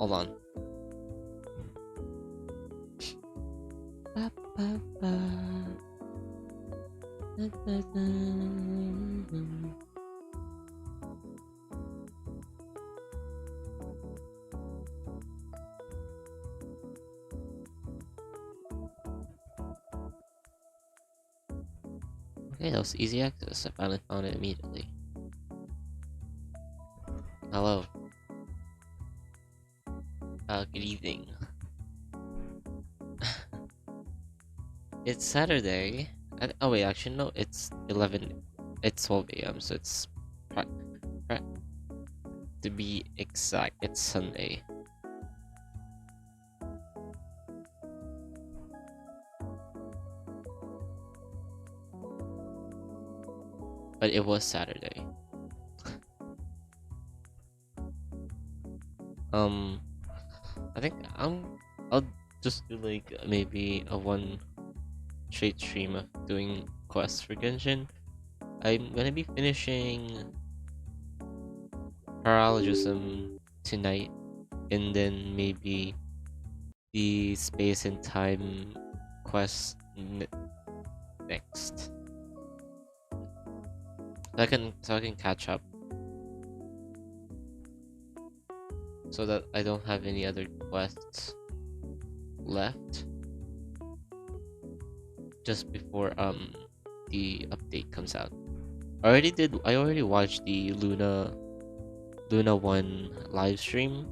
Hold on. Okay, that was easy access. I finally found it immediately. Hello. Good evening. It's Saturday. Oh wait, actually no, it's 11. It's 12 a.m. So it's to be exact, it's Sunday. But it was Saturday. I think I'll just do like maybe a one straight stream of doing quests for Genshin. I'm gonna be finishing Paralogism tonight, and then maybe the space and time quest next. So I can catch up, so that I don't have any other quests left just before the update comes out. I already watched the Luna 1 live stream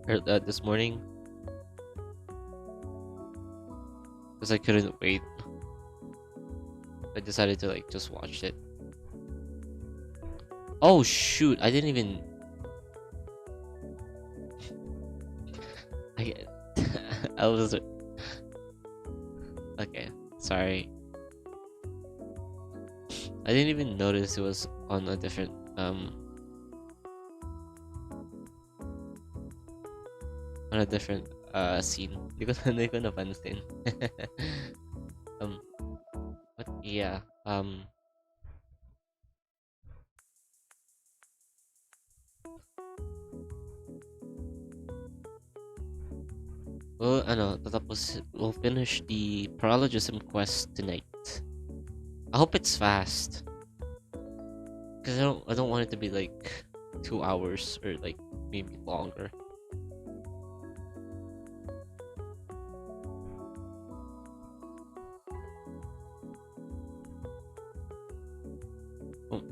this morning because I couldn't wait. I decided to like just watch it. Oh shoot, I didn't even I I was okay, sorry. I didn't even notice it was on a different scene. Hindi ko napansin. But yeah, well, we'll finish the Paralogism quest tonight. I hope it's fast, because I don't want it to be like 2 hours or like maybe longer. Oh.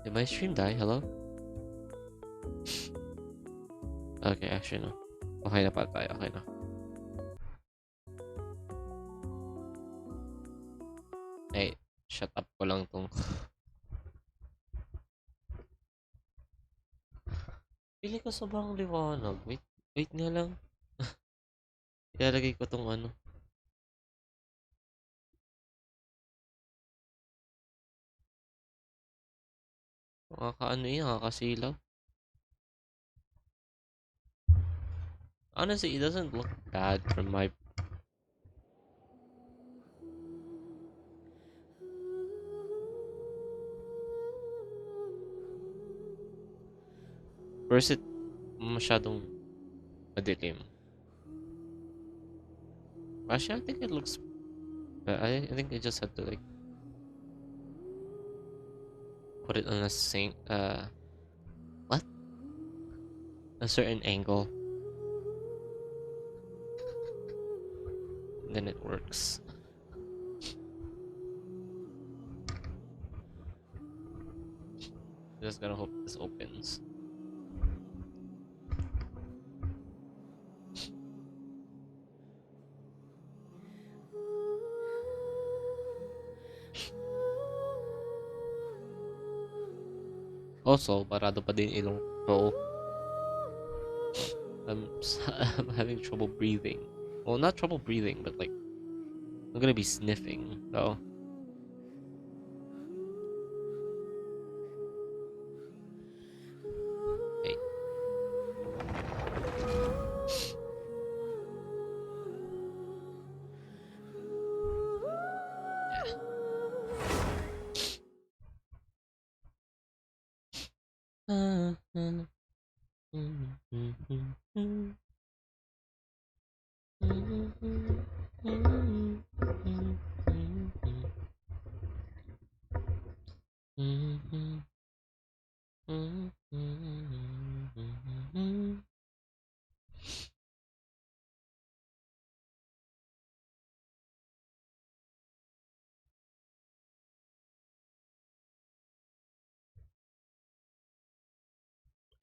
Did my stream die? Hello? Okay, actually no. Okay na pa tayo. Okay na. Hey, shut up ko lang tong. Pili ko sobrang liwanag. Wait nga lang. Ilalagay ko tong ano. Nakakaano yun, nakakasilaw. Honestly, it doesn't look bad from my... Or is it masyadong madilim? Actually, I think it looks... I think I just had to like... put it on a same... what? A certain angle. And then it works. Just gotta hope this opens. Also, parado pa din ilong ko. I'm having trouble breathing. Well, not trouble breathing, but like I'm gonna be sniffing though. Hey.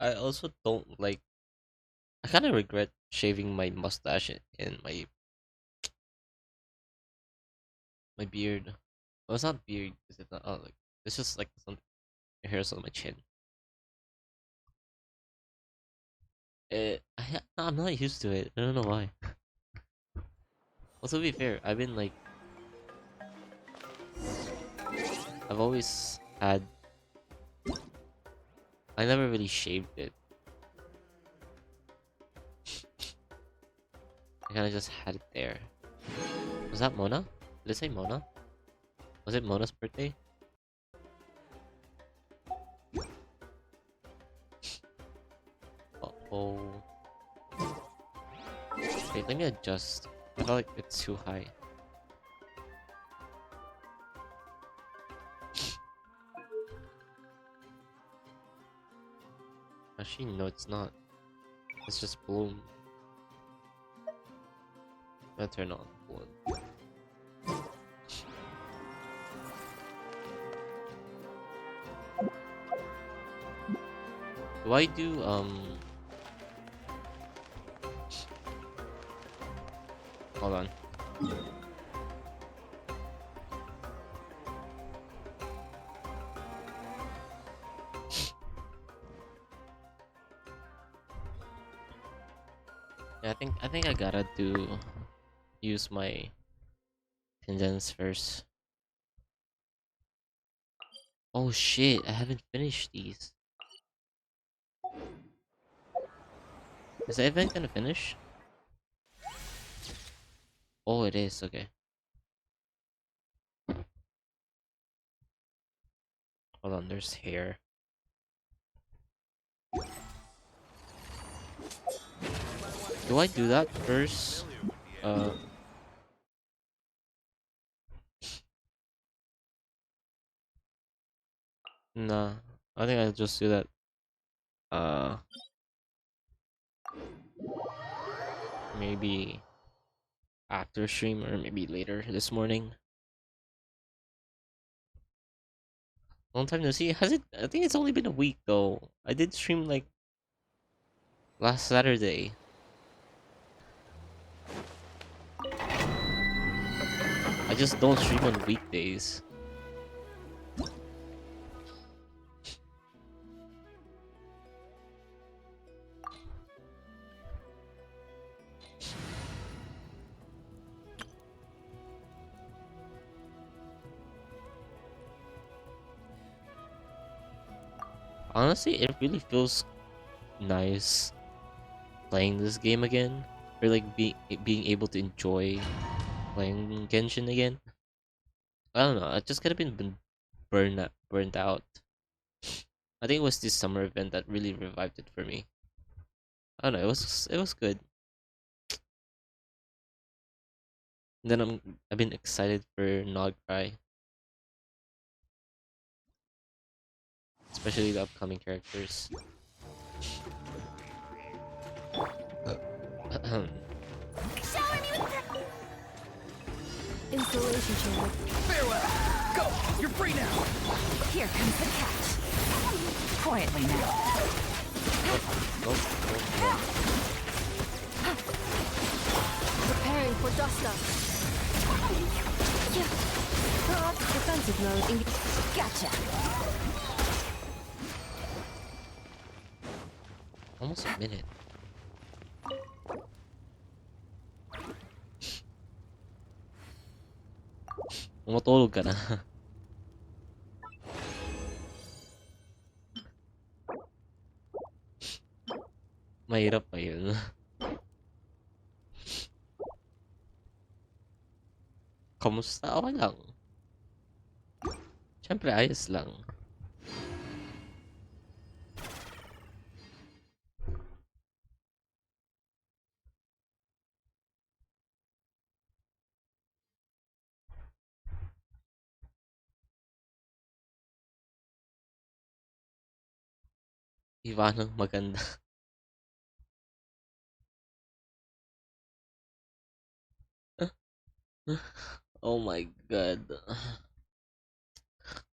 I also don't like. I kind of regret shaving my mustache and my beard. Well, it's not beard. It's not. Oh, like it's just like some hairs on my chin. I'm not used to it. I don't know why. Well, to be fair, I've always had. I never really shaved it. I kind of just had it there. Was that Mona? Did it say Mona? Was it Mona's birthday? Uh-oh. Wait, let me adjust. I feel like it's too high. Actually, no, it's not. It's just bloom. I'm gonna turn on bloom. Do I do hold on. Yeah, I think I gotta use my condense first. Oh shit, I haven't finished these. Is the event gonna finish? Oh, it is, okay. Hold on, there's hair. Do I do that first? Uh, nah. I think I'll just do that. Uh, maybe after stream or maybe later this morning. Long time no see. Has it? I think it's only been a week though. I did stream like last Saturday. I just don't stream on weekdays. Honestly, it really feels nice playing this game again, or like being able to enjoy playing Genshin again. I don't know. I just kind of been burned out. I think it was this summer event that really revived it for me. I don't know. It was good. And then I've been excited for Nog Cry, especially the upcoming characters. Installation chamber. Farewell! Go! You're free now! Here comes the catch. Quietly now. Preparing for Duster. Defensive mode. Gotcha. Almost a minute. Tumutulog ka na. Mahirap pa yun. Kamusta? Okay lang. Siyempre, ayos lang. Ivanang maganda. Oh my god.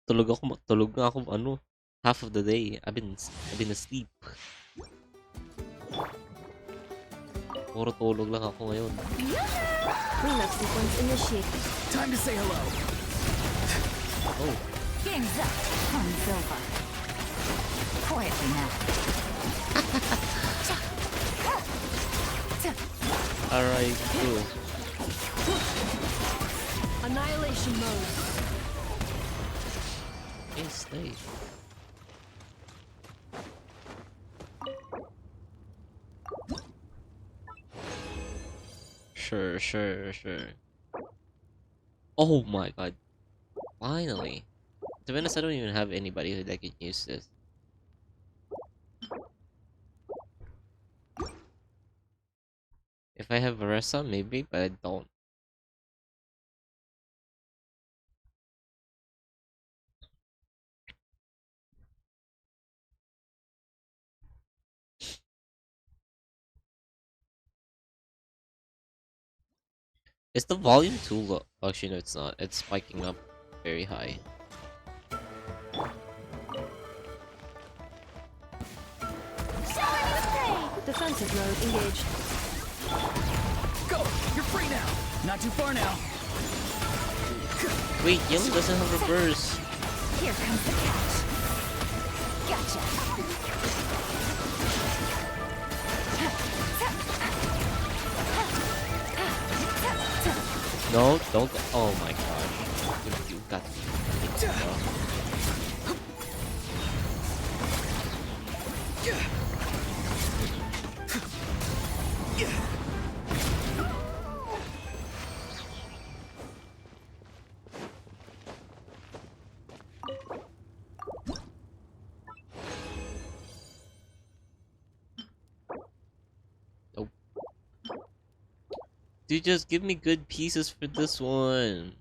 Tulog nga ako ano, half of the day. I've been asleep. Puro tulog lang ako ngayon. Cleanup sequence initiated. Time to say hello. Oh, Game's up. Time's over. Quietly now. alright, cool. Annihilation mode. Hey, stay. Sure. Oh my god. Finally. To be honest, I don't even have anybody who that can use this. If I have Varessa, maybe, but I don't. Is the volume too low? Oh, actually, no, it's not. It's spiking up very high. Defensive mode engaged. Go! You're free now! Not too far now. Wait, yellow doesn't have reverse. Here comes the catch. Gotcha. No, don't. Oh my gosh. You got Nope. Dude, just give me good pieces for this one.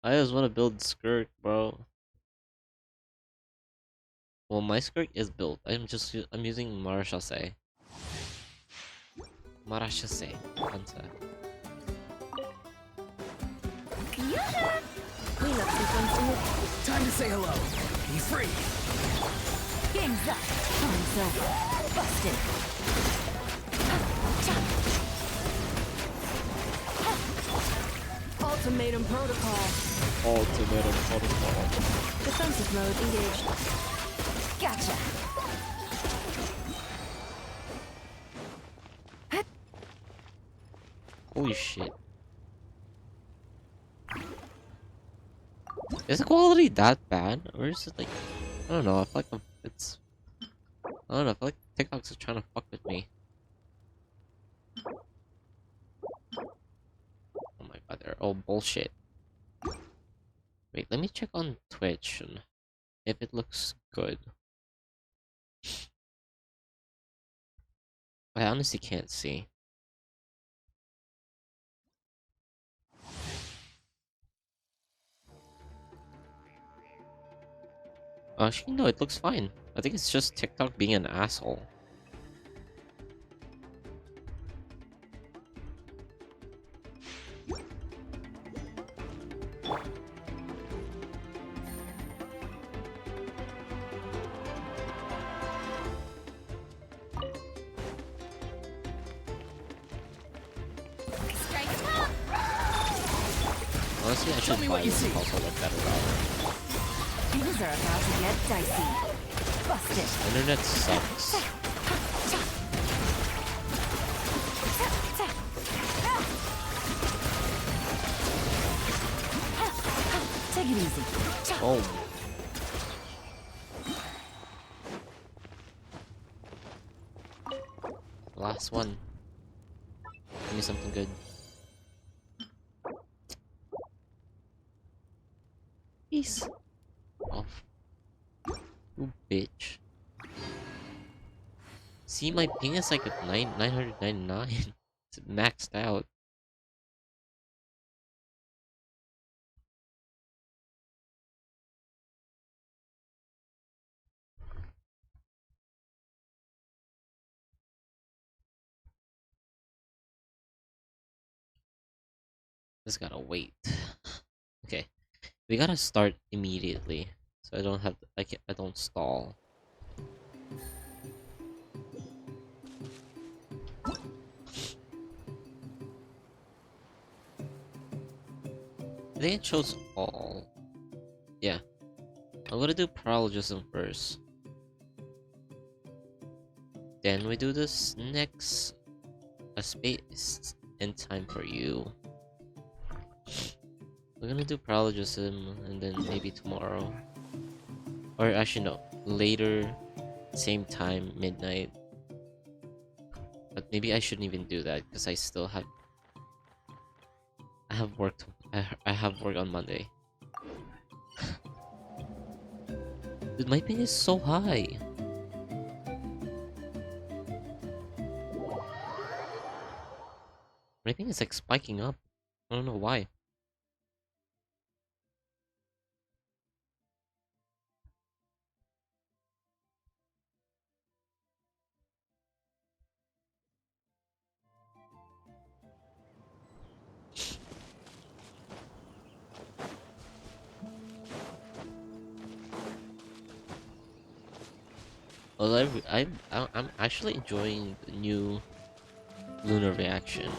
I just want to build skirt, bro. Well, my skirt is built. I'm using Marashase. Marashase. Kanta. Cleanup sequence initiated. Time to say hello. Be free. Game's up. Time's over. Busted. Ultimatum protocol. Ultimatum protocol. Defensive mode engaged. Gotcha. Holy shit. Is the quality that bad? Or is it like, I don't know, I feel like it's, I don't know, I feel like TikToks are trying to fuck with me. Oh my god, they're all bullshit. Wait, let me check on Twitch and if it looks good. I honestly can't see. Actually, no, it looks fine. I think it's just TikTok being an asshole. Honestly, I Tell should me buy what you this see. console a better router. Things are about to get dicey. Busted. Internet sucks. Take it easy. Oh. Last one. Give me something good. Peace. Off. You bitch. See, my ping is like at 999. It's maxed out. Just gotta wait. Okay, we gotta start immediately, so I don't have I don't stall. I think it chose all. Yeah, I'm gonna do Paralogism first. Then we do this next a space and time for you. We're gonna do Paralogism and then maybe tomorrow. Or actually no, later, same time, midnight. But maybe I shouldn't even do that because I have work I have work on Monday. Dude, my ping is so high. My ping is like spiking up. I don't know why. Well, I'm actually enjoying the new lunar reaction.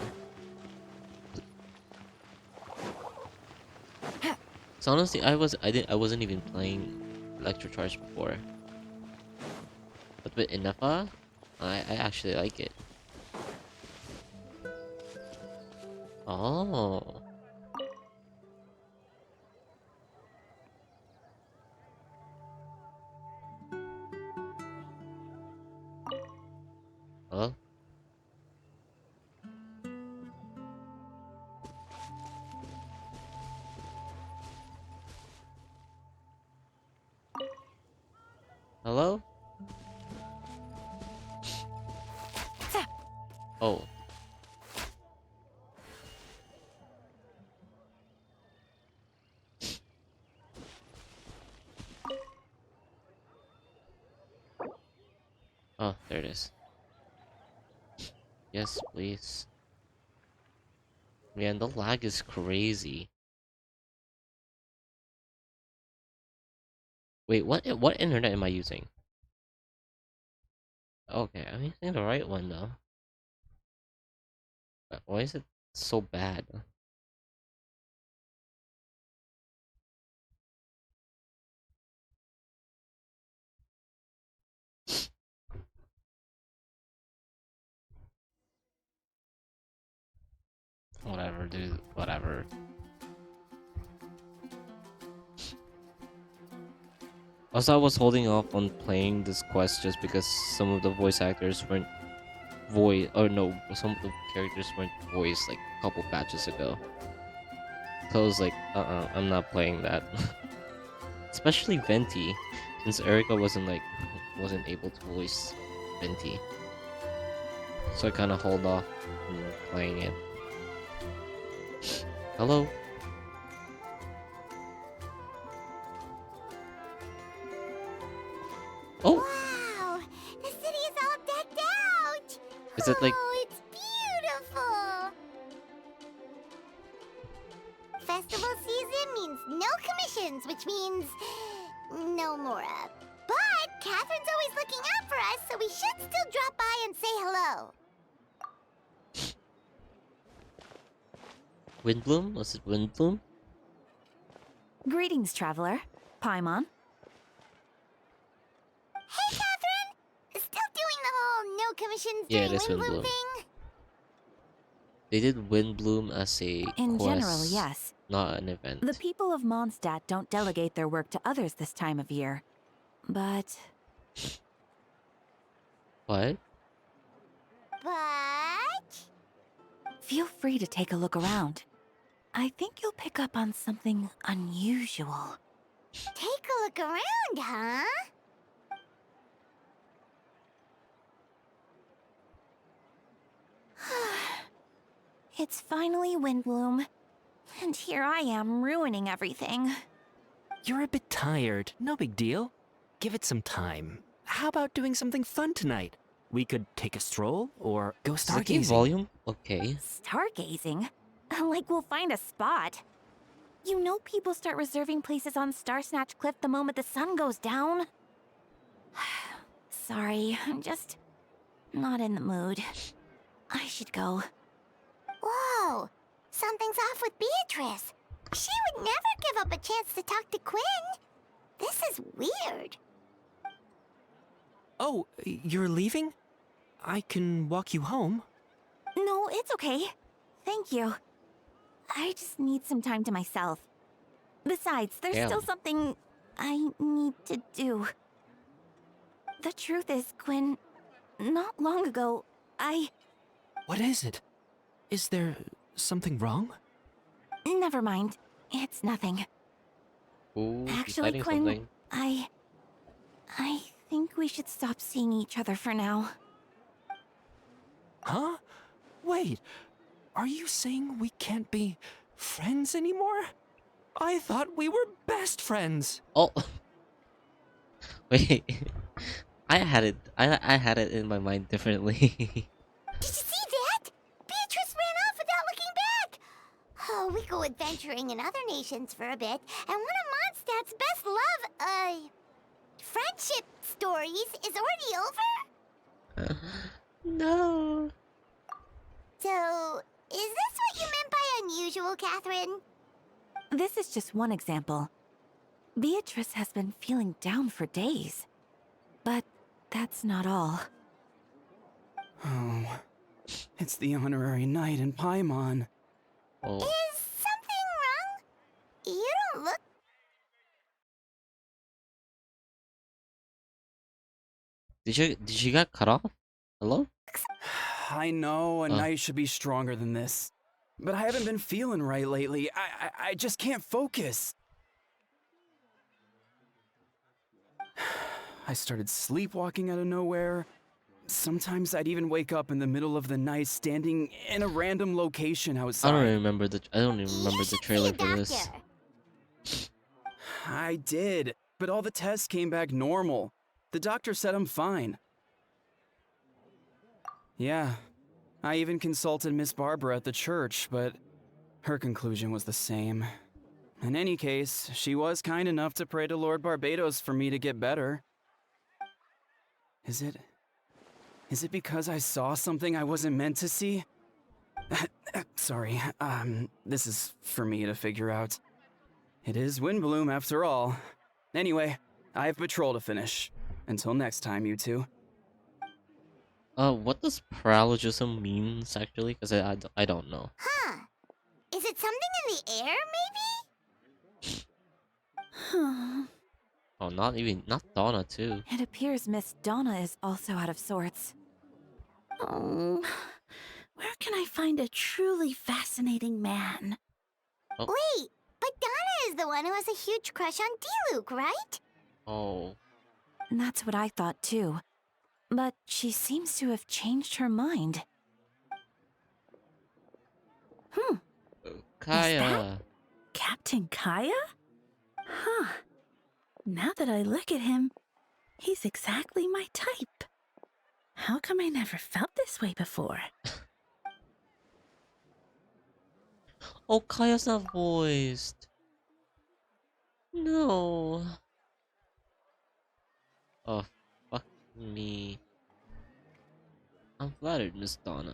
So honestly, I wasn't even playing Electrocharge before, but with Inapa, I actually like it. Oh, well, hello. Oh, oh, there it is. Yes, please. Man, the lag is crazy. Wait, what internet am I using? Okay, I'm using the right one though. But why is it so bad? Whatever, dude. Whatever. Also, I was holding off on playing this quest just because some of the voice actors weren't or no, some of the characters weren't voiced like a couple patches ago. So I was like, I'm not playing that. Especially Venti, since Erika wasn't able to voice Venti. So I kind of hold off from playing it. Hello. Oh, Wow! The city is all decked out! is it like? Oh, it's beautiful! Festival season means no commissions, which means no Laura. But Catherine's always looking out for us, so we should still drop by and say hello. Windbloom? Was it Windbloom? Greetings, traveler. Paimon. Hey, Catherine! Still doing the whole no commissions Yeah, during it is Windbloom Windbloom. thing? They did Windbloom as a In quest, general, yes. not an event. The people of Mondstadt don't delegate their work to others this time of year. But What? But... feel free to take a look around. I think you'll pick up on something unusual. Take a look around, huh? It's finally Windbloom. And here I am ruining everything. You're a bit tired. No big deal. Give it some time. How about doing something fun tonight? We could take a stroll or go Is the game stargazing. volume? Okay. Stargazing? Like we'll find a spot. You know people start reserving places on Star Snatch Cliff the moment the sun goes down. Sorry, I'm just not in the mood. I should go. Whoa! Something's off with Beatrice. She would never give up a chance to talk to Quinn. This is weird. Oh, you're leaving? I can walk you home. No, it's okay. Thank you. I just need some time to myself. Besides, there's Damn. still something I need to do. The truth is, Quinn, not long ago, What is it? Is there something wrong? Never mind. It's nothing. Ooh, he's Actually, hiding Quinn, something. I think we should stop seeing each other for now. Huh? Wait, are you saying we can't be friends anymore? I thought we were best friends. Oh, wait. I had it. I had it in my mind differently. Did you see that? Beatrice ran off without looking back. Oh, we go adventuring in other nations for a bit, and one of Mondstadt's best friendship stories is already over? No. So, is this what you meant by unusual, Catherine? This is just one example. Beatrice has been feeling down for days. But that's not all. Oh, it's the honorary knight in Paimon. Oh, Is something wrong? You don't look... did you get cut off? Hello? I know a knight should be stronger than this, but I haven't been feeling right lately. I just can't focus. I started sleepwalking out of nowhere. Sometimes I'd even wake up in the middle of the night standing in a random location outside. I don't even remember the You should trailer see a for this. doctor. I did, but all the tests came back normal. The doctor said I'm fine. Yeah, I even consulted Miss Barbara at the church, but her conclusion was the same. In any case, she was kind enough to pray to Lord Barbados for me to get better. Is it because I saw something I wasn't meant to see? Sorry, this is for me to figure out. It is Windbloom after all. Anyway, I have patrol to finish. Until next time, you two. What does paralogism means actually? Because I don't know. Huh. Is it something in the air, maybe? Oh, not Donna too. It appears Miss Donna is also out of sorts. Oh, where can I find a truly fascinating man? Wait, but Donna is the one who has a huge crush on D-Luke, right? Oh, That's what I thought too. But she seems to have changed her mind. Kaya. Captain Kaya? Huh. Now that I look at him, he's exactly my type. How come I never felt this way before? Oh, Kaya's not voiced. No. Oh, fuck me. I'm flattered, Miss Donna.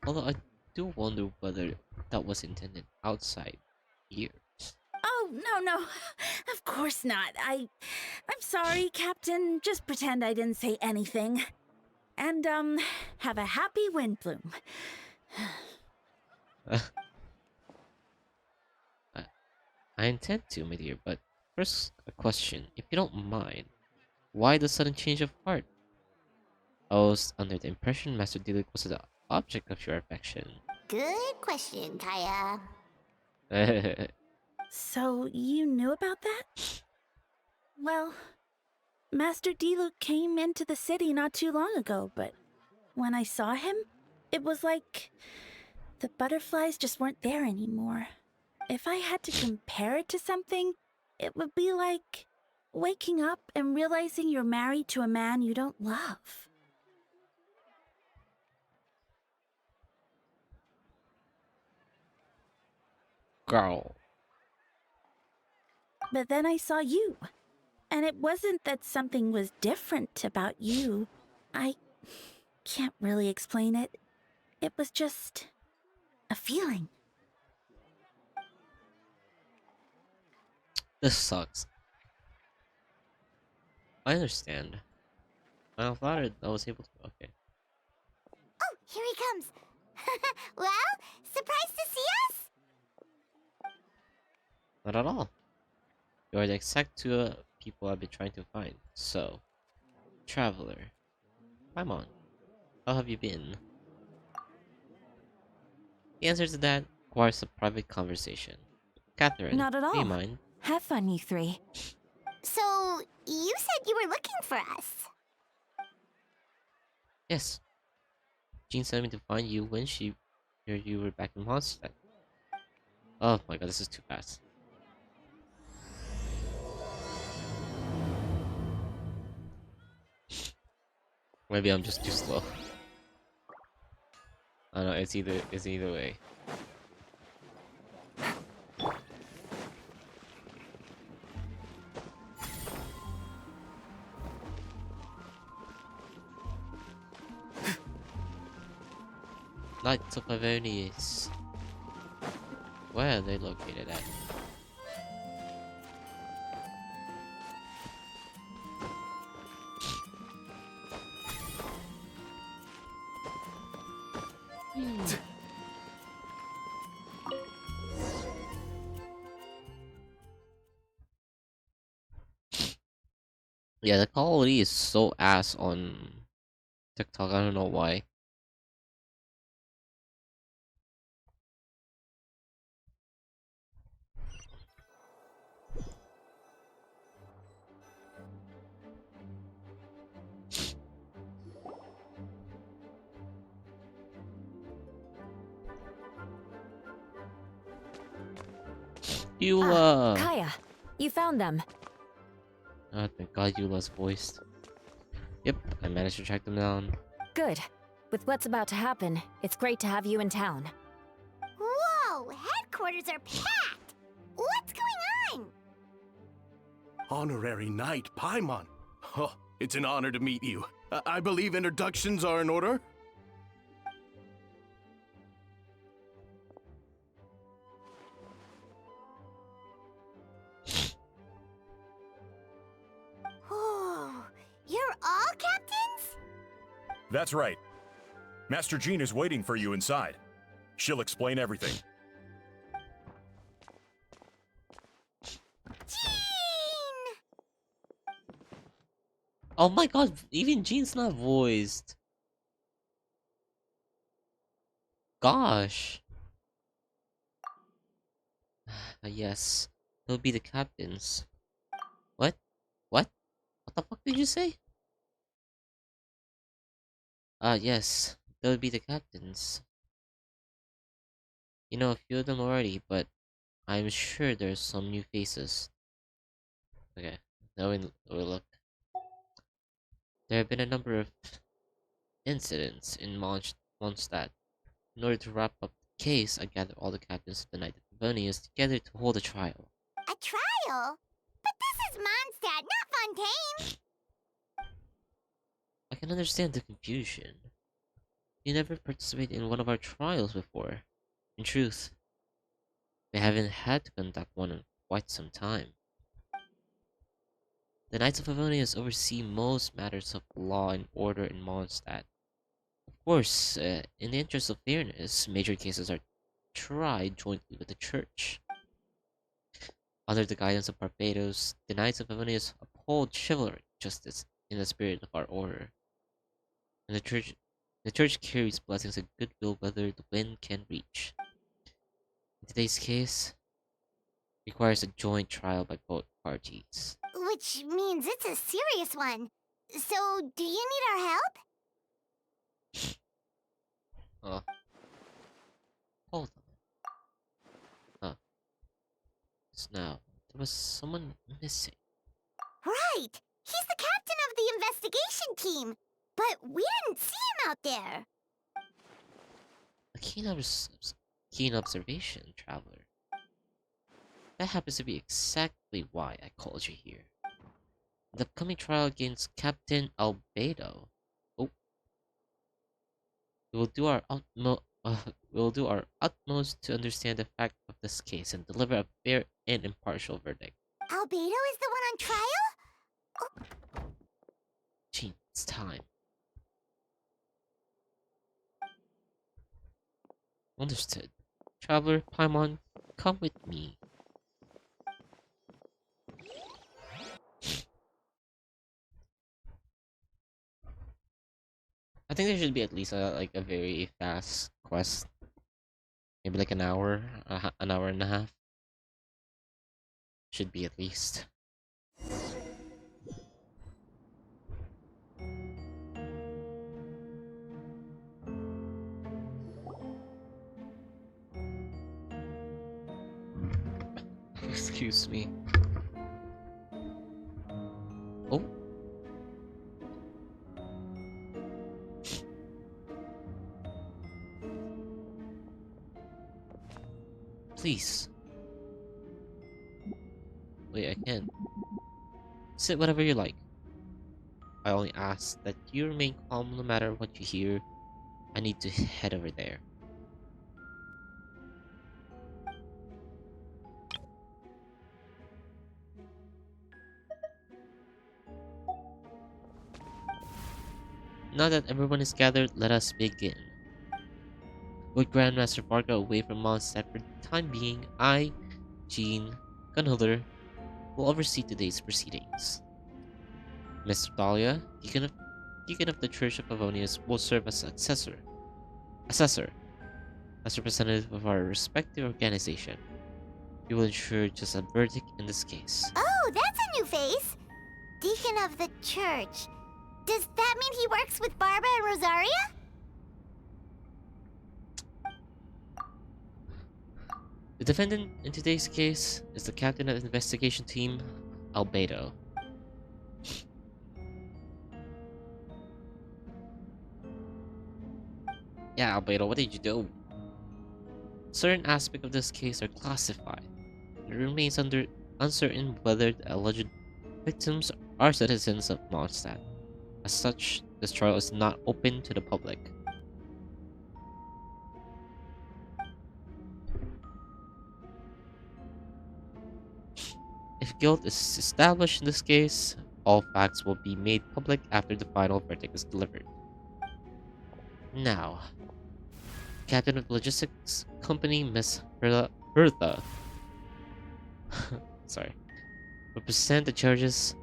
Although I do wonder whether that was intended outside here. Oh, no. Of course not. I'm sorry, Captain. Just pretend I didn't say anything. And, have a happy Windbloom. I intend to, my dear, but first a question, if you don't mind. Why the sudden change of heart? I was under the impression Master Diluc was the object of your affection. Good question, Kaya. So, you knew about that? Well, Master Diluc came into the city not too long ago, but when I saw him, it was like the butterflies just weren't there anymore. If I had to compare it to something, it would be like waking up and realizing you're married to a man you don't love. Girl. But then I saw you. And it wasn't that something was different about you. I can't really explain it. It was just a feeling. This sucks. I understand. I thought I was able to. Okay. Oh, here he comes. Well, surprised to see us? Not at all. You are the exact two people I've been trying to find. So, traveler. Paimon, how have you been? The answer to that requires a private conversation. Catherine, Not at do you all. mind? Have fun, you three. So, you said you were looking for us. Yes. Jean sent me to find you when she heard you were back in Mondstadt. Oh my god, this is too fast. Maybe I'm just too slow. I don't know, it's either way. Knights of Favonius. Where are they located at? Yeah, the quality is so ass on TikTok. I don't know why. Eula! Kaya, you found them. Oh, thank god Eula's voiced. Yep, I managed to track them down. Good. With what's about to happen, it's great to have you in town. Whoa, headquarters are packed. What's going on? Honorary Knight Paimon. Oh, it's an honor to meet you. I believe introductions are in order? Oh, you're all captains? That's right. Master Jean is waiting for you inside. She'll explain everything. Jean! Oh my god, even Jean's not voiced. Gosh. Yes, they'll be the captains. What? What? What the fuck did you say? Yes, they'll be the captains. You know a few of them already, but I'm sure there's some new faces. Okay, now we'll look. There have been a number of incidents in Mondstadt. In order to wrap up the case, I gathered all the captains of the Knight of Favonius together to hold a trial. A trial? But this is Mondstadt, not Fontaine! I can understand the confusion. You never participated in one of our trials before. In truth, we haven't had to conduct one in quite some time. The Knights of Favonius oversee most matters of law and order in Mondstadt. Of course, in the interest of fairness, major cases are tried jointly with the Church. Under the guidance of Barbados, the Knights of Favonius uphold chivalric justice in the spirit of our order. And the Church carries blessings and goodwill whether the wind can reach. In today's case, requires a joint trial by both parties. Which means it's a serious one. So, do you need our help? Hold on. Just now, there was someone missing. Right! He's the captain of the investigation team! But we didn't see him out there! A keen observation, traveler. That happens to be exactly why I called you here. The upcoming trial against Captain Albedo. Oh, we will do our utmost. We will do our utmost to understand the fact of this case and deliver a fair and impartial verdict. Albedo is the one on trial? Gee, it's time. Understood. Traveler, Paimon, come with me. I think there should be at least a very fast quest, maybe like an hour, an hour and a half. Should be at least. Excuse me. Oh. Please. Wait, I can't. Sit whatever you like. I only ask that you remain calm no matter what you hear. I need to head over there. Now that everyone is gathered, let us begin. With Grandmaster Varga away from Mondstadt for the time being, I, Jean, Gunholder, will oversee today's proceedings. Mr. Dahlia, Deacon of the Church of Favonius, will serve as assessor, as representative of our respective organization. We will ensure just a verdict in this case. Oh, that's a new face! Deacon of the church. Does that mean he works with Barbara and Rosaria? The defendant in today's case is the captain of the investigation team, Albedo. Yeah, Albedo, what did you do? Certain aspects of this case are classified. It remains uncertain whether the alleged victims are citizens of Mondstadt. As such, this trial is not open to the public. If guilt is established in this case, all facts will be made public after the final verdict is delivered. Now, Captain of the Logistics Company, Miss Hertha, sorry, will present the charges.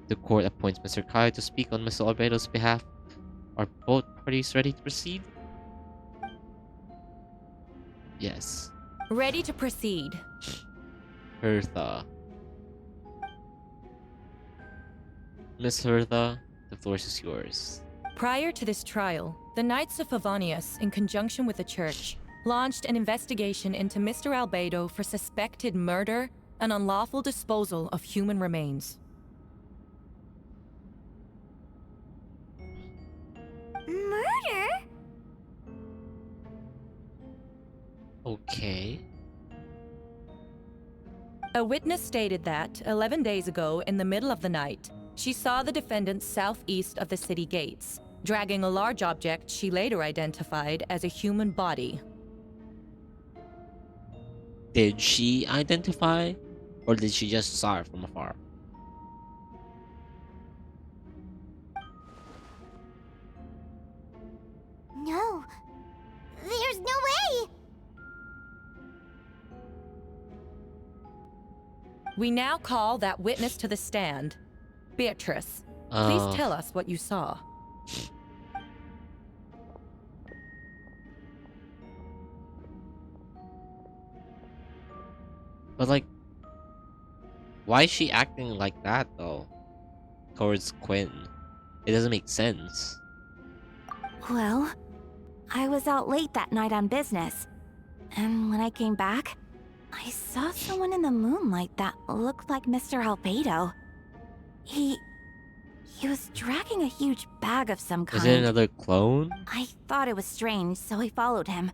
The court appoints Mr. Kai to speak on Mr. Albedo's behalf. Are both parties ready to proceed? Yes. Ready to proceed. Hertha. Miss Hertha, the floor is yours. Prior to this trial, the Knights of Favonius, in conjunction with the church, launched an investigation into Mr. Albedo for suspected murder and unlawful disposal of human remains. Murder? Okay. A witness stated that, 11 days ago, in the middle of the night, she saw the defendant southeast of the city gates, dragging a large object she later identified as a human body. Did she identify, or did she just saw it from afar? No. There's no way! We now call that witness to the stand. Beatrice, please tell us what you saw. But like, why is she acting like that though? Towards Quinn. It doesn't make sense. Well, I was out late that night on business. And when I came back, I saw someone in the moonlight that looked like Mr. Albedo. He was dragging a huge bag of some kind. Is it another clone? I thought it was strange, so I followed him.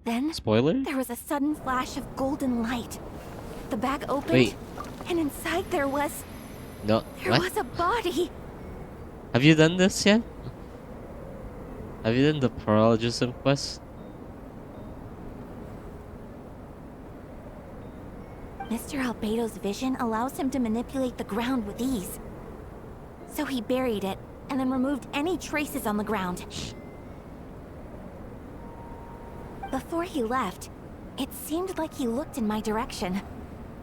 Then, Spoiler? there was a sudden flash of golden light. The bag opened, Wait. and inside there was No. What? a body. Have you done this yet? Have you done the Paralogism quest? Mr. Albedo's vision allows him to manipulate the ground with ease. So he buried it, and then removed any traces on the ground. Before he left, it seemed like he looked in my direction.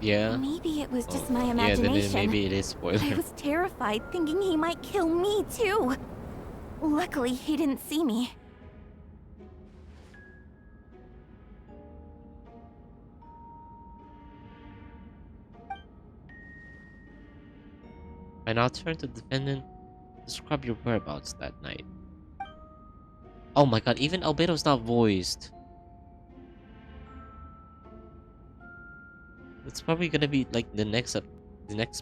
Yeah. Maybe it was just my Yeah, imagination. then maybe it is spoiler. I was terrified, thinking he might kill me too. Luckily, he didn't see me. I now turn to the defendant. Describe your whereabouts that night. Oh my god, even Albedo's not voiced. It's probably gonna be like the next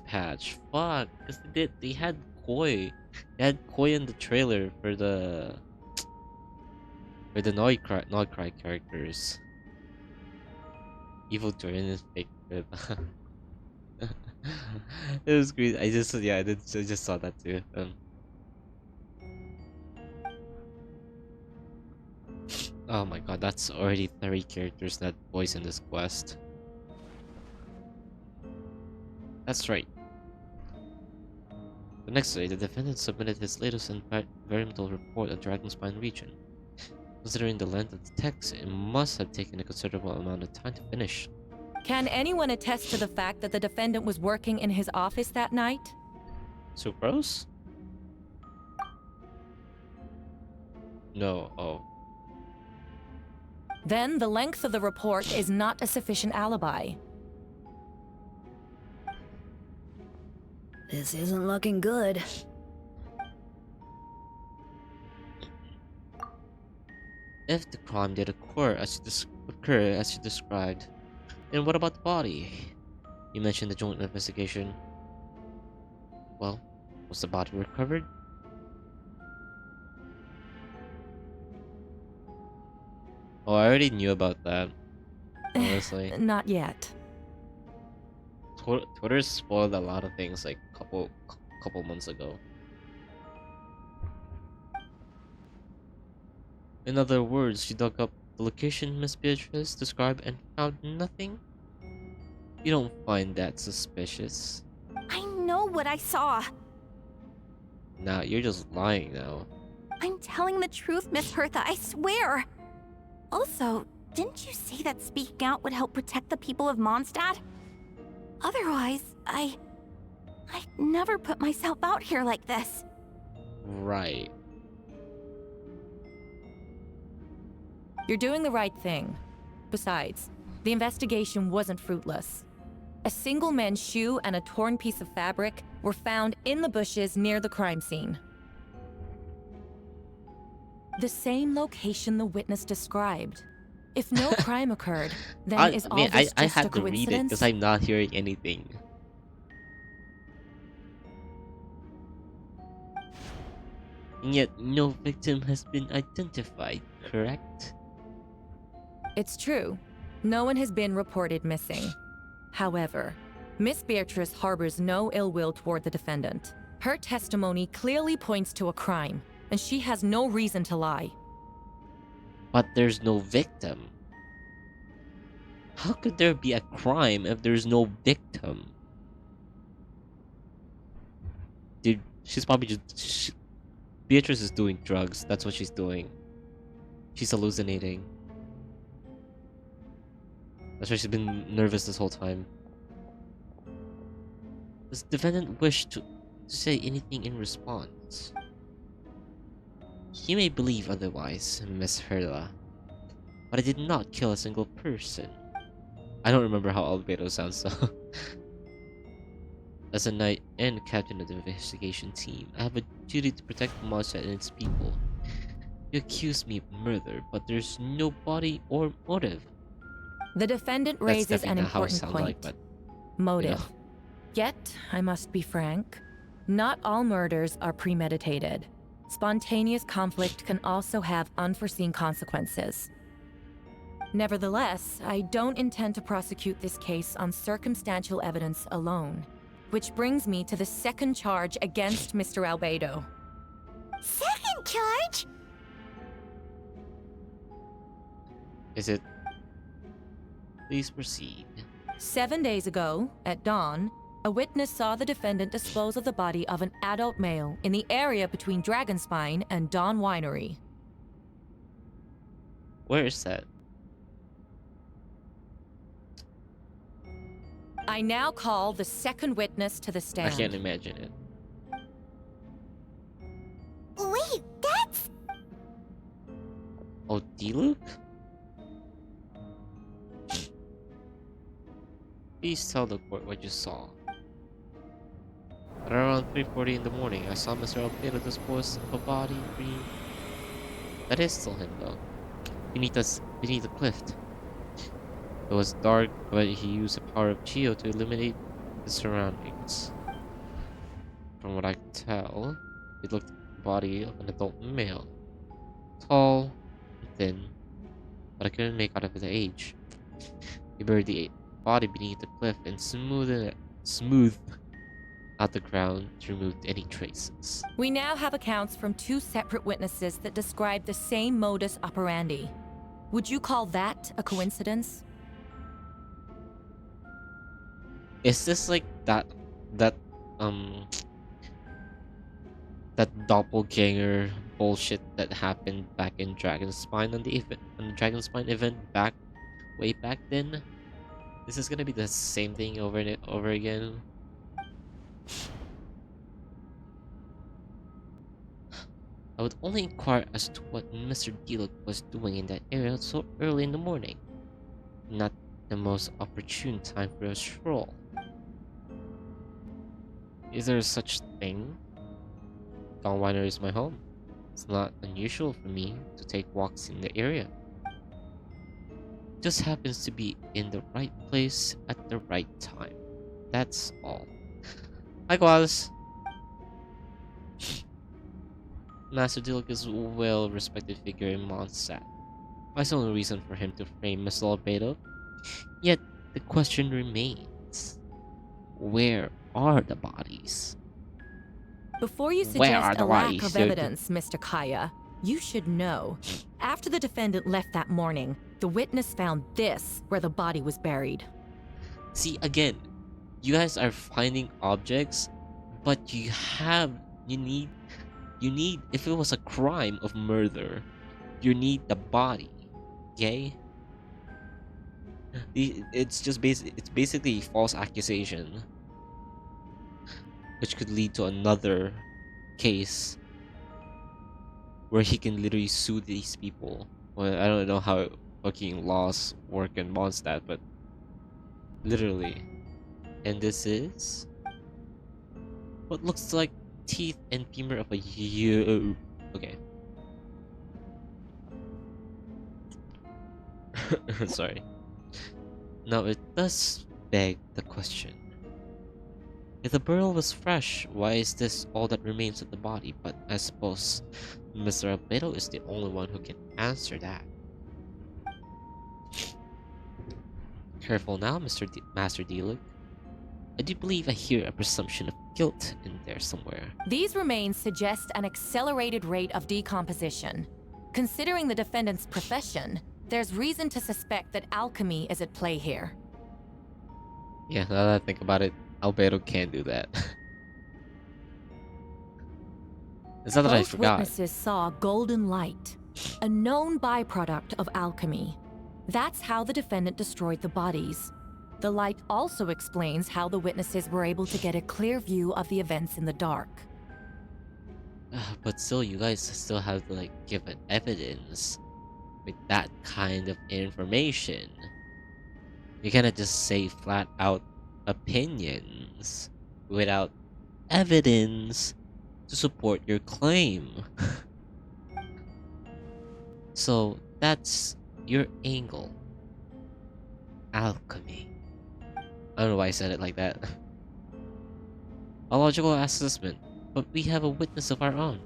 patch. Fuck, because they had Koi. They had Koi in the trailer for the Nogcry characters. Evil Jordan is fake. It was great. I just saw that too. Oh my god, that's already 30 characters that voice in this quest. That's right. The next day, the defendant submitted his latest environmental report on Dragonspine region. Considering the length of the text, it must have taken a considerable amount of time to finish. Can anyone attest to the fact that the defendant was working in his office that night? Sucrose? No. Oh. Then the length of the report is not a sufficient alibi. This isn't looking good. If the crime did occur as you described, then what about the body? You mentioned the joint investigation. Well, was the body recovered? Oh, I already knew about that. Honestly, Not yet. Twitter spoiled a lot of things like couple months ago. In other words, you dug up the location Miss Beatrice described and found nothing? You don't find that suspicious? I know what I saw. Nah, you're just lying now. I'm telling the truth, Miss Hertha, I swear. Also, didn't you say that speaking out would help protect the people of Mondstadt? Otherwise, I'd never put myself out here like this. Right. You're doing the right thing. Besides, the investigation wasn't fruitless. A single man's shoe and a torn piece of fabric were found in the bushes near the crime scene. The same location the witness described. If no crime occurred, then is all this just I a had to read it coincidence? because I'm not hearing anything. And yet, no victim has been identified, correct? It's true. No one has been reported missing. However, Miss Beatrice harbors no ill will toward the defendant. Her testimony clearly points to a crime, and she has no reason to lie. But there's no victim. How could there be a crime if there's no victim? Dude, she's probably just... Beatrice is doing drugs. That's what she's doing. She's hallucinating. That's why she's been nervous this whole time. Does the defendant wish to say anything in response? You may believe otherwise, Miss Herla, but I did not kill a single person. I don't remember how Albedo sounds, so... As a knight and captain of the investigation team, I have a duty to protect Mondstadt and its people. You accuse me of murder, but there's no body or motive. The defendant That's raises an definitely not how it important sounds point. like, but... Motive. know. Yet, I must be frank, not all murders are premeditated. Spontaneous conflict can also have unforeseen consequences. Nevertheless, I don't intend to prosecute this case on circumstantial evidence alone. Which brings me to the second charge against Mr. Albedo. Second charge? Is it? Please proceed. 7 days ago, at dawn, a witness saw the defendant dispose of the body of an adult male in the area between Dragonspine and Dawn Winery. Where is that? I now call the second witness to the stand. I can't imagine it. Wait, that's... Oh, D-Luke? Please tell the court what you saw. At around 3:40 in the morning, I saw Mr. Albedo dispose of a body that is still him though, beneath the cliff. It was dark, but he used the power of Geo to illuminate the surroundings. From what I could tell, it looked like the body of an adult male. Tall and thin, but I couldn't make out of the age. He buried the body beneath the cliff and smoothed out the ground to remove any traces. We now have accounts from two separate witnesses that describe the same modus operandi. Would you call that a coincidence? Is this like that doppelganger bullshit that happened back in Dragonspine on the Dragonspine event way back then? This is gonna be the same thing over and over again. I would only inquire as to what Mr. D-Luke was doing in that area so early in the morning. Not the most opportune time for a stroll. Is there such thing? Dawn Winery is my home. It's not unusual for me to take walks in the area. Just happens to be in the right place at the right time. That's all. Likewise, Master D-Luke is a well-respected figure in Mondstadt. I saw no reason for him to frame Mr. Albedo. Yet, the question remains. Where are the bodies? Before you Where are suggest the a lack bodies? of evidence, Mr. Kaya, you should know. After the defendant left that morning, the witness found this where the body was buried. See, again, you guys are finding objects, but you need, if it was a crime of murder, you need the body, okay? It's basically false accusation, which could lead to another case where he can literally sue these people. Well, I don't know how fucking laws work in Mondstadt, but literally. And this is what looks like teeth and femur of a yo. Okay. Sorry. Now it does beg the question. If the burial was fresh, why is this all that remains of the body? But I suppose Mr. Albedo is the only one who can answer that. Careful now, Master D-Luke. I do believe I hear a presumption of guilt in there somewhere. These remains suggest an accelerated rate of decomposition. Considering the defendant's profession, there's reason to suspect that alchemy is at play here. Yeah, now that I think about it, Albedo can do that. It's not that I Both forgot. witnesses saw golden light, a known byproduct of alchemy. That's how the defendant destroyed the bodies. The light also explains how the witnesses were able to get a clear view of the events in the dark. But still, you guys still have to give an evidence with that kind of information. You cannot just say flat out opinions without evidence to support your claim. So that's your angle. Alchemy. I don't know why I said it like that. A logical assessment, but we have a witness of our own.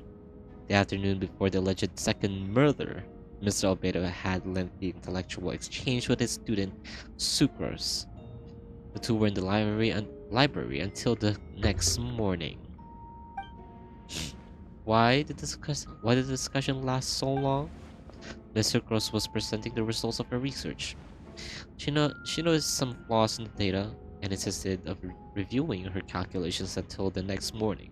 The afternoon before the alleged second murder, Mr. Albedo had lengthy intellectual exchange with his student, Sucrose. The two were in the library until the next morning. Why did the discussion last so long? Mr. Cross was presenting the results of her research. She noticed some flaws in the data and insisted of reviewing her calculations until the next morning,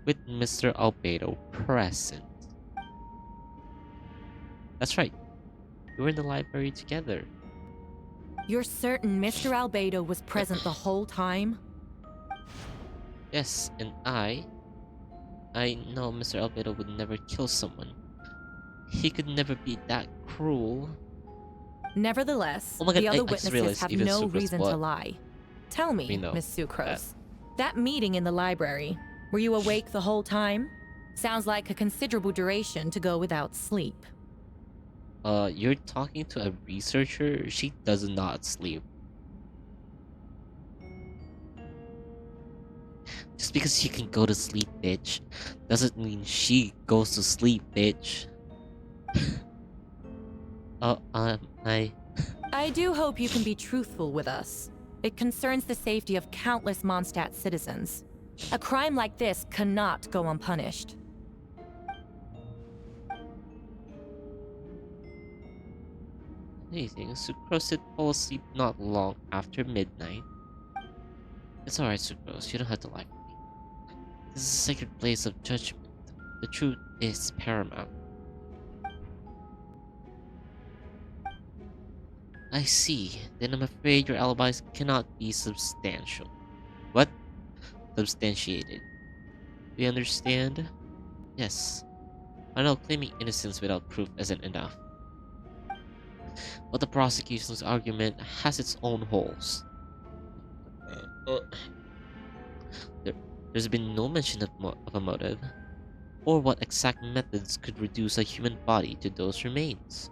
with Mr. Albedo present. That's right, we were in the library together. You're certain Mr. Albedo was present the whole time? Yes, and I know Mr. Albedo would never kill someone. He could never be that cruel. Nevertheless, Oh my God, the I other just witnesses realized have even no Sucrose reason to what lie. Tell me, we know Miss Sucrose, that meeting in the library, were you awake the whole time? Sounds like a considerable duration to go without sleep. You're talking to a researcher? She does not sleep. Just because she can go to sleep, bitch, doesn't mean she goes to sleep, bitch. I... I do hope you can be truthful with us. It concerns the safety of countless Mondstadt citizens. A crime like this cannot go unpunished. Anything, Sucrose did fall asleep not long after midnight. It's alright, Sucrose, you don't have to lie to me. This is a sacred place of judgment. The truth is paramount. I see. Then I'm afraid your alibis cannot be substantial. What? Substantiated. Do you understand? Yes. I know claiming innocence without proof isn't enough. But the prosecution's argument has its own holes. There's been no mention of a motive, or what exact methods could reduce a human body to those remains.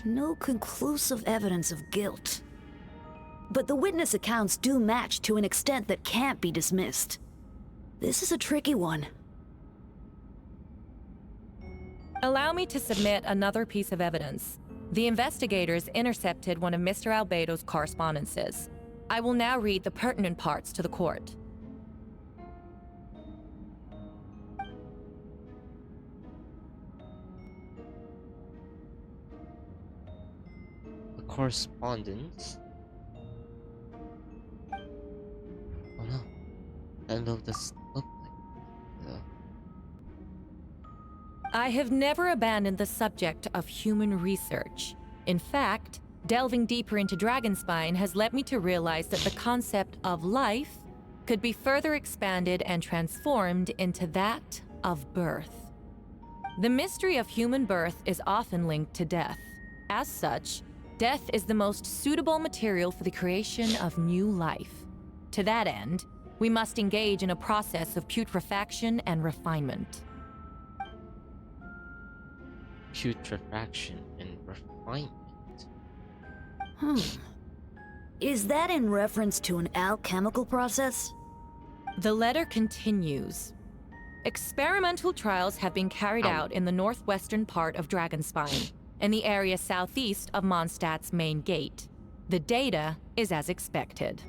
No conclusive evidence of guilt. But the witness accounts do match to an extent that can't be dismissed. This is a tricky one. Allow me to submit another piece of evidence. The investigators intercepted one of Mr. Albedo's correspondences. I will now read the pertinent parts to the court. The correspondence? Oh no. That envelope does look like... I have never abandoned the subject of human research. In fact, delving deeper into Dragonspine has led me to realize that the concept of life could be further expanded and transformed into that of birth. The mystery of human birth is often linked to death. As such, death is the most suitable material for the creation of new life. To that end, we must engage in a process of putrefaction and refinement. Putrefaction and refinement. Is that in reference to an alchemical process? The letter continues. Experimental trials have been carried out in the northwestern part of Dragonspine, in the area southeast of Mondstadt's main gate. The data is as expected.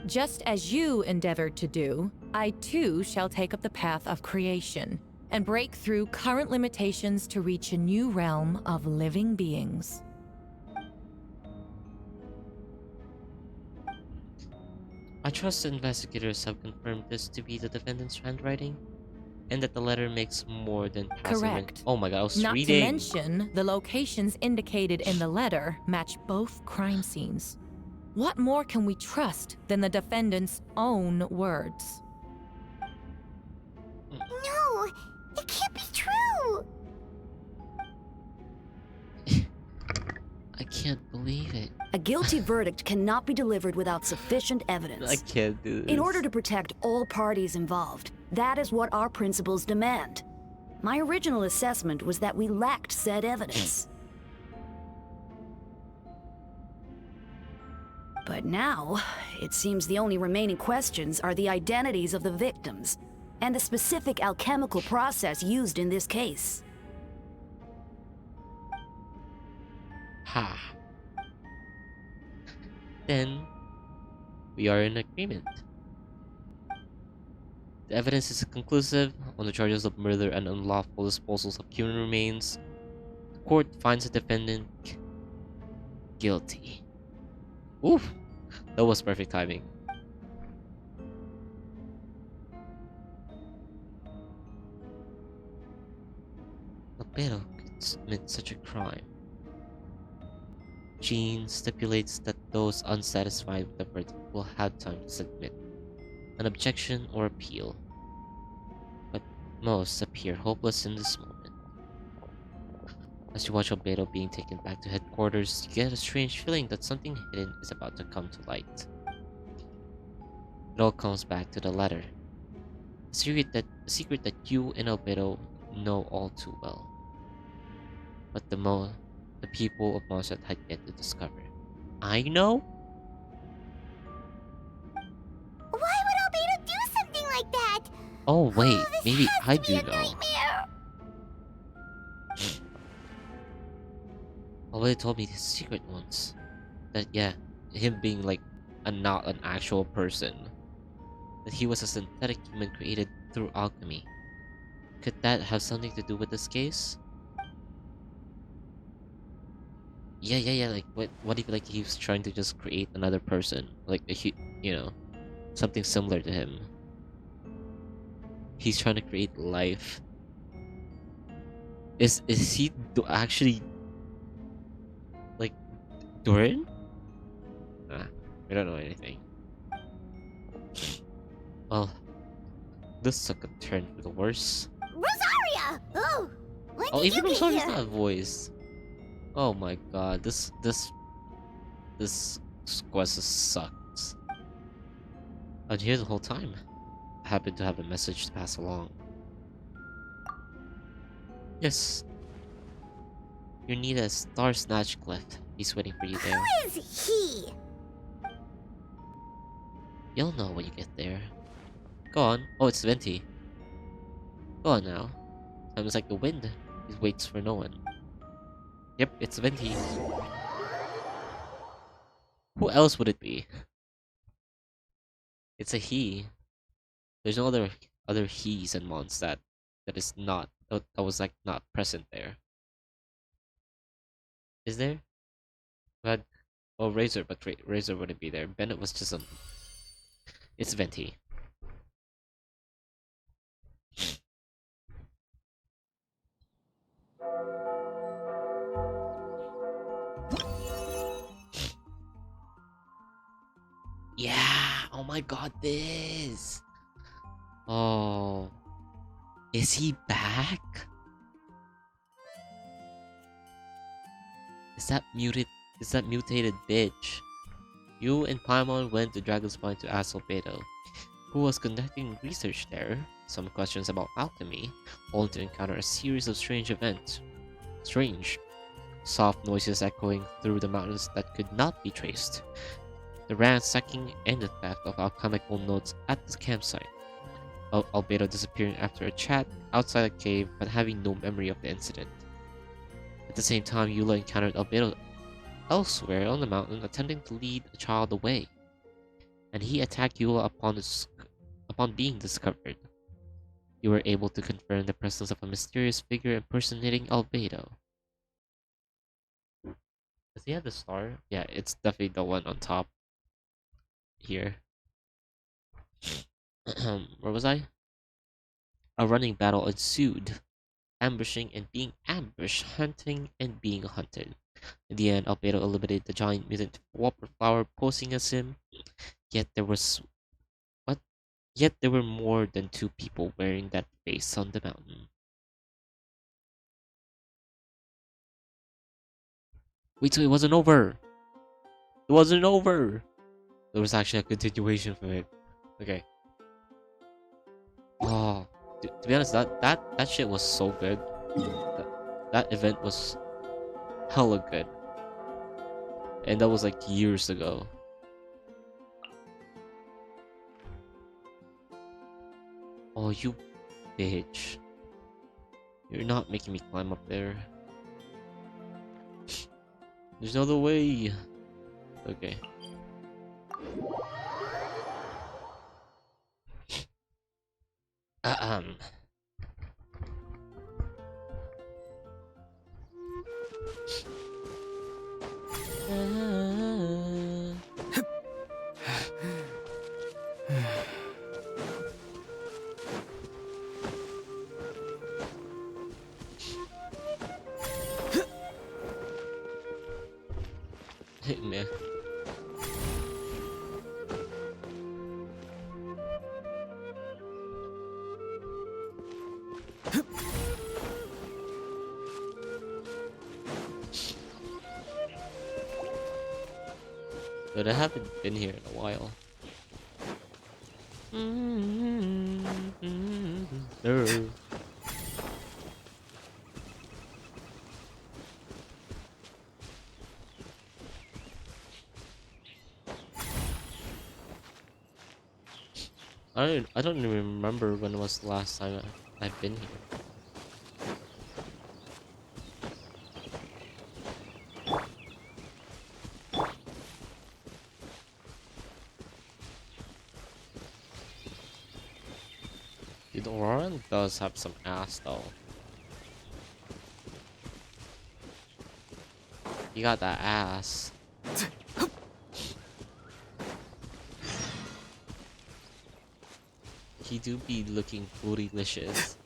Just as you endeavored to do, I too shall take up the path of creation and break through current limitations to reach a new realm of living beings. I trust the investigators have confirmed this to be the defendant's handwriting, and that the letter makes more than passive. Correct. Oh my god, I was Not reading. to mention, the locations indicated in the letter match both crime scenes. What more can we trust than the defendant's own words? No! It can't be true! I can't believe it. A guilty verdict cannot be delivered without sufficient evidence. I can't do this. In order to protect all parties involved, that is what our principles demand. My original assessment was that we lacked said evidence. But now, it seems the only remaining questions are the identities of the victims and the specific alchemical process used in this case. Ha. Then we are in agreement. The evidence is conclusive on the charges of murder and unlawful disposals of human remains. The court finds the defendant guilty. Oof, that was perfect timing. Albedo could commit such a crime. Jean stipulates that those unsatisfied with the verdict will have time to submit an objection or appeal, but most appear hopeless in this moment. As you watch Albedo being taken back to headquarters, you get a strange feeling that something hidden is about to come to light. It all comes back to the letter. A secret that you and Albedo know all too well. But the people of Mondstadt had yet to discover. I know? Why would Albedo do something like that? Oh wait, This maybe has I to be do a know. nightmare. Albedo told me his secret once. That yeah, him being like not an actual person. That he was a synthetic human created through alchemy. Could that have something to do with this case? Yeah. Like, what if like he was trying to just create another person, like you know, something similar to him? He's trying to create life. Is he actually like Doran? We don't know anything. Well, this took a turn for the worse. Rosaria! Oh, when Oh, did even you get Rosaria's here? not voiced. Oh my god, this quest sucks. I was here the whole time. I happened to have a message to pass along. Yes, you need a star snatch cliff. He's waiting for you there. Who is he? You'll know when you get there. Go on. Oh, it's Venti. Go on now. Time's like the wind. He waits for no one. Yep, it's Venti. Who else would it be? It's a he. There's no other he's in Mondstadt that is not that was like not present there. Is there? But oh, Razor, but Razor wouldn't be there. Bennett was just a. It's Venti. Yeah. Oh my God, this. Oh, is he back? Is that muted? Is that mutated bitch? You and Paimon went to Dragonspine to ask Albedo, who was conducting research there, some questions about alchemy, only to encounter a series of strange events. Strange. Soft noises echoing through the mountains that could not be traced. The ransacking and the theft of alchemical notes at the campsite. Albedo disappearing after a chat outside a cave but having no memory of the incident. At the same time, Eula encountered Albedo elsewhere on the mountain attempting to lead a child away, and he attacked Eula upon being discovered. You were able to confirm the presence of a mysterious figure impersonating Albedo. Does he have the star? Yeah, it's definitely the one on top here. Where was I? A running battle ensued, ambushing and being ambushed, hunting and being hunted. In the end, Albedo eliminated the giant mutant Whopper Flower posing as him. Yet there was what? Yet there were more than two people wearing that face on the mountain. Wait, so it wasn't over. It wasn't over. There was actually a continuation from it. Okay. Oh, to be honest, that shit was so good. That event was hella good, and that was like years ago. Oh, you bitch! You're not making me climb up there. There's no other way. Okay. Ahem. Hit me. But I haven't been here in a while. No. I don't even remember when was the last time I've been here. Dude, Oran does have some ass though. You got that ass. He do be looking bootylicious.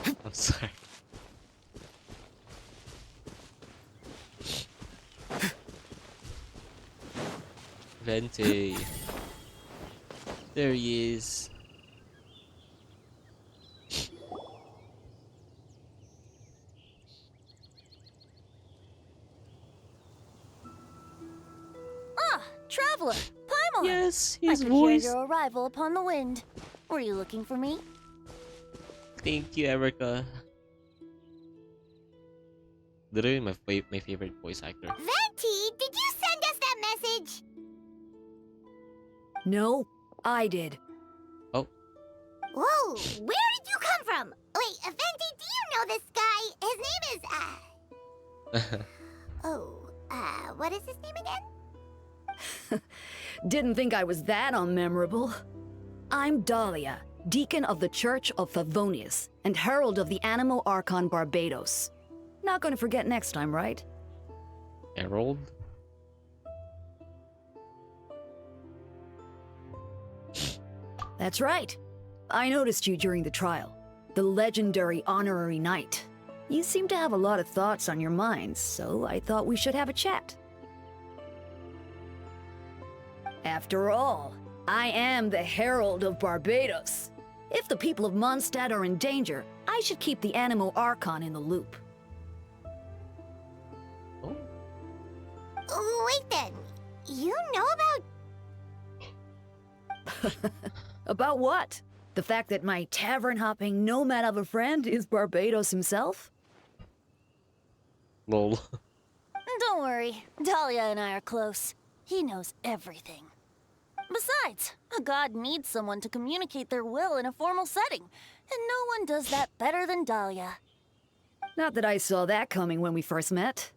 I'm sorry. Venti. There he is. Ah, traveler, Paimon. Yes, I his could voice. hear your arrival upon the wind. Were you looking for me? Thank you, Erica. Literally my favorite voice actor. Venti, did you send us that message? No, I did. Oh. Whoa, where did you come from? Wait, Venti, do you know this guy? His name is, what is his name again? Didn't think I was that unmemorable. I'm Dahlia, Deacon of the Church of Favonius, and Herald of the Animo Archon Barbados. Not gonna forget next time, right? Herald? That's right. I noticed you during the trial. The legendary honorary knight. You seem to have a lot of thoughts on your mind, so I thought we should have a chat. After all, I am the Herald of Barbados. If the people of Mondstadt are in danger, I should keep the Animo Archon in the loop. Wait then, you know about... About what? The fact that my tavern-hopping nomad of a friend is Barbados himself? Lol. Don't worry, Dahlia and I are close. He knows everything. Besides, a god needs someone to communicate their will in a formal setting, and no one does that better than Dahlia. Not that I saw that coming when we first met.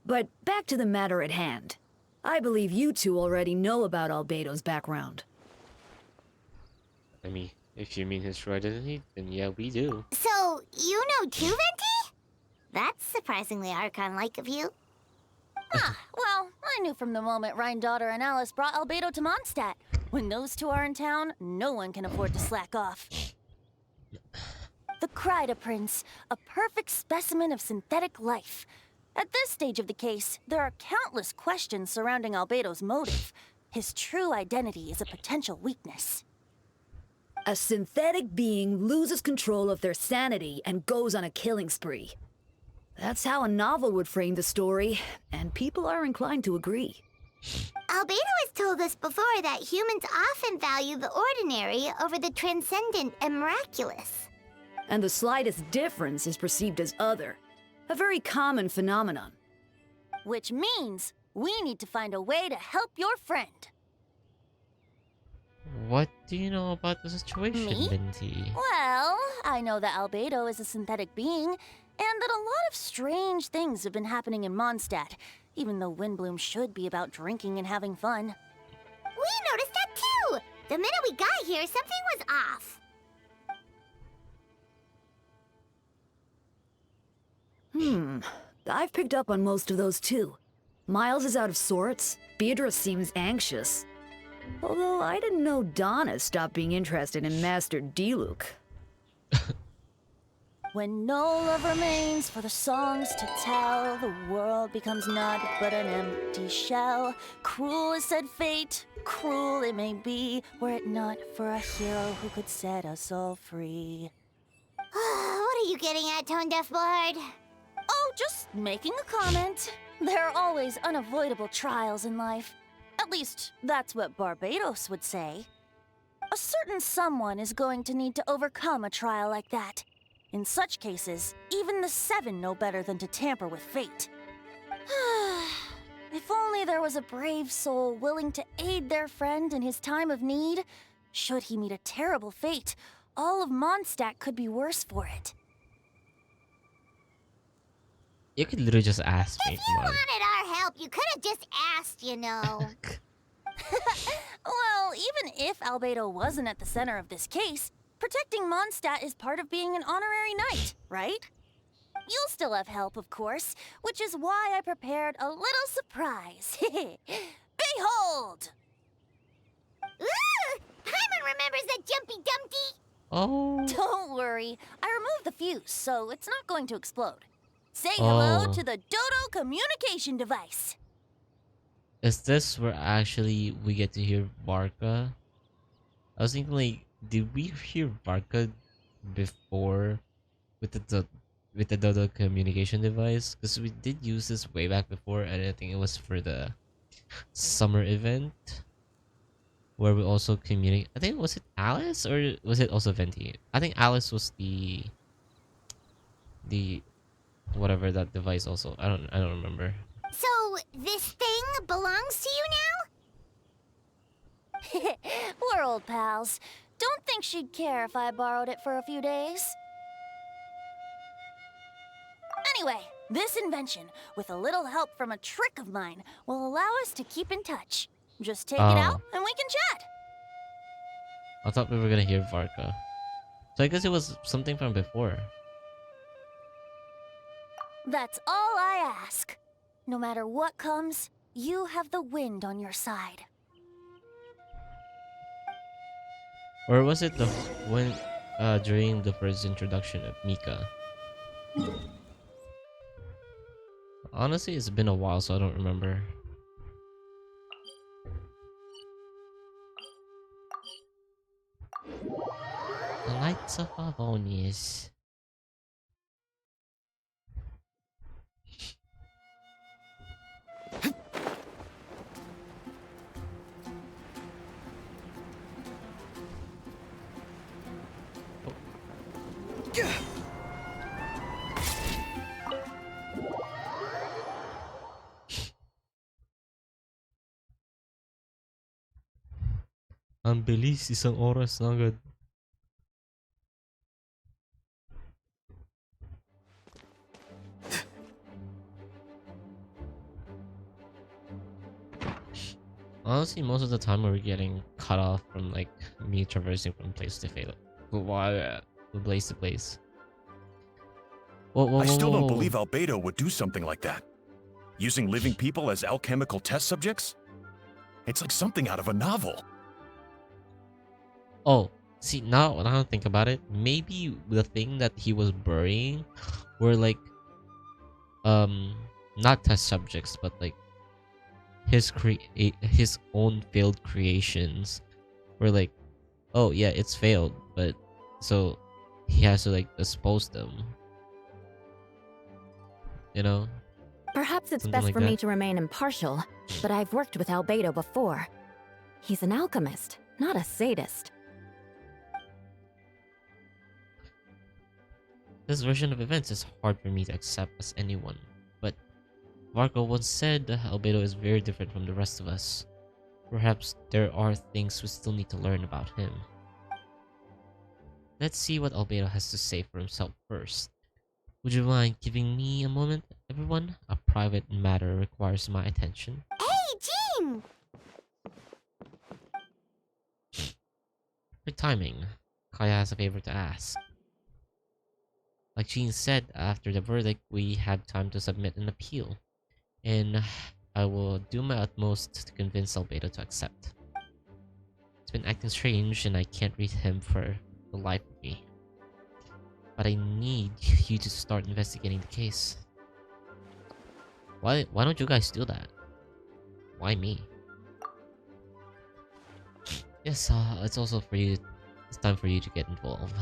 But back to the matter at hand. I believe you two already know about Albedo's background. I mean, if you mean his true identity, then yeah, we do. So, you know too, Venti? That's surprisingly Archon-like of you. Well, I knew from the moment Daughter and Alice brought Albedo to Mondstadt. When those two are in town, no one can afford to slack off. The Kryda Prince, a perfect specimen of synthetic life. At this stage of the case, there are countless questions surrounding Albedo's motive. His true identity is a potential weakness. A synthetic being loses control of their sanity and goes on a killing spree. That's how a novel would frame the story, and people are inclined to agree. Albedo has told us before that humans often value the ordinary over the transcendent and miraculous. And the slightest difference is perceived as other. A very common phenomenon. Which means we need to find a way to help your friend. What do you know about the situation, Me? Minty? Well, I know that Albedo is a synthetic being, and that a lot of strange things have been happening in Mondstadt, even though Windbloom should be about drinking and having fun. We noticed that too! The minute we got here, something was off. I've picked up on most of those too. Miles is out of sorts. Beatrice seems anxious. Although I didn't know Donna stopped being interested in Master Diluc. When no love remains for the songs to tell, the world becomes naught but an empty shell. Cruel is said fate, cruel it may be, were it not for a hero who could set us all free. What are you getting at, Tone Deaf Bard? Oh, just making a comment. There are always unavoidable trials in life. At least, that's what Barbados would say. A certain someone is going to need to overcome a trial like that. In such cases, even the Seven know better than to tamper with fate. If only there was a brave soul willing to aid their friend in his time of need. Should he meet a terrible fate, all of Mondstadt could be worse for it. You could literally just ask me. If you wanted our help, you could have just asked, you know. Well, even if Albedo wasn't at the center of this case, protecting Mondstadt is part of being an honorary knight, right? You'll still have help, of course, which is why I prepared a little surprise. Behold! Ooh! Paimon remembers that Jumpy Dumpty! Oh. Don't worry, I removed the fuse, so it's not going to explode. Say hello to the Dodo communication device. Is this where actually we get to hear Varka? I was thinking, like, did we hear Varka before with the Dodo communication device? Because we did use this way back before, and I think it was for the summer event where we also communicate. I think, was it Alice or was it also Venti? I think Alice was the whatever that device also. I don't remember. So, this thing belongs to you now? We're old pals. Don't think she'd care if I borrowed it for a few days. Anyway, this invention, with a little help from a trick of mine, will allow us to keep in touch. Just take it out and we can chat. I thought we were gonna hear Varka. So I guess it was something from before. That's all I ask. No matter what comes, you have the wind on your side. Or was it when during the first introduction of Mika? Honestly, it's been a while, so I don't remember. The Knights of Avonius. Ang bilis, isang oras na agad. Honestly, most of the time we're getting cut off from like me traversing from place to place to place. Whoa, I still don't whoa. believe Albedo would do something like that. Using living people as alchemical test subjects? It's like something out of a novel. Oh, see, now when I think about it, maybe the thing that he was burying were like not test subjects, but like his own failed creations. Were like, oh yeah, it's failed, but so he has to like dispose them. You know? Perhaps it's Something best like for me that. to remain impartial, but I've worked with Albedo before. He's an alchemist, not a sadist. This version of events is hard for me to accept as anyone, but Varko once said that Albedo is very different from the rest of us. Perhaps there are things we still need to learn about him. Let's see what Albedo has to say for himself first. Would you mind giving me a moment, everyone? A private matter requires my attention. Hey, Jean! Good timing. Kaya has a favor to ask. Like Jean said, after the verdict, we have time to submit an appeal. And I will do my utmost to convince Albedo to accept. He's been acting strange and I can't read him for the life of me. But I need you to start investigating the case. Why don't you guys do that? Why me? Yes, it's also for you. It's time for you to get involved.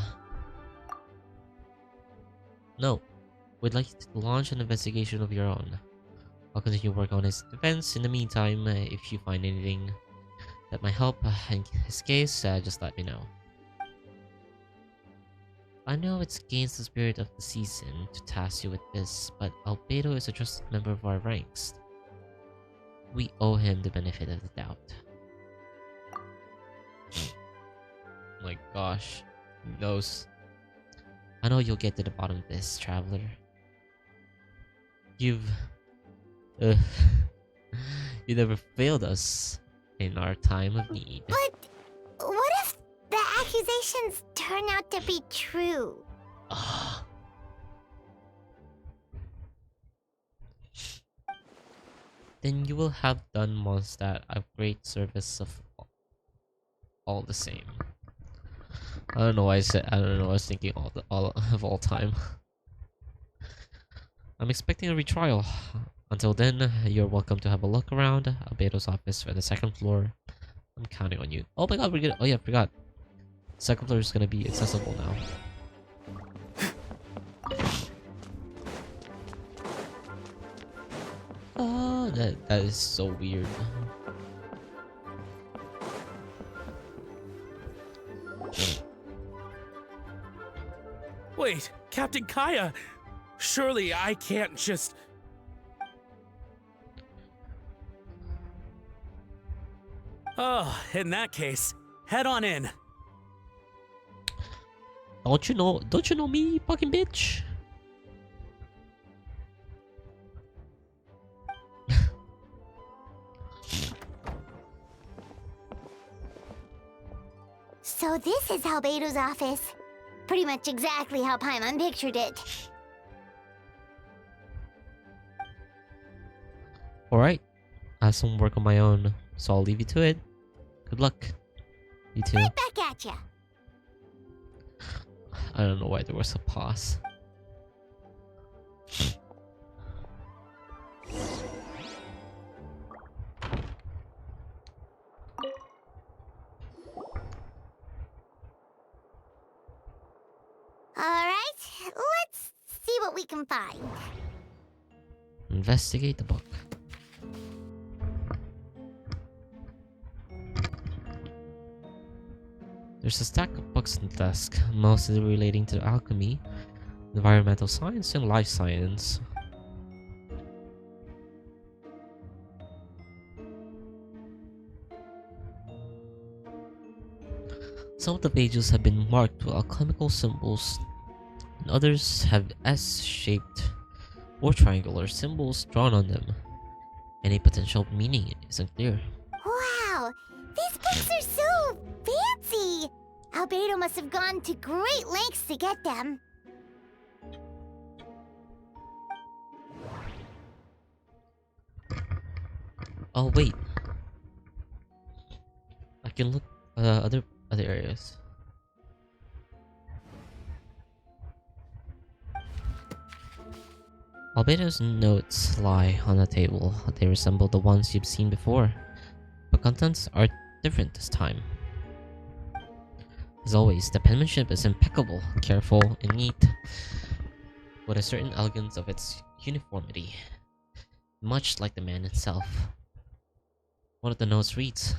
No, we'd like you to launch an investigation of your own. I'll continue work on his defense. In the meantime, if you find anything that might help in his case, just let me know. I know it's against the spirit of the season to task you with this, but Albedo is a trusted member of our ranks. We owe him the benefit of the doubt. My gosh, he knows. I know you'll get to the bottom of this, traveler. You never failed us in our time of need. But what if the accusations turn out to be true? Then you will have done Mondstadt a great service of all the same. I don't know why I said I don't know. I was thinking all time. I'm expecting a retrial. Until then, you're welcome to have a look around Albedo's office on the second floor. I'm counting on you. Oh my god, we're gonna. Oh yeah, I forgot. Second floor is gonna be accessible now. Oh, that is so weird. Wait, Captain Kaya! Surely I can't just... Oh, in that case, head on in. Don't you know me, fucking bitch? So this is Albedo's office. Pretty much exactly how Paimon pictured it. Alright. I have some work on my own, so I'll leave you to it. Good luck. You too. Right back at ya. I don't know why there was a pause. Alright, let's see what we can find. Investigate the book. There's a stack of books on the desk, mostly relating to alchemy, environmental science, and life science. Some of the pages have been marked with alchemical symbols, and others have S-shaped or triangular symbols drawn on them. Any potential meaning isn't clear. Wow, these books are so fancy! Albedo must have gone to great lengths to get them. Oh wait, I can look other areas. Albedo's notes lie on the table. They resemble the ones you've seen before, but contents are different this time. As always, the penmanship is impeccable, careful, and neat, with a certain elegance of its uniformity, much like the man himself. One of the notes reads,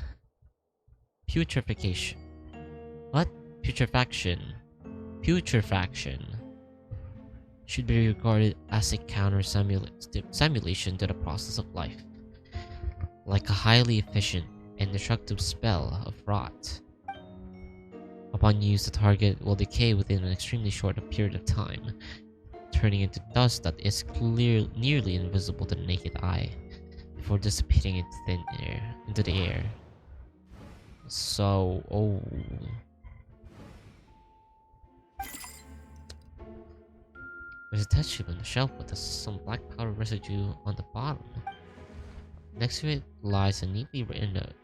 Putrefaction. What? Putrefaction. Putrefaction should be regarded as a counter-simulation to the process of life, like a highly efficient and destructive spell of rot. Upon use, the target will decay within an extremely short period of time, turning into dust that is nearly invisible to the naked eye before dissipating into the air. So, oh. There's a test tube on the shelf with some black powder residue on the bottom. Next to it lies a neatly written note.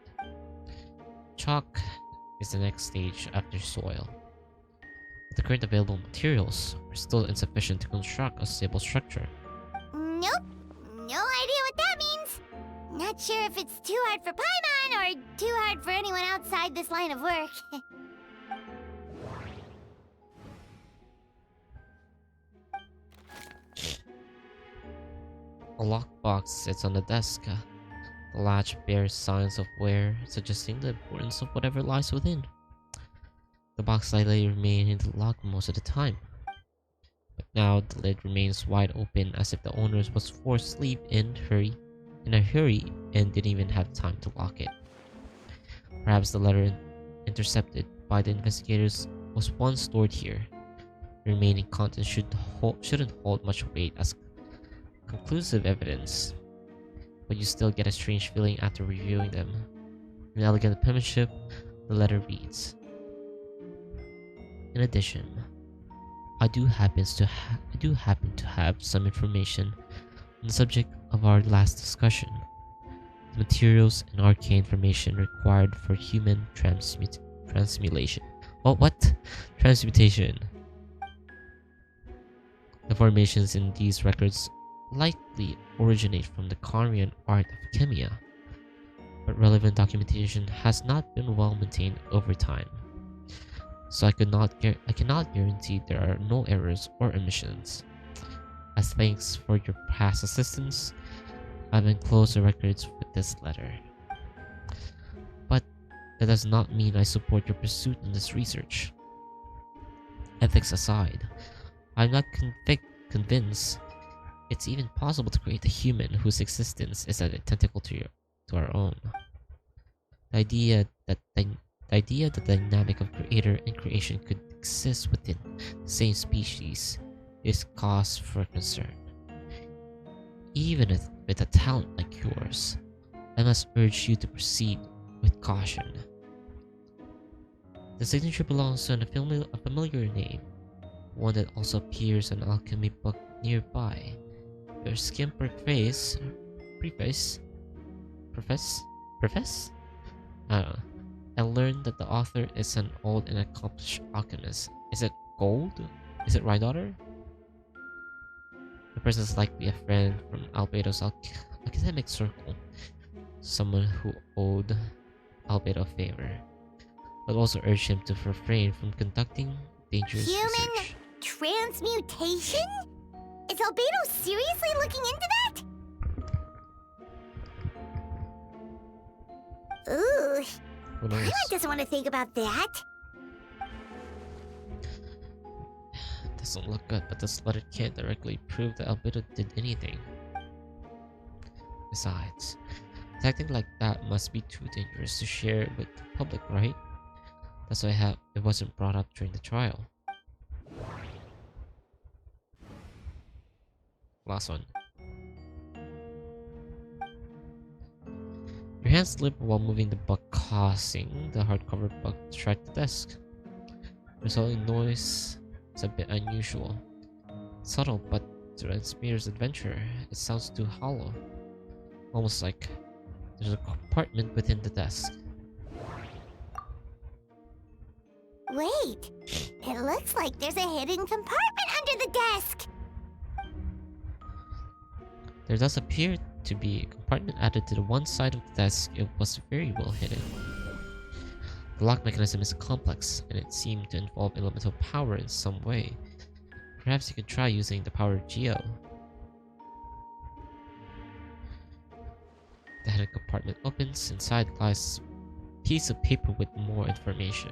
Chalk is the next stage after soil. But the current available materials are still insufficient to construct a stable structure. Nope. No idea what that means. Not sure if it's too hard for Paimon or too hard for anyone outside this line of work. A lockbox sits on the desk. The latch bears signs of wear, suggesting the importance of whatever lies within. The box likely remained in the lock most of the time. But now the lid remains wide open as if the owner was forced to leave in a hurry and didn't even have time to lock it. Perhaps the letter intercepted by the investigators was once stored here. The remaining contents shouldn't hold much weight as conclusive evidence, but you still get a strange feeling after reviewing them. In elegant penmanship, the letter reads, "In addition, I do happen to have some information on the subject of our last discussion. The materials and arcane information required for human transmutation. Oh, what? Transmutation. The formations in these records likely originate from the Conrian art of chemia, but relevant documentation has not been well maintained over time. So I cannot guarantee there are no errors or omissions. As thanks for your past assistance, I've enclosed the records with this letter. But that does not mean I support your pursuit in this research. Ethics aside, I'm not convinced it's even possible to create a human whose existence is identical to our own. The idea that the dynamic of creator and creation could exist within the same species is cause for concern. Even with a talent like yours, I must urge you to proceed with caution. The signature belongs to a familiar name, one that also appears in an alchemy book nearby. Your skim preface? I don't know. I learned that the author is an old and accomplished alchemist. Is it Gold? Is it Rydaughter? The person is likely a friend from Albedo's academic circle, someone who owed Albedo a favor, but also urged him to refrain from conducting dangerous research. Transmutation? Is Albedo seriously looking into that? Ooh. Paimon doesn't want to think about that. Doesn't look good, but this letter can't directly prove that Albedo did anything. Besides, tactic like that must be too dangerous to share with the public, right? That's why it wasn't brought up during the trial. Last one. Your hands slip while moving the book, causing the hardcover book to strike the desk. The resulting noise is a bit unusual. Subtle, but to Spear's adventure, it sounds too hollow. Almost like there's a compartment within the desk. Wait, it looks like there's a hidden compartment under the desk. There does appear to be a compartment added to the one side of the desk. It was very well hidden. The lock mechanism is complex, and it seemed to involve elemental power in some way. Perhaps you could try using the power of Geo. The hidden compartment opens. Inside lies a piece of paper with more information.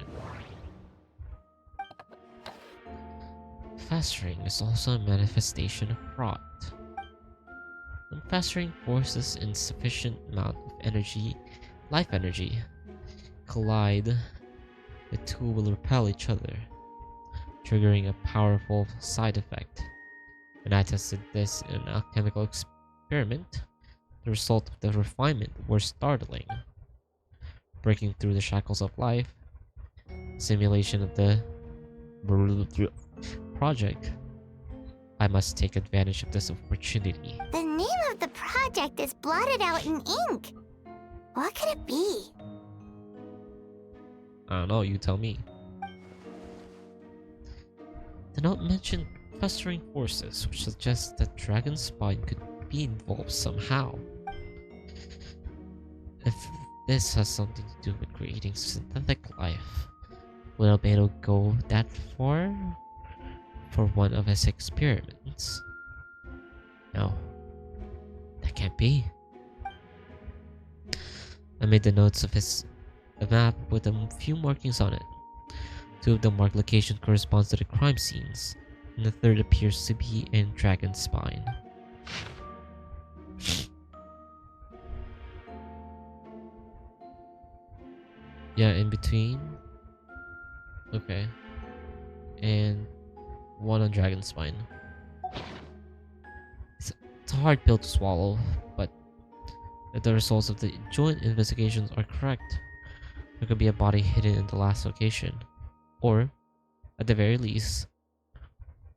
Festering is also a manifestation of rot. When festering forces insufficient amount of energy, life energy, collide, the two will repel each other, triggering a powerful side effect. When I tested this in an alchemical experiment, the result of the refinement were startling. Breaking through the shackles of life, simulation of the project, I must take advantage of this opportunity. The name of the project is blotted out in ink. What could it be? I don't know, you tell me. The note mentioned festering forces, which suggests that Dragon's Spine could be involved somehow. If this has something to do with creating synthetic life, will Albedo go that far for one of his experiments? No, that can't be. I made the notes of a map with a few markings on it. 2 of the marked location corresponds to the crime scenes, and the 3rd appears to be in Dragon's Spine. Yeah, in between. Okay. And one on Dragon's Spine. It's a hard pill to swallow, but if the results of the joint investigations are correct, there could be a body hidden in the last location. Or, at the very least,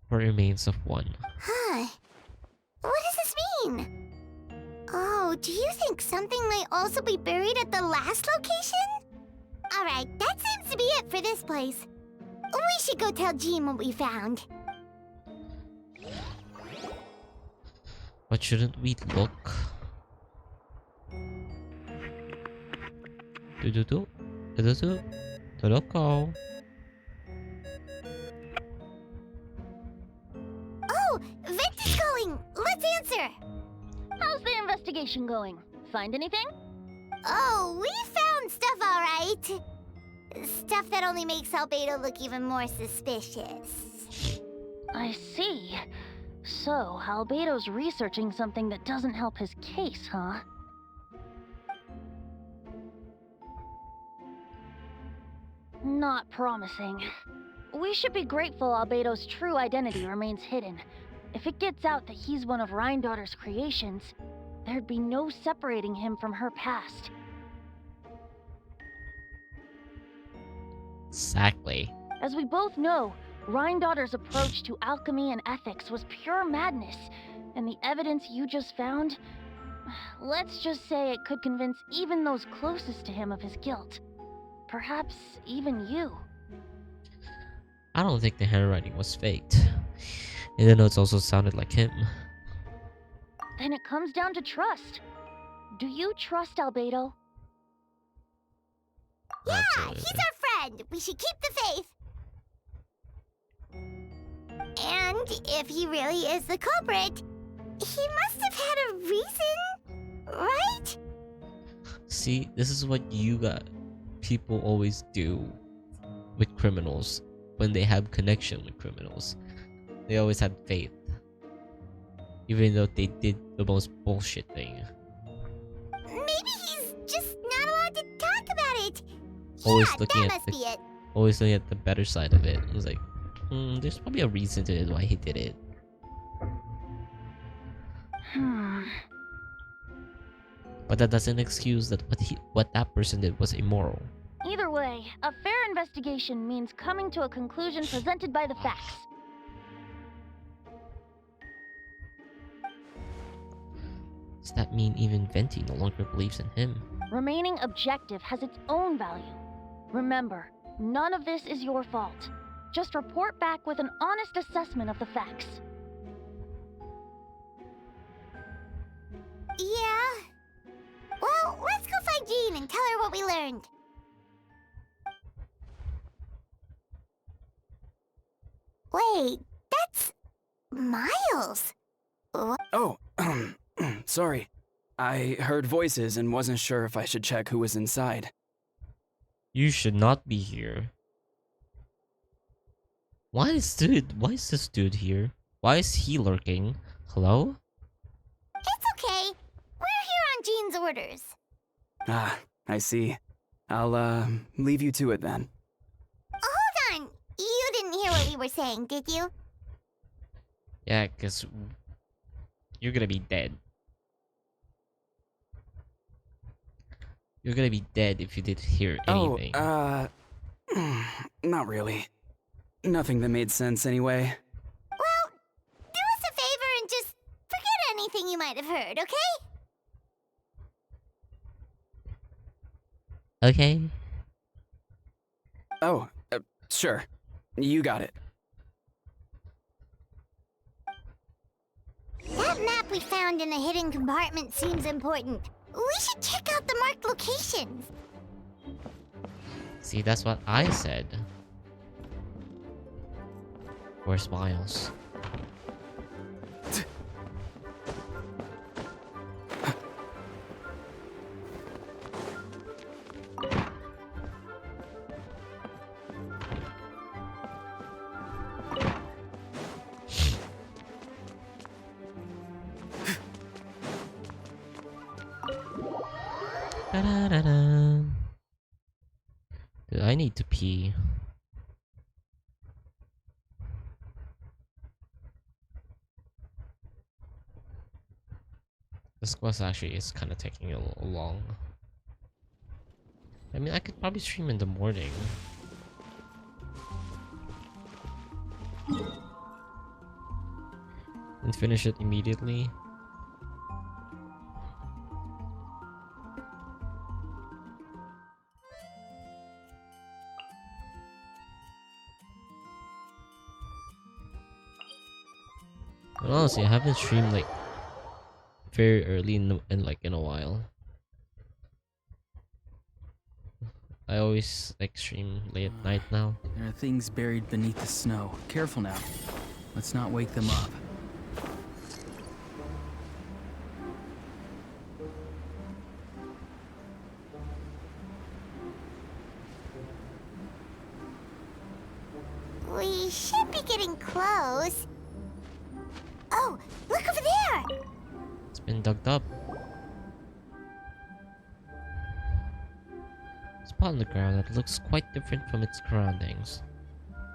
remains of one. Huh. What does this mean? Oh, do you think something might also be buried at the last location? Alright, that seems to be it for this place. We should go tell Jean what we found. But shouldn't we look? Loco. Oh, Victor's calling! Let's answer! How's the investigation going? Find anything? Oh, we found stuff alright. Stuff that only makes Albedo look even more suspicious. I see. So, Albedo's researching something that doesn't help his case, huh? Not promising. We should be grateful Albedo's true identity remains hidden. If it gets out that he's one of Rhine-daughter's creations, there'd be no separating him from her past. Exactly. As we both know, Rhine-daughter's approach to alchemy and ethics was pure madness, and the evidence you just found, let's just say it could convince even those closest to him of his guilt. Perhaps even you. I don't think the handwriting was faked. And the notes also sounded like him. Then it comes down to trust. Do you trust Albedo? Yeah, Absolutely. he's our friend. We should keep the faith. And if he really is the culprit, he must have had a reason, right? See, this is what people always do with criminals when they have connection with criminals. They always had faith, even though they did the most bullshit thing. Maybe he's just not allowed to talk about it. Always Yeah, looking that at must the be it. always looking at the better side of it. It was like, there's probably a reason to it why he did it. But that doesn't excuse that what that person did was immoral. Either way, a fair investigation means coming to a conclusion presented by the facts. Does that mean even Venti no longer believes in him? Remaining objective has its own value. Remember, none of this is your fault. Just report back with an honest assessment of the facts. Yeah. Well, let's go find Jean and tell her what we learned. Wait, that's Miles. What? Oh, sorry. I heard voices and wasn't sure if I should check who was inside. You should not be here. Why is this dude here? Why is he lurking? Hello? It's okay. We're here on Jean's orders. Ah, I see. I'll, leave you to it then. Hold on. You didn't hear what we were saying, did you? Yeah, because you're gonna be dead. You're gonna be dead if you didn't hear anything. Not really. Nothing that made sense anyway. Well, do us a favor and just forget anything you might have heard, okay? Okay. Oh, sure. You got it. That map we found in a hidden compartment seems important. We should check out the marked locations. See, that's what I said. Where's Miles? Da-da-da-da. Dude, I need to pee. This quest actually is kind of taking a little long. I mean, I could probably stream in the morning. And finish it immediately. But honestly, I haven't streamed like very early in a while. I always like stream late at night now. There are things buried beneath the snow. Careful now. Let's not wake them up. We should be getting close. Oh, look over there! It's been dug up. Spot on the ground that looks quite different from its surroundings.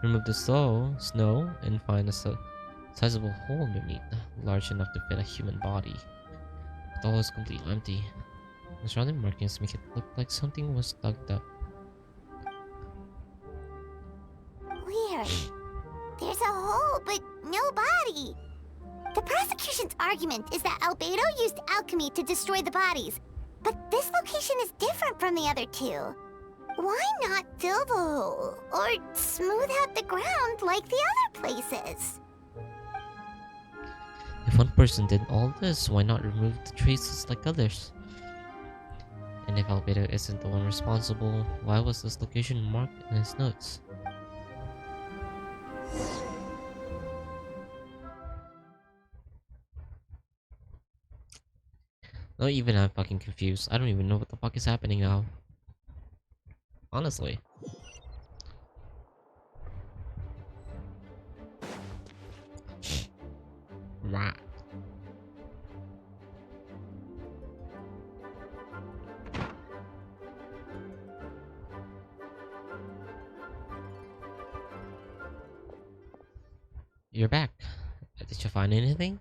Remove the snow and find a sizable hole underneath, large enough to fit a human body. But all is completely empty. The surrounding markings make it look like something was dug up. Weird. There's a hole, but no body. The prosecution's argument is that Albedo used alchemy to destroy the bodies, but this location is different from the other two. Why not fill the hole, or smooth out the ground like the other places? If one person did all this, why not remove the traces like others? And if Albedo isn't the one responsible, why was this location marked in his notes? No, even I'm fucking confused. I don't even know what the fuck is happening now. Honestly. Right. You're back. Did you find anything?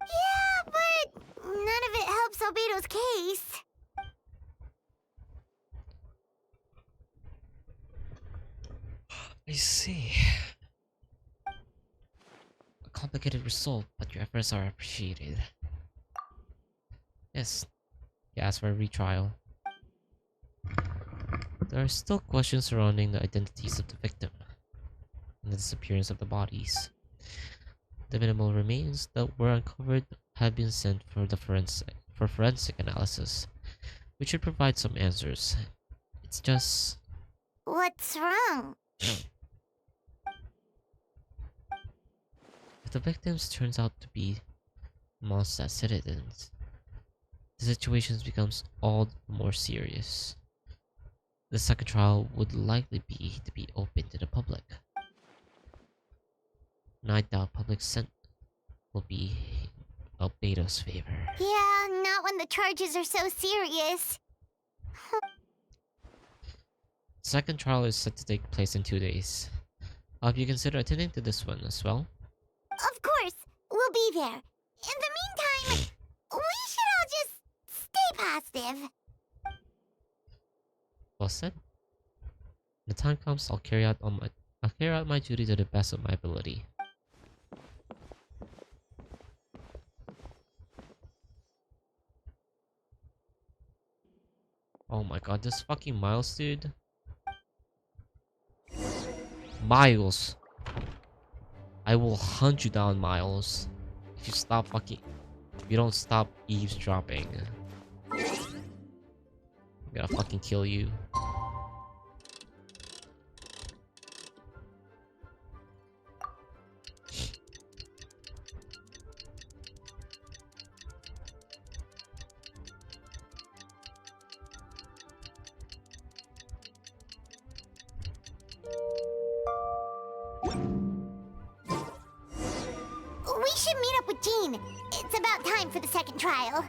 Yeah, but none of it helps Albedo's case. I see. A complicated result, but your efforts are appreciated. Yes, you asked for a retrial. There are still questions surrounding the identities of the victim and the disappearance of the bodies. The minimal remains that were uncovered have been sent for forensic analysis, which should provide some answers. It's just... What's wrong? If the victims turns out to be Mondstadt citizens, the situation becomes all the more serious. The second trial would likely be to be open to the public. And I doubt public scent will be Albedo's favor. Yeah, not when the charges are so serious. The second trial is set to take place in 2 days. I hope you consider attending to this one as well. Of course, be there. In the meantime, we should all just stay positive. Well said. When the time comes, I'll carry out my duty to the best of my ability. Oh my god, this fucking Miles dude. Miles. I will hunt you down, Miles. If you don't stop eavesdropping. I'm gonna fucking kill you. We should meet up with Jean. It's about time for the second trial.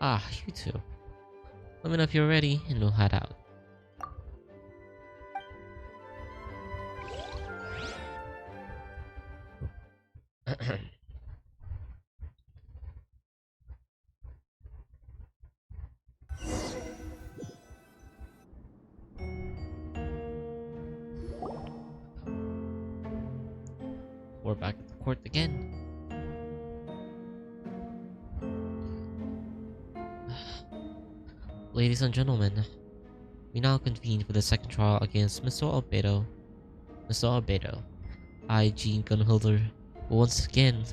Ah, you two. Let me know if you're ready and we'll head out. We're back at the court again. Ladies and gentlemen, we now convene for the second trial against Mr. Albedo. Mr. Albedo, I, Jean Gunholder, will once again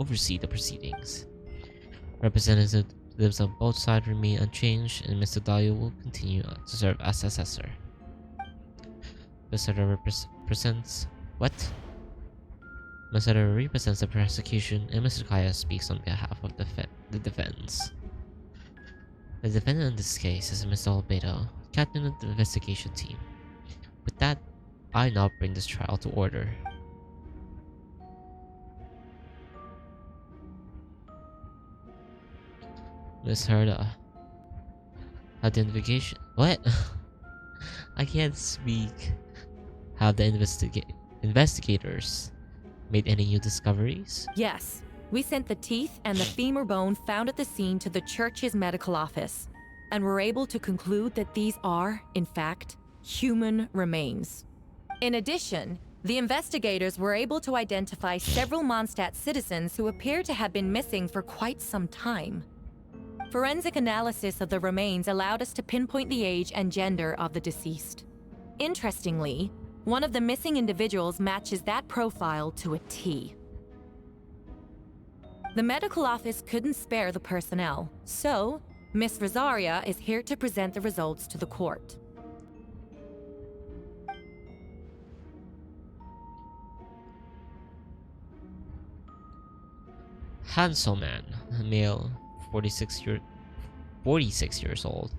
oversee the proceedings. Representatives of both sides remain unchanged, and Mr. Dahlia will continue to serve as assessor. Mr. represents what? Mr. represents the prosecution, and Mr. Kaya speaks on behalf of the defense. The defendant in this case is Mr. Albedo, captain of the investigation team. With that, I now bring this trial to order. Miss Herda, have the investigation— what? I can't speak. Have the investigators made any new discoveries? Yes. We sent the teeth and the femur bone found at the scene to the church's medical office, and were able to conclude that these are, in fact, human remains. In addition, the investigators were able to identify several Mondstadt citizens who appear to have been missing for quite some time. Forensic analysis of the remains allowed us to pinpoint the age and gender of the deceased. Interestingly, one of the missing individuals matches that profile to a T. The medical office couldn't spare the personnel, so Miss Rosaria is here to present the results to the court. Handsome man, male, 46 years old.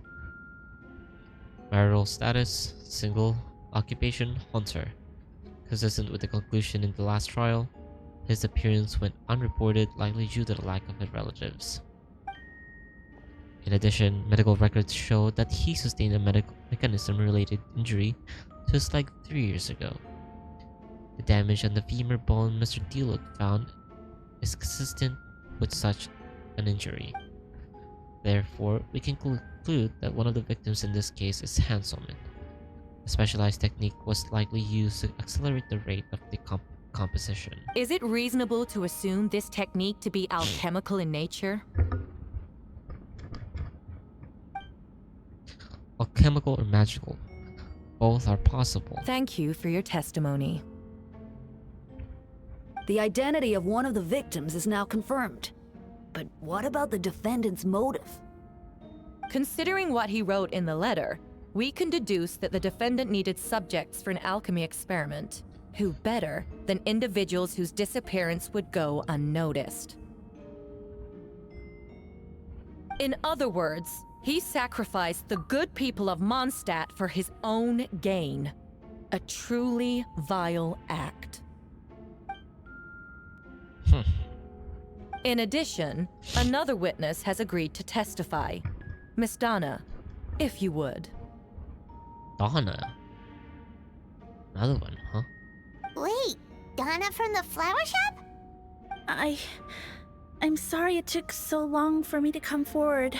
Marital status, single. Occupation, hunter. Consistent with the conclusion in the last trial, his appearance went unreported, likely due to the lack of his relatives. In addition, medical records show that he sustained a mechanism-related injury to his leg 3 years ago. The damage on the femur bone Mr. Deluc found is consistent with such an injury. Therefore, we can conclude that one of the victims in this case is Hanselman. A specialized technique was likely used to accelerate the rate of decomposition. Is it reasonable to assume this technique to be alchemical in nature? Alchemical or magical, both are possible. Thank you for your testimony. The identity of one of the victims is now confirmed. But what about the defendant's motive? Considering what he wrote in the letter, we can deduce that the defendant needed subjects for an alchemy experiment. Who better than individuals whose disappearance would go unnoticed? In other words, he sacrificed the good people of Mondstadt for his own gain. A truly vile act. In addition, another witness has agreed to testify. Miss Donna, if you would. Donna. Another one, huh? Wait, Donna from the flower shop? I'm sorry it took so long for me to come forward.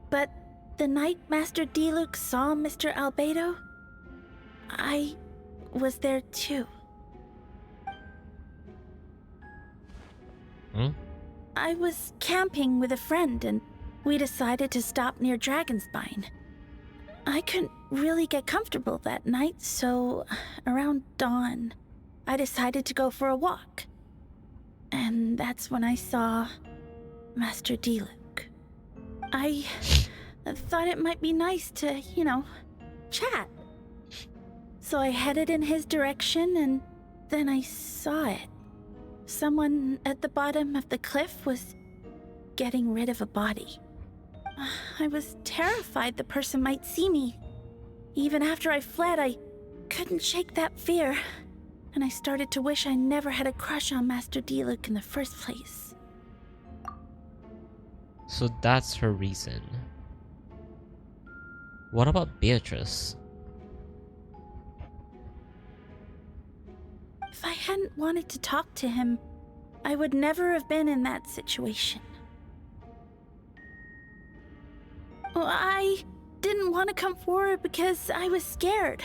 But the night Master Diluc saw Mr. Albedo, I was there too. Hmm? I was camping with a friend and we decided to stop near Dragonspine. I couldn't really get comfortable that night, so around dawn, I decided to go for a walk. And that's when I saw Master Diluc. I thought it might be nice to, chat. So I headed in his direction and then I saw it. Someone at the bottom of the cliff was getting rid of a body. I was terrified the person might see me. Even after I fled, I couldn't shake that fear. And I started to wish I never had a crush on Master Diluc in the first place. So that's her reason. What about Beatrice? If I hadn't wanted to talk to him, I would never have been in that situation. Well, I didn't want to come forward because I was scared.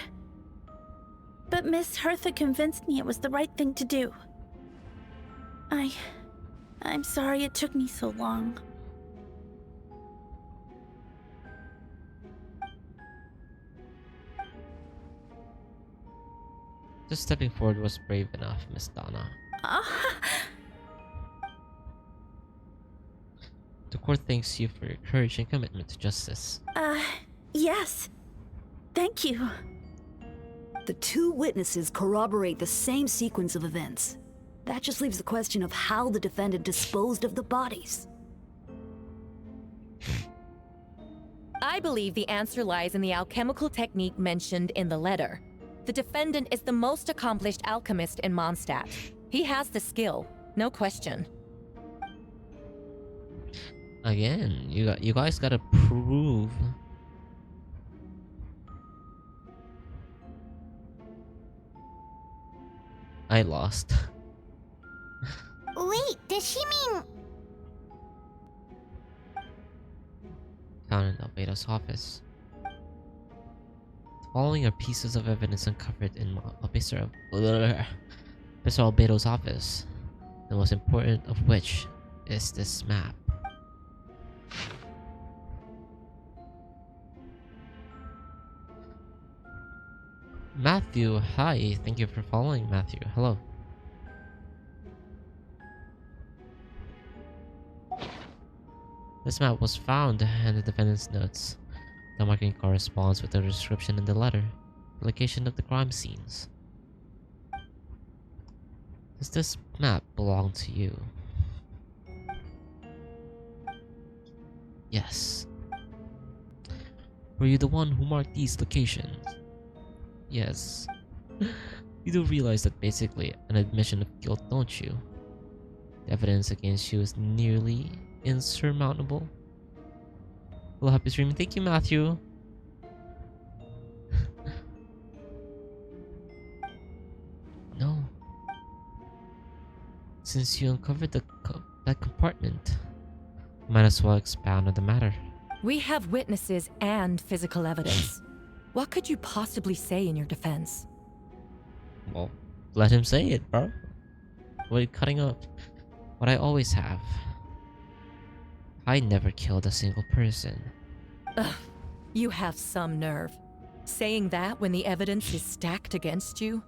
But Miss Hertha convinced me it was the right thing to do. I'm sorry it took me so long. Just stepping forward was brave enough, Miss Donna. The court thanks you for your courage and commitment to justice. Yes. Thank you. The two witnesses corroborate the same sequence of events. That just leaves the question of how the defendant disposed of the bodies. I believe the answer lies in the alchemical technique mentioned in the letter. The defendant is the most accomplished alchemist in Mondstadt. He has the skill, no question. Again, you guys gotta prove. I lost. Wait, does she mean... Found in Albedo's office. The following are pieces of evidence uncovered in Mr. Albedo's office. The most important of which is this map. Matthew, hi. Thank you for following, Matthew. Hello. This map was found in the defendant's notes. The marking corresponds with the description in the letter. The location of the crime scenes. Does this map belong to you? Yes. Were you the one who marked these locations? Yes. You do realize that basically an admission of guilt, don't you? The evidence against you is nearly insurmountable. Well, happy streaming. Thank you, Matthew. No. Since you uncovered that compartment, might as well expound on the matter. We have witnesses and physical evidence. What could you possibly say in your defense? Well, let him say it, bro. What are you cutting up? What I always have. I never killed a single person. Ugh, you have some nerve. Saying that when the evidence is stacked against you?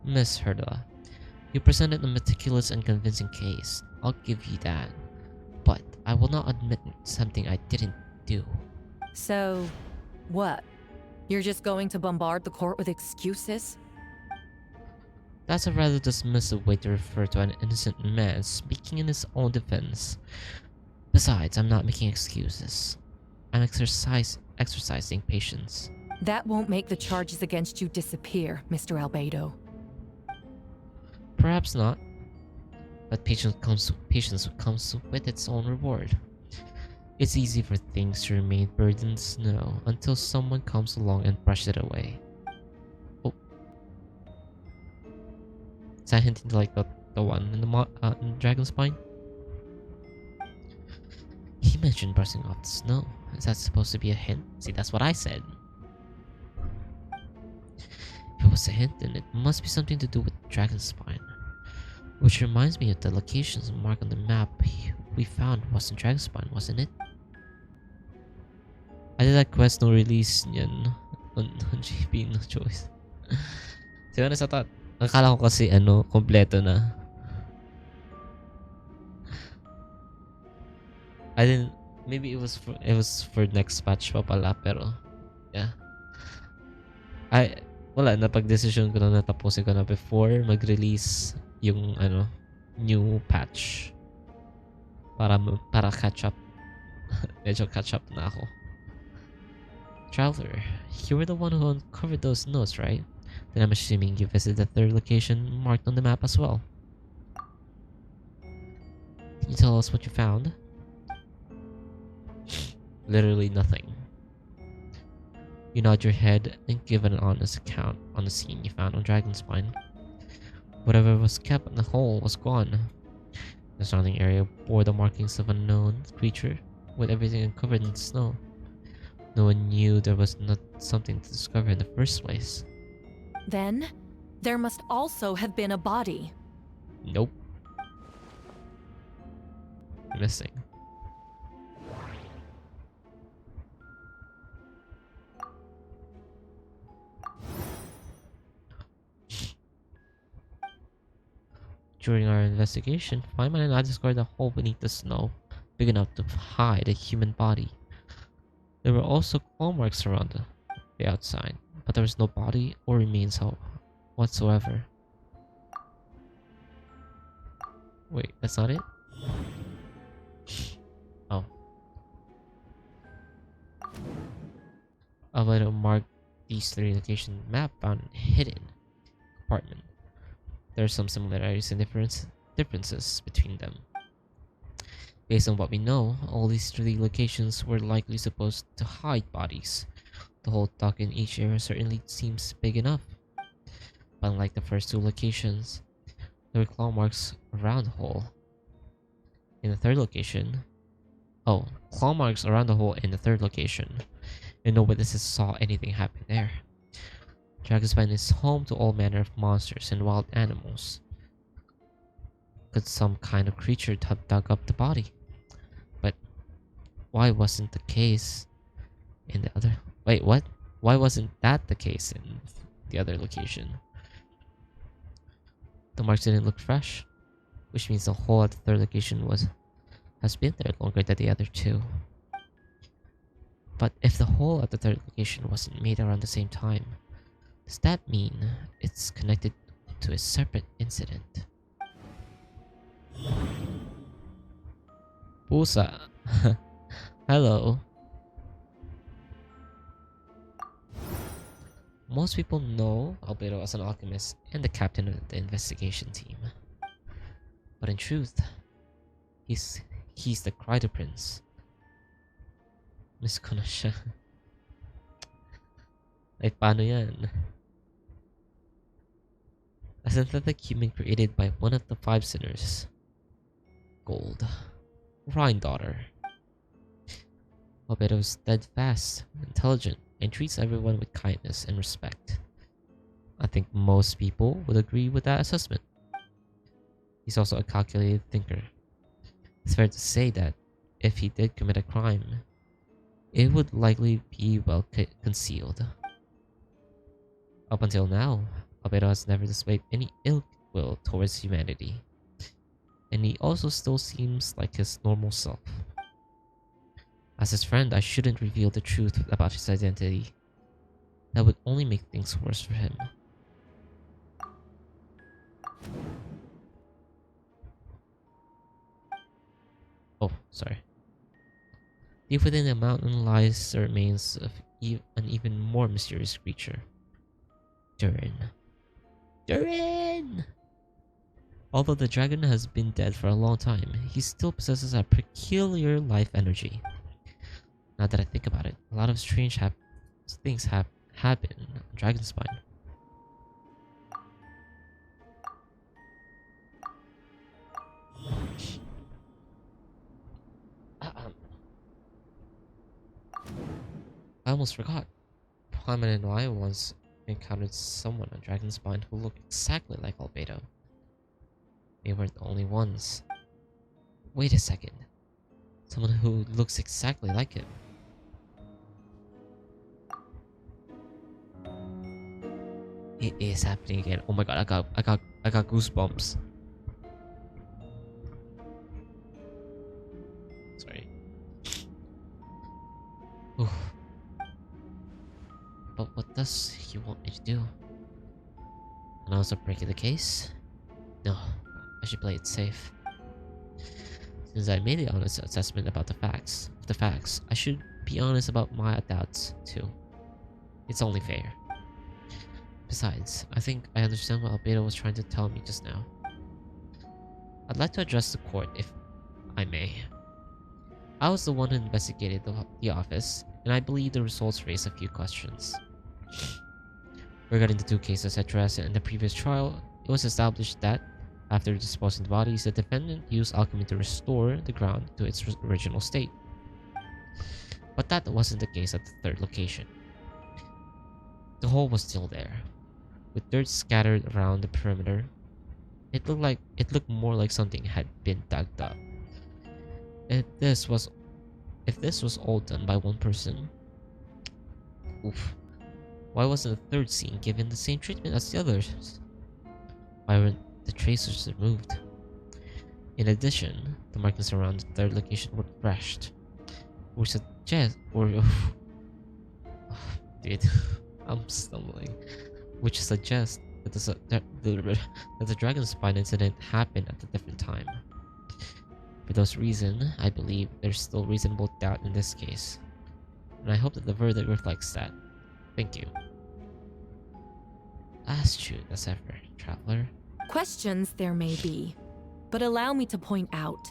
Miss Herda, you presented a meticulous and convincing case. I'll give you that. But I will not admit something I didn't do. So, what? You're just going to bombard the court with excuses? That's a rather dismissive way to refer to an innocent man speaking in his own defense. Besides, I'm not making excuses. I'm exercising patience. That won't make the charges against you disappear, Mr. Albedo. Perhaps not. But patience comes with its own reward. It's easy for things to remain buried in snow until someone comes along and brushes it away. Oh. Is that hinting to like the one in in Dragon's Spine? He mentioned brushing off the snow. Is that supposed to be a hint? See, that's what I said. If it was a hint, then it must be something to do with Dragon's Spine. Which reminds me of the locations marked on the map we found was in Dragon's Spine, wasn't it? I did that quest no release niyan on GB, no choice. To be honest, akala ko kasi kompleto na. I didn't, maybe it was for next patch pa pala, pero yeah. Wala, napag-decision ko na natapusin ko na before mag-release yung new patch. Para catch up. Medyo catch up na ako. Traveler, you were the one who uncovered those notes, right? Then I'm assuming you visited the third location marked on the map as well. Can you tell us what you found? Literally nothing. You nod your head and give an honest account on the scene you found on Dragonspine. Whatever was kept in the hole was gone. The surrounding area bore the markings of an unknown creature, with everything covered in snow. No one knew there was not something to discover in the first place. Then, there must also have been a body. Nope. Missing. During our investigation, Feynman and I discovered a hole beneath the snow, big enough to hide a human body. There were also claw marks around the outside, but there was no body or remains whatsoever. Wait, that's not it? Oh. Albedo marked these three location map found hidden compartment. There are some similarities and differences between them. Based on what we know, all these three locations were likely supposed to hide bodies. The whole dock in each area certainly seems big enough. But unlike the first two locations, there were claw marks around the hole. In the third location... Oh, claw marks around the hole in the third location. And no witnesses saw anything happen there. Dragonspine is home to all manner of monsters and wild animals. Could some kind of creature have dug up the body? But why wasn't the case in the other... Wait, what? Why wasn't that the case in the other location? The marks didn't look fresh, which means the hole at the third location has been there longer than the other two. But if the hole at the third location wasn't made around the same time, does that mean it's connected to a separate incident? Pusa. Hello. Most people know Albedo as an alchemist and the captain of the investigation team. But in truth, he's the Crider Prince. Miss ko na siya. Like, paano yan? A synthetic human created by one of the five sinners. Gold. Daughter. Albedo is steadfast, intelligent, and treats everyone with kindness and respect. I think most people would agree with that assessment. He's also a calculated thinker. It's fair to say that if he did commit a crime, it would likely be well concealed. Up until now, Albedo has never displayed any ill will towards humanity, and he also still seems like his normal self. As his friend, I shouldn't reveal the truth about his identity. That would only make things worse for him. Oh, sorry. Deep within the mountain lies the remains of an even more mysterious creature. Durin. Durin! Although the dragon has been dead for a long time, he still possesses a peculiar life energy. Now that I think about it, a lot of strange things have happened on Dragonspine. I almost forgot. Paimon and I once encountered someone on Dragonspine who looked exactly like Albedo. They weren't the only ones. Wait a second. Someone who looks exactly like him. It is happening again. Oh my god, I got goosebumps. Sorry. Oof. But what does he want me to do? And also breaking the case? No, I should play it safe. Since I made the honest assessment about the facts, I should be honest about my doubts too. It's only fair. Besides, I think I understand what Albedo was trying to tell me just now. I'd like to address the court if I may. I was the one who investigated the office, and I believe the results raise a few questions. Regarding the two cases addressed in the previous trial, it was established that, after disposing the bodies, the defendant used alchemy to restore the ground to its original state. But that wasn't the case at the third location. The hole was still there, with dirt scattered around the perimeter. It looked more like something had been dug up. If this was all done by one person, oof. Why wasn't the third scene given the same treatment as the others? Why weren't the tracers removed? In addition, the markings around the third location were brushed, which suggests, dude, I'm stumbling, which suggests that the Dragonspine incident happened at a different time. For those reasons, I believe there's still reasonable doubt in this case, and I hope that the verdict reflects that. Thank you. Astute as ever, traveler. Questions there may be, but allow me to point out,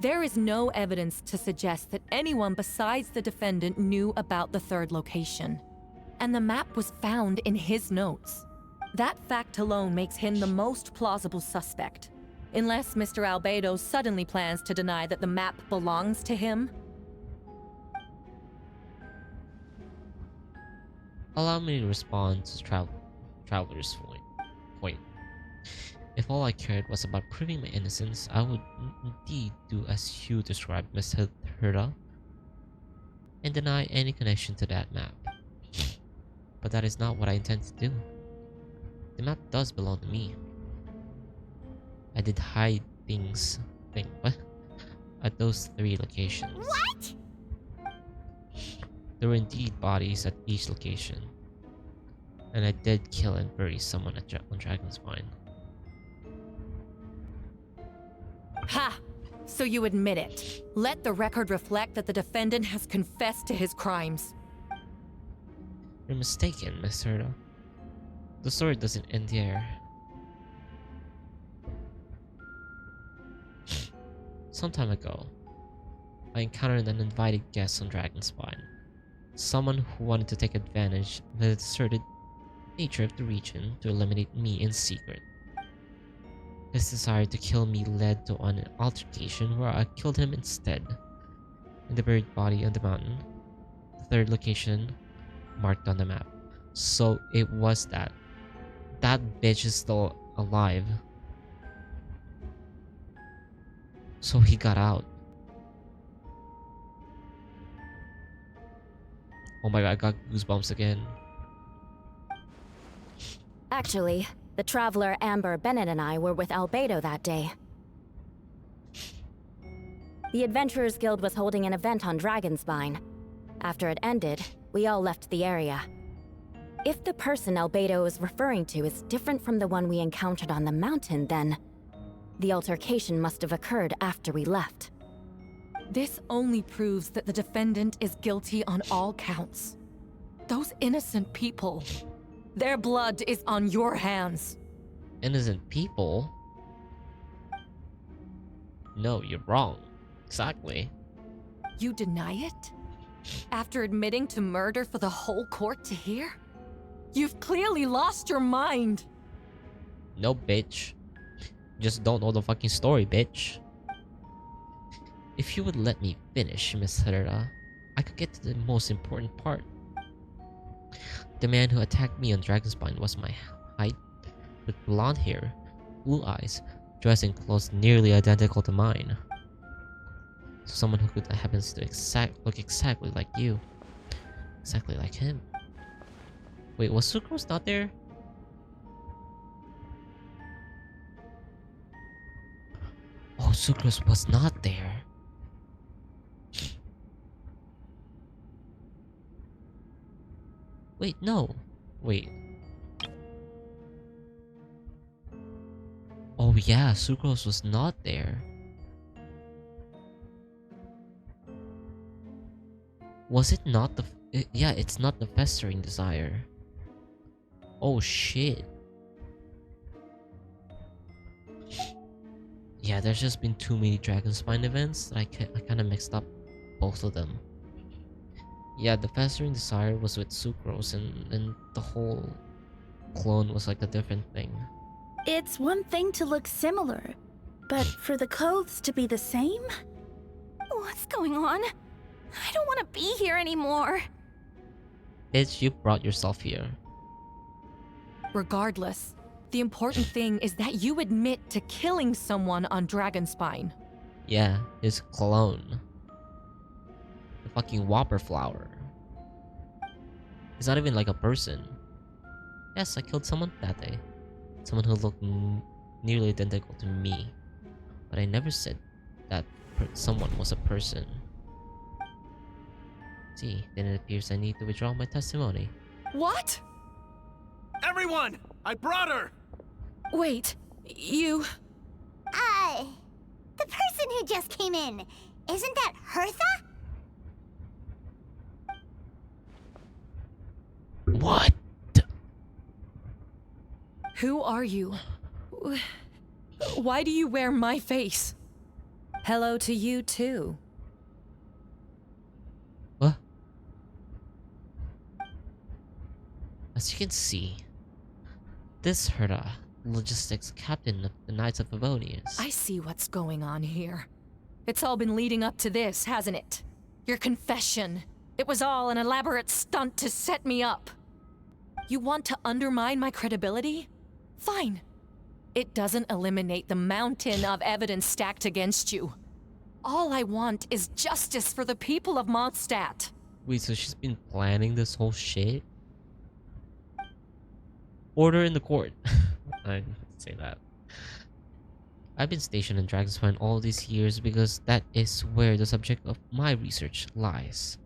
there is no evidence to suggest that anyone besides the defendant knew about the third location. And the map was found in his notes. That fact alone makes him the most plausible suspect. Unless Mr. Albedo suddenly plans to deny that the map belongs to him. Allow me to respond to Traveler's point. If all I cared was about proving my innocence, I would indeed do as you described, Miss Hilda, and deny any connection to that map. But that is not what I intend to do. The map does belong to me. I did hide things at those 3 locations. What? There were indeed bodies at each location, and I did kill and bury someone on Dragonspine. Ha! So you admit it. Let the record reflect that the defendant has confessed to his crimes. You're mistaken, Miss Herda. The story doesn't end here. Some time ago, I encountered an uninvited guest on Dragonspine. Someone who wanted to take advantage of the deserted nature of the region to eliminate me in secret. His desire to kill me led to an altercation where I killed him instead, in the buried body on the mountain, the third location marked on the map. So it was that. That bitch is still alive. So he got out. Oh my god, I got goosebumps again. Actually, the traveler Amber Bennett and I were with Albedo that day. The Adventurers Guild was holding an event on Dragonspine. After it ended, we all left the area. If the person Albedo is referring to is different from the one we encountered on the mountain, then the altercation must have occurred after we left. This only proves that the defendant is guilty on all counts. Those innocent people, their blood is on your hands. Innocent people? No, you're wrong. Exactly. You deny it? After admitting to murder for the whole court to hear? You've clearly lost your mind. No, bitch. Just don't know the fucking story, bitch. If you would let me finish, Miss Herrera, I could get to the most important part. The man who attacked me on Dragonspine was my height, with blonde hair, blue eyes, dressed in clothes nearly identical to mine. So someone who happens to look exactly like you. Exactly like him. Wait, was Sucrose not there? Oh, Sucrose was not there. Wait, no. Wait. Oh yeah, Sucrose was not there. Was it not the... yeah, it's not the festering desire. Oh shit. Yeah, there's just been too many Dragonspine events that I kind of mixed up both of them. Yeah, the festering desire was with Sucrose, and the whole clone was like a different thing. It's one thing to look similar, but for the clothes to be the same? What's going on? I don't want to be here anymore. Bitch, you brought yourself here. Regardless, the important thing is that you admit to killing someone on Dragonspine. Yeah, his clone. The fucking Whopper Flower. He's not even like a person. Yes, I killed someone that day. Someone who looked nearly identical to me. But I never said that someone was a person. See, then it appears I need to withdraw my testimony. What? Everyone! I brought her! Wait, you... The person who just came in, isn't that Hertha? What? Who are you? Why do you wear my face? Hello to you too. What? As you can see, this Herta, logistics captain of the Knights of Favonius. I see what's going on here. It's all been leading up to this, hasn't it? Your confession. It was all an elaborate stunt to set me up. You want to undermine my credibility? Fine. It doesn't eliminate the mountain of evidence stacked against you. All I want is justice for the people of Mondstadt. Wait, so she's been planning this whole shit? Order in the court. I didn't say that. I've been stationed in Dragonspine all these years because that is where the subject of my research lies.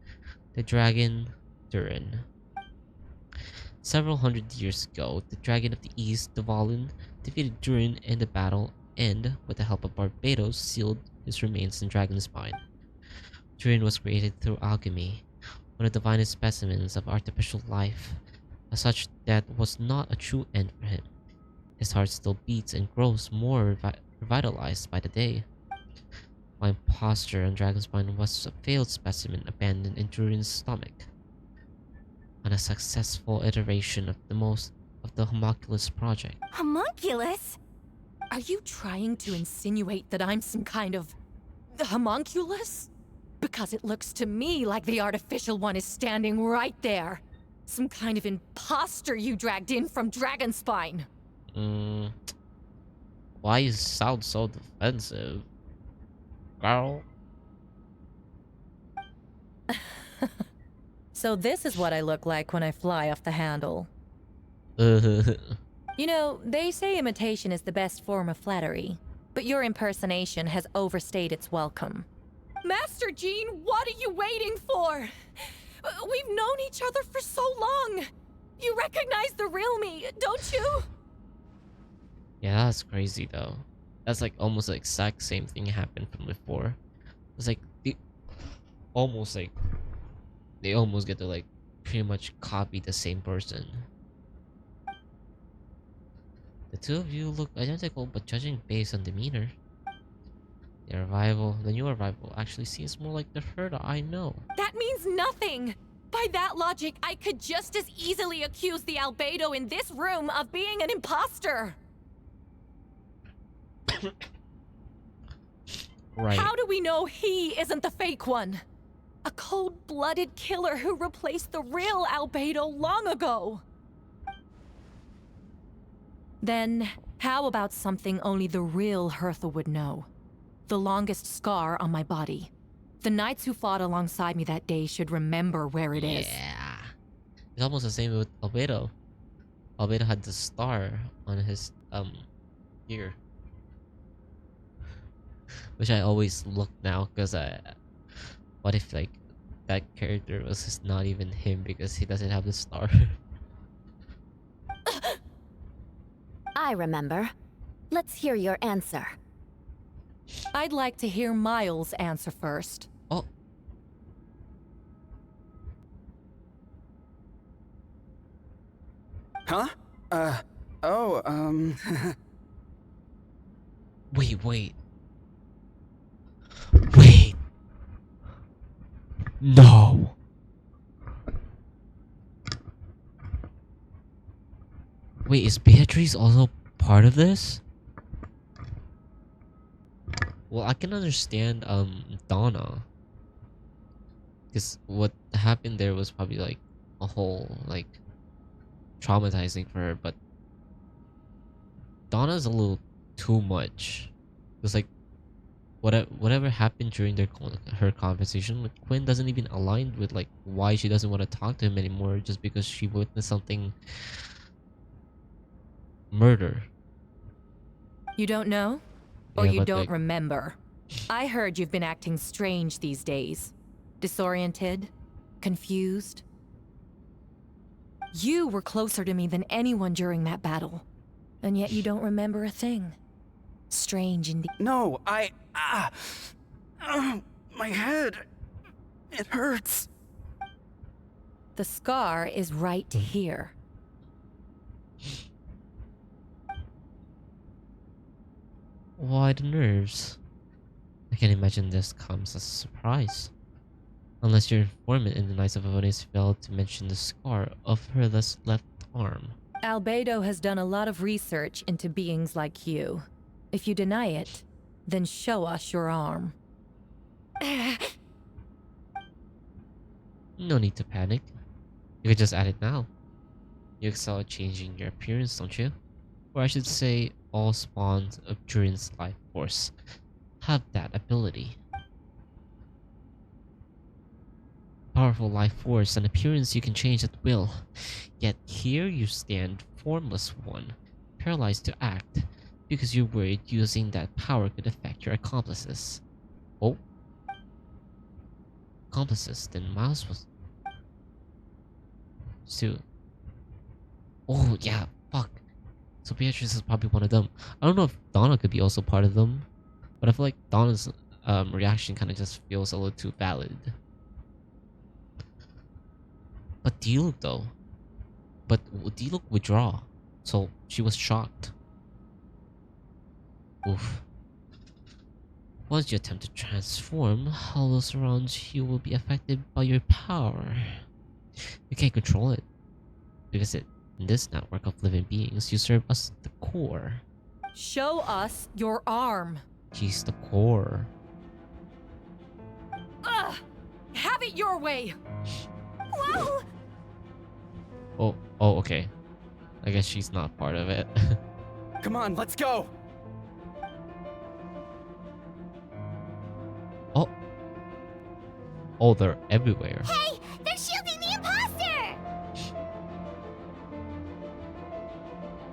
The dragon, Durin. Several hundred years ago, the Dragon of the East, Dvalin, defeated Durin in the battle and, with the help of Barbados, sealed his remains in Dragonspine. Durin was created through alchemy, one of the finest specimens of artificial life. As such, that was not a true end for him. His heart still beats and grows more revitalized by the day. My impostor on Dragonspine was a failed specimen abandoned in Durin's stomach. On a successful iteration of the Homunculus project. Homunculus? Are you trying to insinuate that I'm some kind of... homunculus? Because it looks to me like the artificial one is standing right there. Some kind of imposter you dragged in from Dragonspine. Why you sound so defensive, girl? So this is what I look like when I fly off the handle. You know, they say imitation is the best form of flattery, but your impersonation has overstayed its welcome. Master Jean, what are you waiting for? We've known each other for so long. You recognize the real me, don't you? Yeah, that's crazy though. That's like almost the exact same thing happened from before. It's like they almost get to like pretty much copy the same person. The two of you look identical, but judging based on demeanor, The new arrival actually seems more like the Herda I know. That means nothing! By that logic, I could just as easily accuse the Albedo in this room of being an imposter! Right. How do we know he isn't the fake one? A cold-blooded killer who replaced the real Albedo long ago! Then, how about something only the real Hertha would know? The longest scar on my body. The knights who fought alongside me that day should remember where it is. Yeah. It's almost the same with Albedo. Albedo had the star on his ear. Which I always look now because what if like that character was just not even him because he doesn't have the star? I remember. Let's hear your answer. I'd like to hear Miles' answer first. Oh. Huh? Wait. No. Wait, is Beatrice also part of this? Well, I can understand Donna. Because what happened there was probably like a whole like traumatizing for her, but Donna's a little too much. It's like whatever happened during her conversation with Quinn doesn't even align with like why she doesn't want to talk to him anymore just because she witnessed something murder. You don't know? Or Yeah, you but, don't like- remember? I heard you've been acting strange these days. Disoriented? Confused? You were closer to me than anyone during that battle. And yet you don't remember a thing. Strange indeed. No, my head. It hurts. The scar is right here. Why the nerves? I can't imagine this comes as a surprise. Unless your informant in the Knights of Avonius failed to mention the scar of her left arm. Albedo has done a lot of research into beings like you. If you deny it, then show us your arm. No need to panic. You can just add it now. You excel at changing your appearance, don't you? Or I should say, all spawns of Durin's life force have that ability. Powerful life force and appearance you can change at will. Yet here you stand, formless one, paralyzed to act, because you're worried using that power could affect your accomplices. Oh. Accomplices, then Miles was... So... Oh, yeah, fuck. So Beatrice is probably one of them. I don't know if Donna could be also part of them, but I feel like Donna's reaction kind of just feels a little too valid. But Diluc though. But Diluc withdraw, so she was shocked. Oof. Once you attempt to transform, all those around you will be affected by your power. You can't control it, because in this network of living beings, you serve as the core. Show us your arm. She's the core. Ugh! Have it your way! Whoa! Oh, okay. I guess she's not part of it. Come on, let's go. Oh, they're everywhere. Hey, they're shielding the imposter!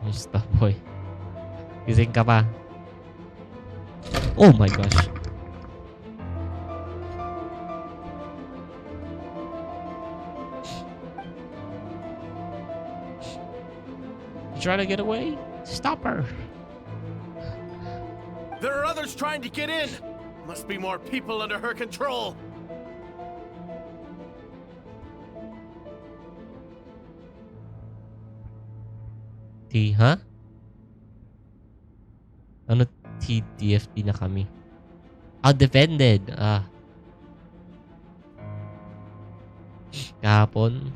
Musta boy. Gising ka pa. Oh my gosh. You trying to get away? Stop her. There are others trying to get in. Must be more people under her control. T, ha? Ano TDFT na kami? Defended. Kahapon.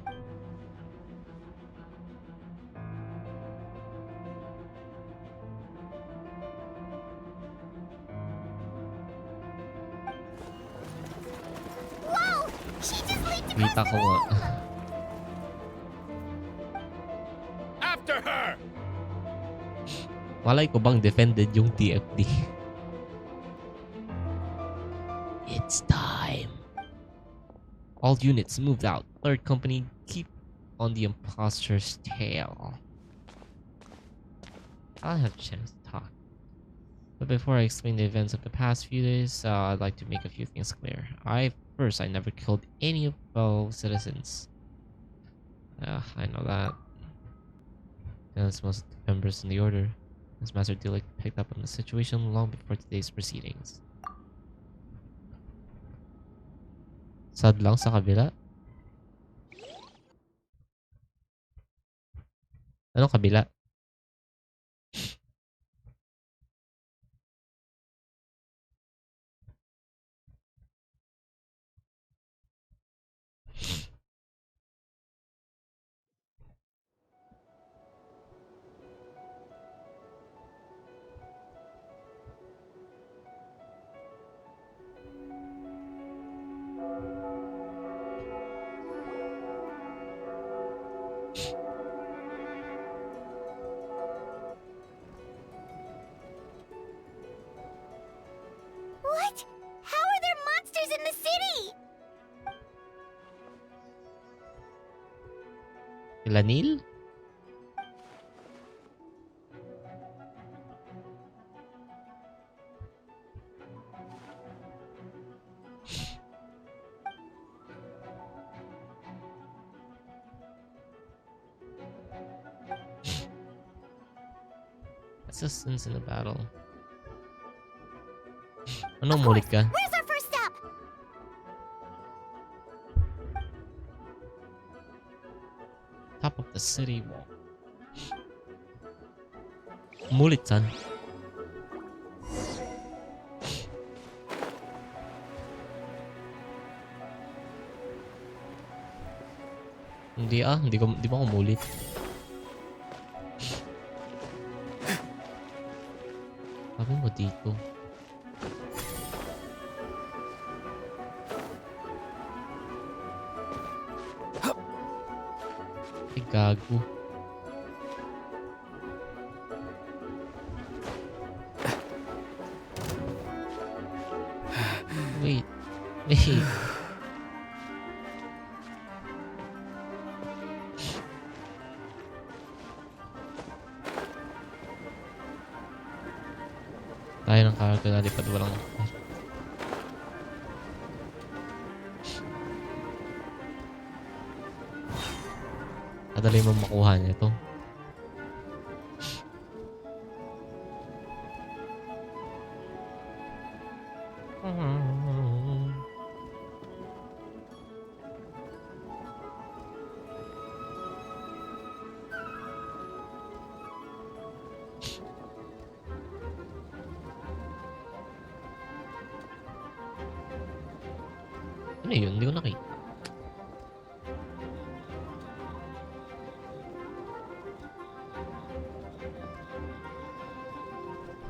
Whoa! She just leaped across Kita the ko nga. room! After her! Malay ko bang defended yung TFD? It's time. All units moved out. Third company, keep on the imposter's tail. I'll have a chance to talk. But before I explain the events of the past few days, I'd like to make a few things clear. First, I never killed any of fellow citizens. I know that. As most members in the order, as Master Dilek picked up on the situation long before today's proceedings. Sad lang sa kabila. Anong kabila? What? How are there monsters in the city? Ilanil? Assistance in the battle. Anong mulit ka? Where's our first stop? Top of the city wall. Mulit-san. Hindi ba ako mulit? Sabi mo dito. Ay, gago. Wait. Tayo ng character na lipad walang... Madali mo makuha niya ito. Ano yun? Hindi ko nakita.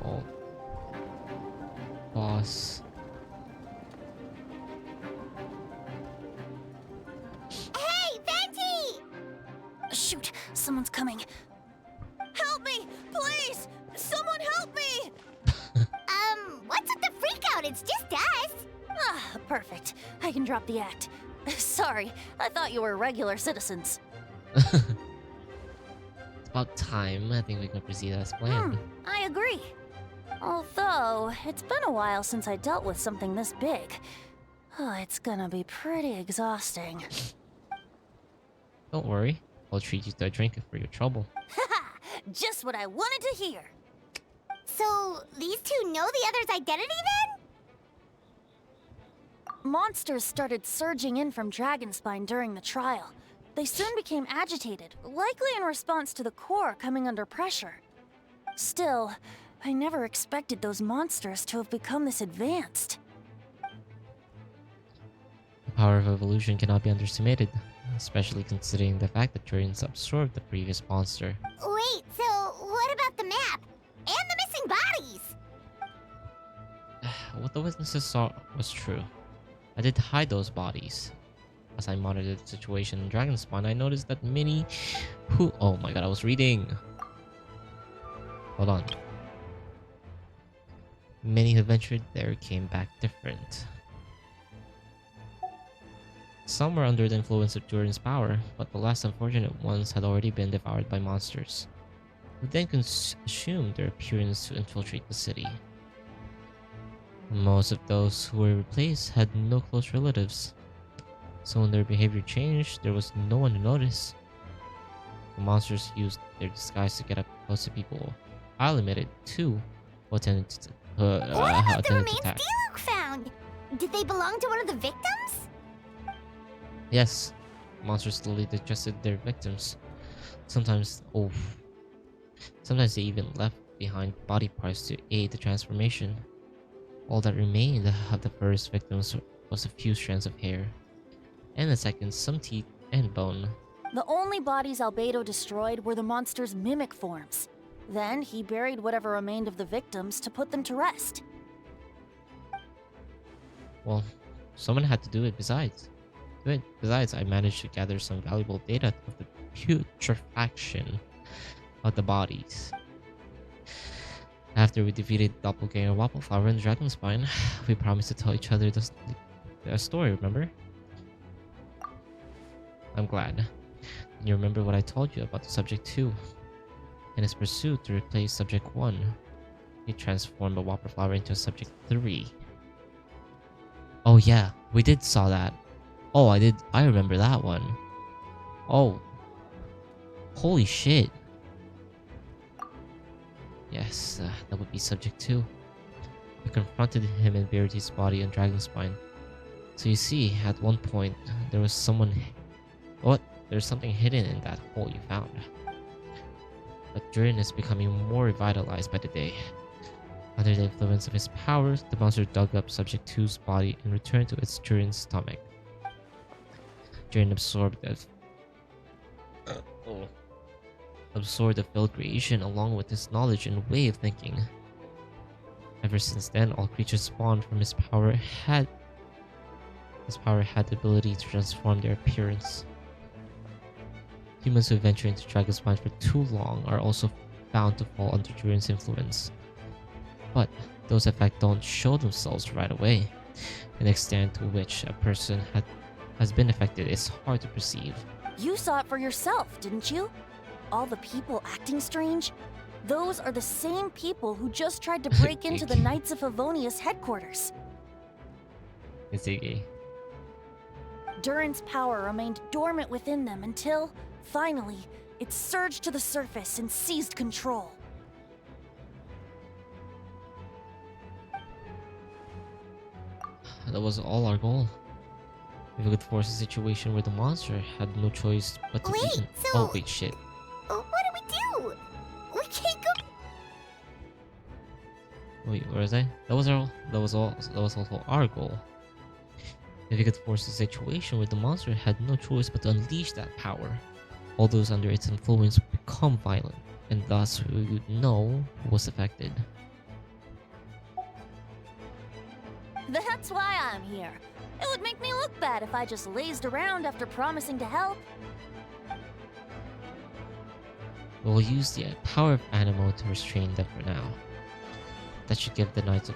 Oh. Boss. Hey, Venti! Shoot, someone's coming. Help me, please! Someone help me! What's with the freak out? It's just us. Ah, perfect. I can drop the act. Sorry, I thought you were regular citizens. It's about time. I think we can proceed as planned. I agree. Although, it's been a while since I dealt with something this big. Oh, it's gonna be pretty exhausting. Don't worry. I'll treat you to a drink for your trouble. Haha! Just what I wanted to hear. So, these two know the other's identity then? Monsters started surging in from Dragonspine during the trial. They soon became agitated, likely in response to the core coming under pressure. Still, I never expected those monsters to have become this advanced. power of evolution cannot be underestimated, especially considering the fact that Turians absorbed the previous monster. Wait, so what about the map? And the missing bodies? What the witnesses saw was true. I did hide those bodies. As I monitored the situation in Dragonspawn, I noticed that many who— oh my god, I was reading! Hold on. Many who ventured there came back different. Some were under the influence of Durin's power, but the last unfortunate ones had already been devoured by monsters, who then assumed their appearance to infiltrate the city. Most of those who were replaced had no close relatives, so when their behavior changed, there was no one to notice. The monsters used their disguise to get up close to people. I'll admit it too, who attended to What about the remains attack. D-Luke found? Did they belong to one of the victims? Yes, monsters slowly digested their victims. Sometimes they even left behind body parts to aid the transformation. All that remained of the first victims was a few strands of hair, and the second some teeth and bone. The only bodies Albedo destroyed were the monster's mimic forms. Then he buried whatever remained of the victims to put them to rest. Well, someone had to do it besides. I managed to gather some valuable data of the putrefaction of the bodies. After we defeated Doppelganger Wappleflower and Dragonspine, we promised to tell each other the story, remember? I'm glad. You remember what I told you about the Subject 2. In his pursuit to replace Subject 1, he transformed the Wappleflower into Subject 3. Oh yeah, we did saw that. Oh, I remember that one. Oh. Holy shit. Yes, that would be Subject 2. I confronted him and buried his body on Dragonspine. So you see, at one point, there was something hidden in that hole you found. But Durin is becoming more revitalized by the day. Under the influence of his powers, the monster dug up Subject 2's body and returned to its Durin's stomach. Durin absorbed the FIL creation along with his knowledge and way of thinking. Ever since then, all creatures spawned from his power had the ability to transform their appearance. Humans who venture into Dragonspine for too long are also bound to fall under Durin's influence. But those effects don't show themselves right away. An extent to which a person has been affected is hard to perceive. You saw it for yourself, didn't you? All the people acting strange? Those are the same people who just tried to break into the Knights of Favonius headquarters. It's Iggy. Durin's power remained dormant within them until, finally, it surged to the surface and seized control. That was all our goal. If we could force a situation where the monster had no choice but to Wait, be— so— oh wait, shit. What do we do? We can't go. Wait, where was I? That was also our goal. If we could force a situation where the monster had no choice but to unleash that power, all those under its influence would become violent, and thus we would know who was affected. That's why I'm here. It would make me look bad if I just lazed around after promising to help. We'll use the power of Animo to restrain them for now. That should give the Knights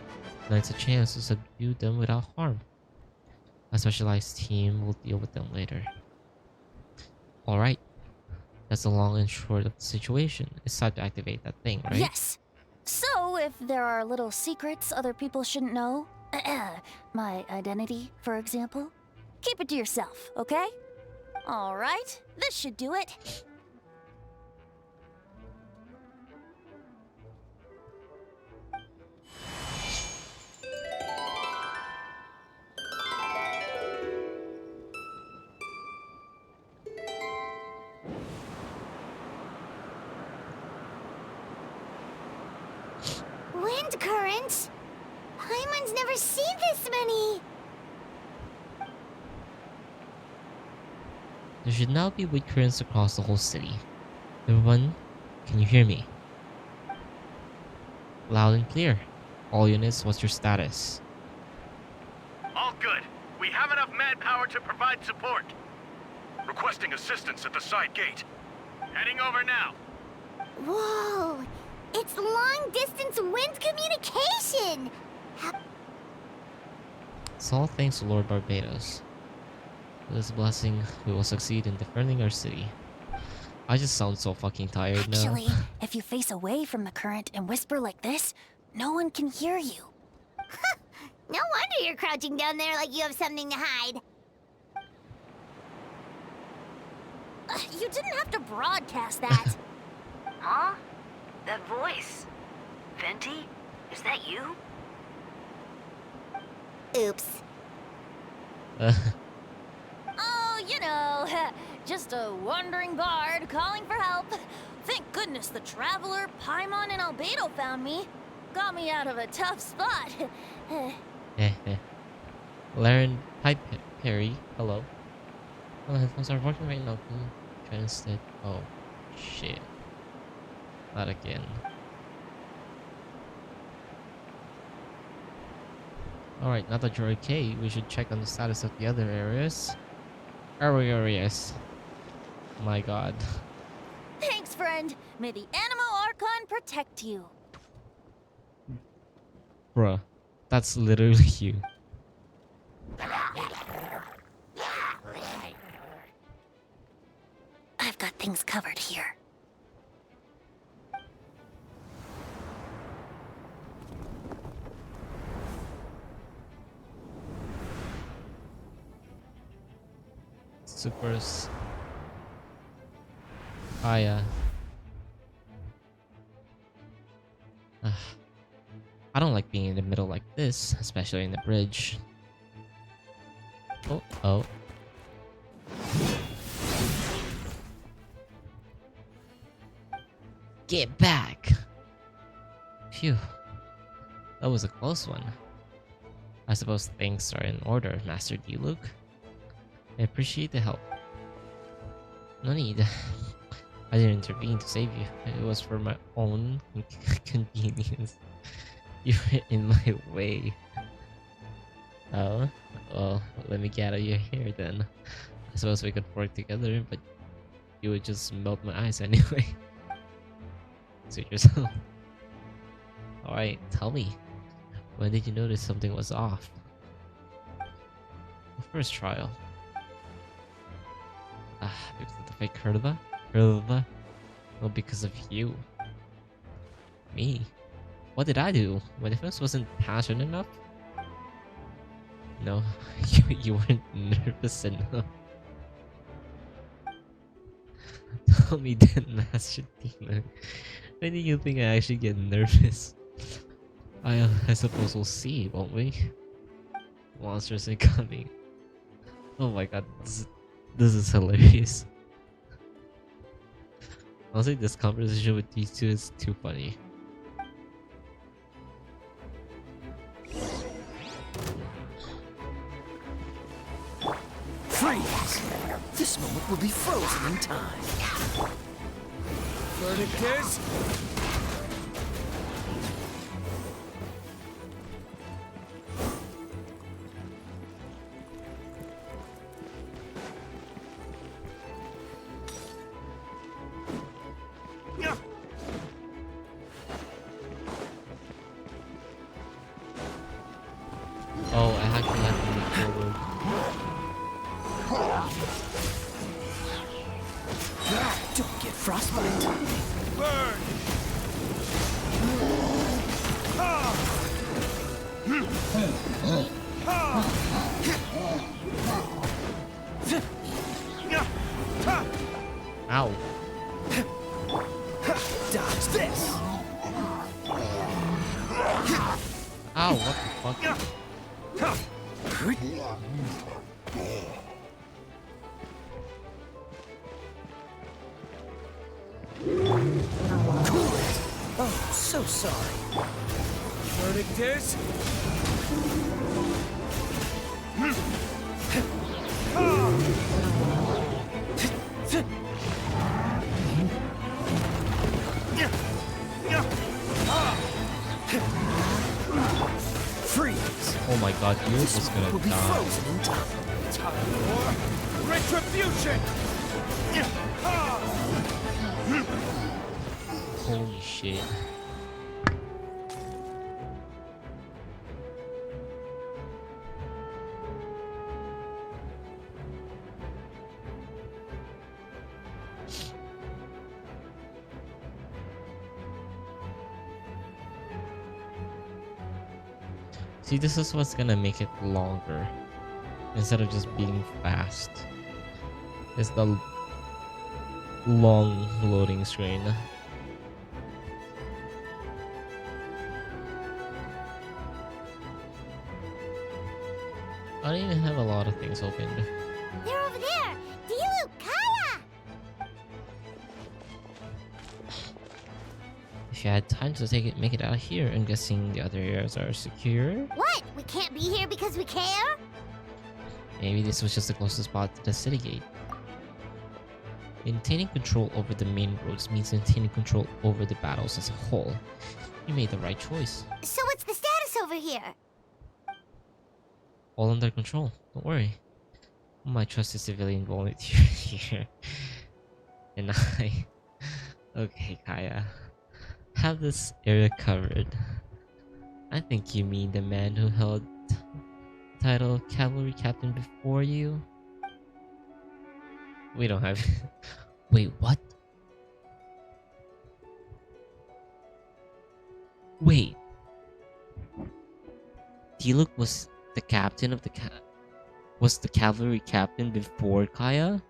a chance to subdue them without harm. A specialized team will deal with them later. Alright. That's the long and short of the situation. It's time to activate that thing, right? Yes! So, if there are little secrets other people shouldn't know, my identity, for example, keep it to yourself, okay? Alright, this should do it. Wind currents? Paimon's never seen this many! There should now be wind currents across the whole city. Everyone, can you hear me? Loud and clear. All units, what's your status? All good. We have enough manpower to provide support. Requesting assistance at the side gate. Heading over now. Whoa! It's long-distance wind communication! It's all thanks to Lord Barbados. With his blessing, we will succeed in defending our city. I just sound so fucking tired Actually, now. if you face away from the current and whisper like this, no one can hear you. No wonder you're crouching down there like you have something to hide. You didn't have to broadcast that. Huh? That voice. Venti? Is that you? Oops. Oh, you know, just a wandering bard calling for help. Thank goodness the Traveler, Paimon, and Albedo found me. Got me out of a tough spot. Laren, hi Perry, hello. Oh, the headphones are working right now. Can you try instead? Oh, shit. Not again. Alright, now that you're okay, we should check on the status of the other areas. Areas. My god. Thanks, friend. May the Animo Archon protect you. Bruh, that's literally you. I've got things covered here. Supers. I don't like being in the middle like this, especially in the bridge. Oh. Get back! Phew. That was a close one. I suppose things are in order, Master D. I appreciate the help. No need. I didn't intervene to save you. It was for my own convenience. You were in my way. Oh? Well, let me get out of your hair then. I suppose we could work together, but you would just melt my eyes anyway. Suit yourself. Alright, tell me. When did you notice something was off? The first trial. Because of the fake Kurva? Well, because of you. Me? What did I do? My defense wasn't passionate enough? No, you weren't nervous enough. Tell me then, Master Demon. When do you think I actually get nervous? I suppose we'll see, won't we? Monsters incoming. Oh my god, this is hilarious. Honestly, this conversation with these two is too funny. Freeze! This moment will be frozen in time. Verdict is... Oh, I actually have to move forward. Don't get frostbite. Burn! Ow. Dodge this. Ow, what the fuck? Oh, so sorry. Verdict is... thought you was gonna Will be die. frozen in time. Time for retribution. Holy shit. See, this is what's gonna make it longer instead of just being fast. It's the long loading screen. I don't even have a lot of things opened. They're over there! Dilu, Kaya! If you had time to make it out of here, I'm guessing the other areas are secure. What? We can't be here because we care? Maybe this was just the closest spot to the city gate. Maintaining control over the main roads means maintaining control over the battles as a whole. You made the right choice. So what's the status over here? All under control. Don't worry. My trusted civilian volunteer here. And I... Okay, Kaya. Have this area covered. I think you mean the man who held the title cavalry captain before you? We don't have... Wait, what? Wait. Diluc was the captain of the was the cavalry captain before Kaya?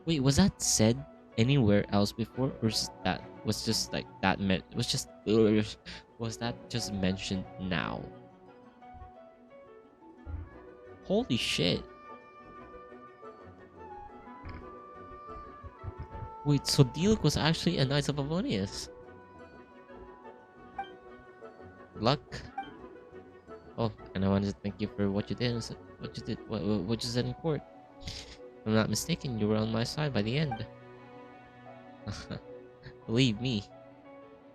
Wait, was that said anywhere else before, or was just like that meant was that just mentioned now? Holy shit. Wait, so Diluc was actually a Knight of Avonius. Luck. Oh, and I wanted to thank you for what you did. What you said in court. If I'm not mistaken, you were on my side by the end. Believe me,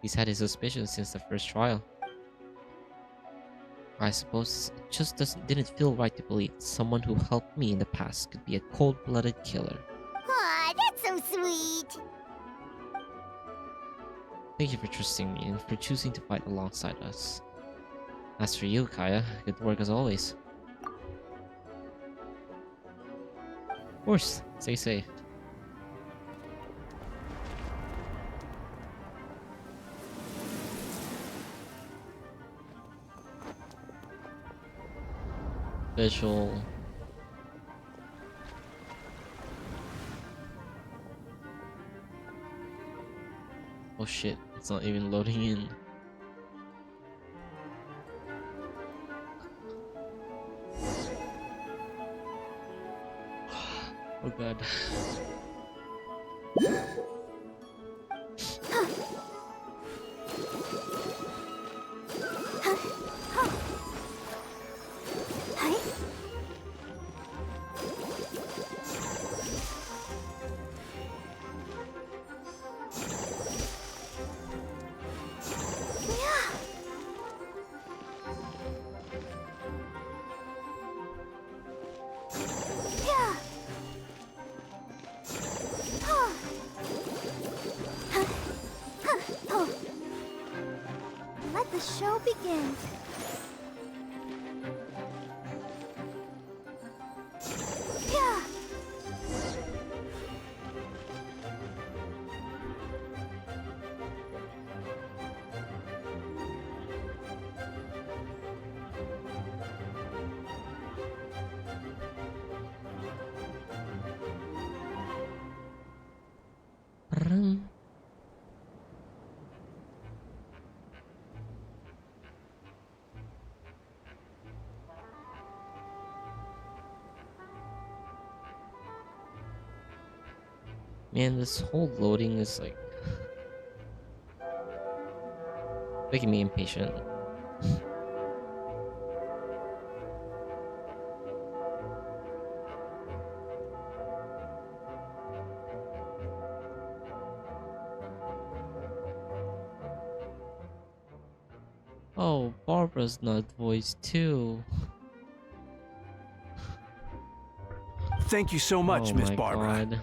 he's had his suspicions since the first trial. I suppose it just didn't feel right to believe someone who helped me in the past could be a cold-blooded killer. Aw, that's so sweet. Thank you for trusting me and for choosing to fight alongside us. As for you, Kaya, good work as always. Of course, stay safe. Visual. Oh shit, it's not even loading in. Oh god. Let the show begin. Yeah. Man, this whole loading is like making me impatient. Oh, Barbara's not voiced too. Thank you so much, Oh Miss my Barbara. God.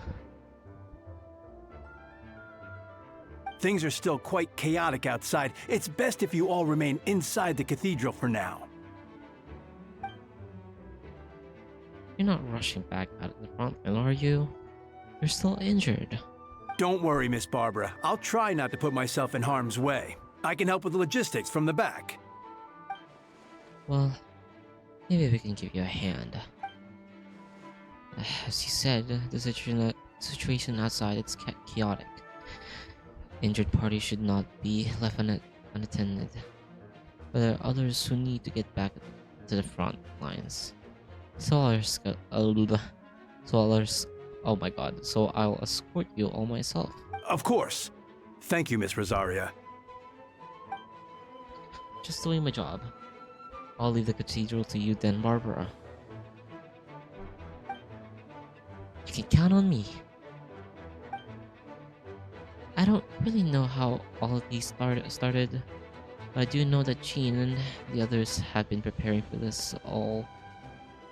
Things are still quite chaotic outside. It's best if you all remain inside the cathedral for now. You're not rushing back out of the front line, are you? You're still injured. Don't worry, Miss Barbara. I'll try not to put myself in harm's way. I can help with the logistics from the back. Well, maybe we can give you a hand. As you said, the situation outside is chaotic. Injured parties should not be left unattended. But there are others who need to get back to the front lines. So oh my God, so I'll escort you all myself. Of course. Thank you, Miss Rosaria. Just doing my job. I'll leave the cathedral to you then, Barbara. You can count on me. I don't really know how all of these started, but I do know that Jean and the others have been preparing for this all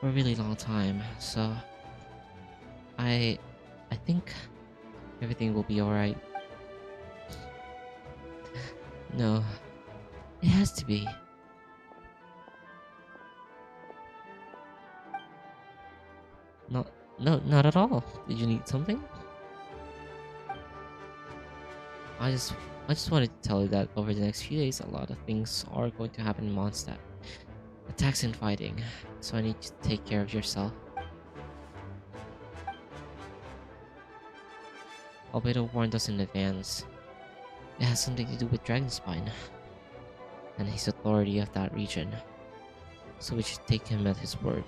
for a really long time, so I think everything will be alright. No, it has to be. No, not at all. Did you need something? I just wanted to tell you that over the next few days, a lot of things are going to happen in Mondstadt. Attacks and fighting, so I need you to take care of yourself. Albedo warned us in advance. It has something to do with Dragonspine and his authority of that region, so we should take him at his word.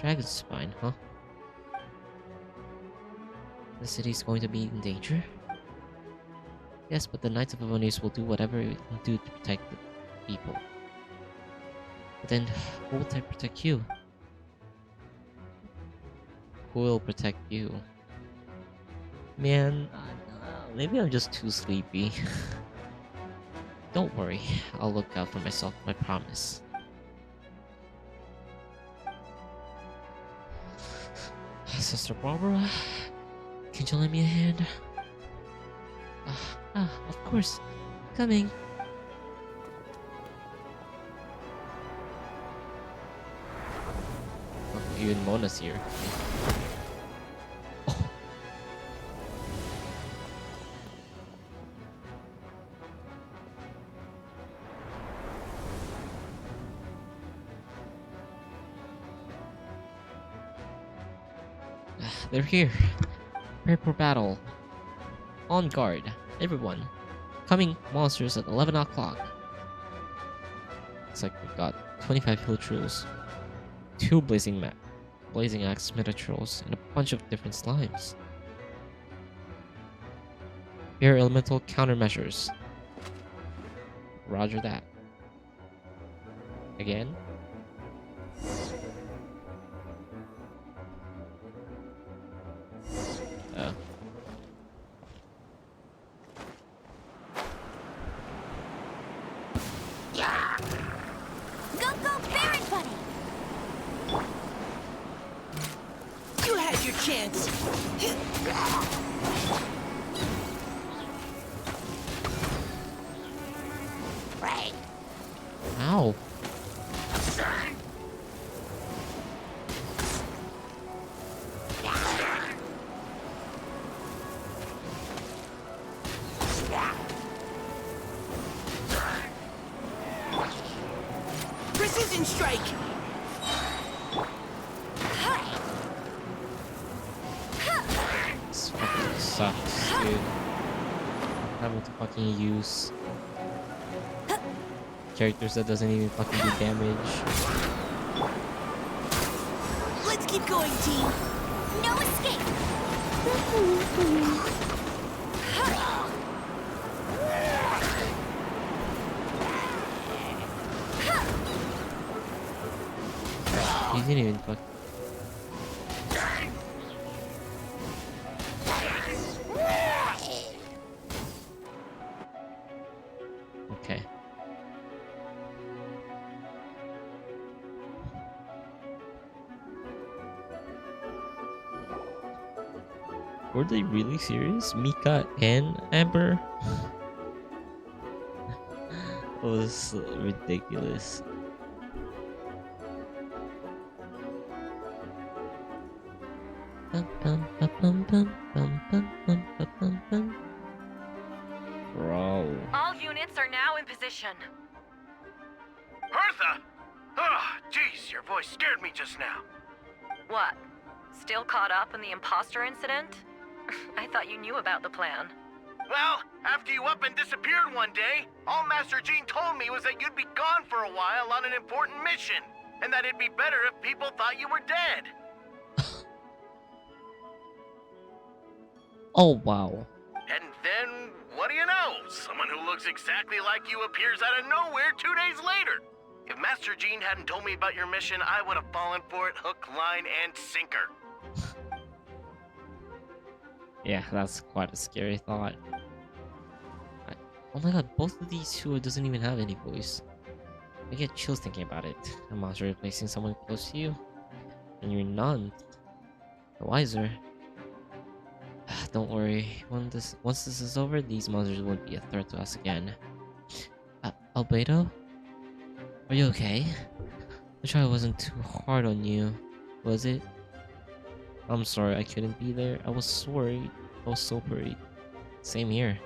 Dragonspine, huh? The city's going to be in danger? Yes, but the Knights of Avonius will do whatever we can do to protect the people. But then, who will protect you? Who will protect you? Man, maybe I'm just too sleepy. Don't worry, I'll look out for myself, I promise. Sister Barbara, can you lend me a hand? Of course. Coming. Oh, even Mona's here. Oh. They're here. Prepare for battle. On guard, everyone. Coming monsters at 11 o'clock. Looks like we've got 25 hill trolls, 2 blazing axe metatrolls, and a bunch of different slimes. Air elemental countermeasures. Roger that. Again. Ow. Precision strike. This fucking sucks, dude. Having to fucking use characters that doesn't even fucking do damage. Let's keep going, team. No escape. He didn't even fuck. Okay. Were they really serious? Mika and Amber? It was ridiculous. Bro. All units are now in position. Hertha! Ah, jeez, your voice scared me just now. What? Still caught up in the imposter incident? I thought you knew about the plan. Well, after you up and disappeared one day, all Master Jean told me was that you'd be gone for a while on an important mission, and that it'd be better if people thought you were dead. Oh, wow. And then, what do you know? Someone who looks exactly like you appears out of nowhere 2 days later. If Master Jean hadn't told me about your mission, I would have fallen for it hook, line, and sinker. Yeah, that's quite a scary thought. Oh my god, both of these two doesn't even have any voice. I get chills thinking about it. A monster replacing someone close to you, and you're none the wiser. Don't worry, once this is over, these monsters won't be a threat to us again. Albedo? Are you okay? The trial wasn't too hard on you, was it? I'm sorry I couldn't be there. I was worried. I was so worried. Same here.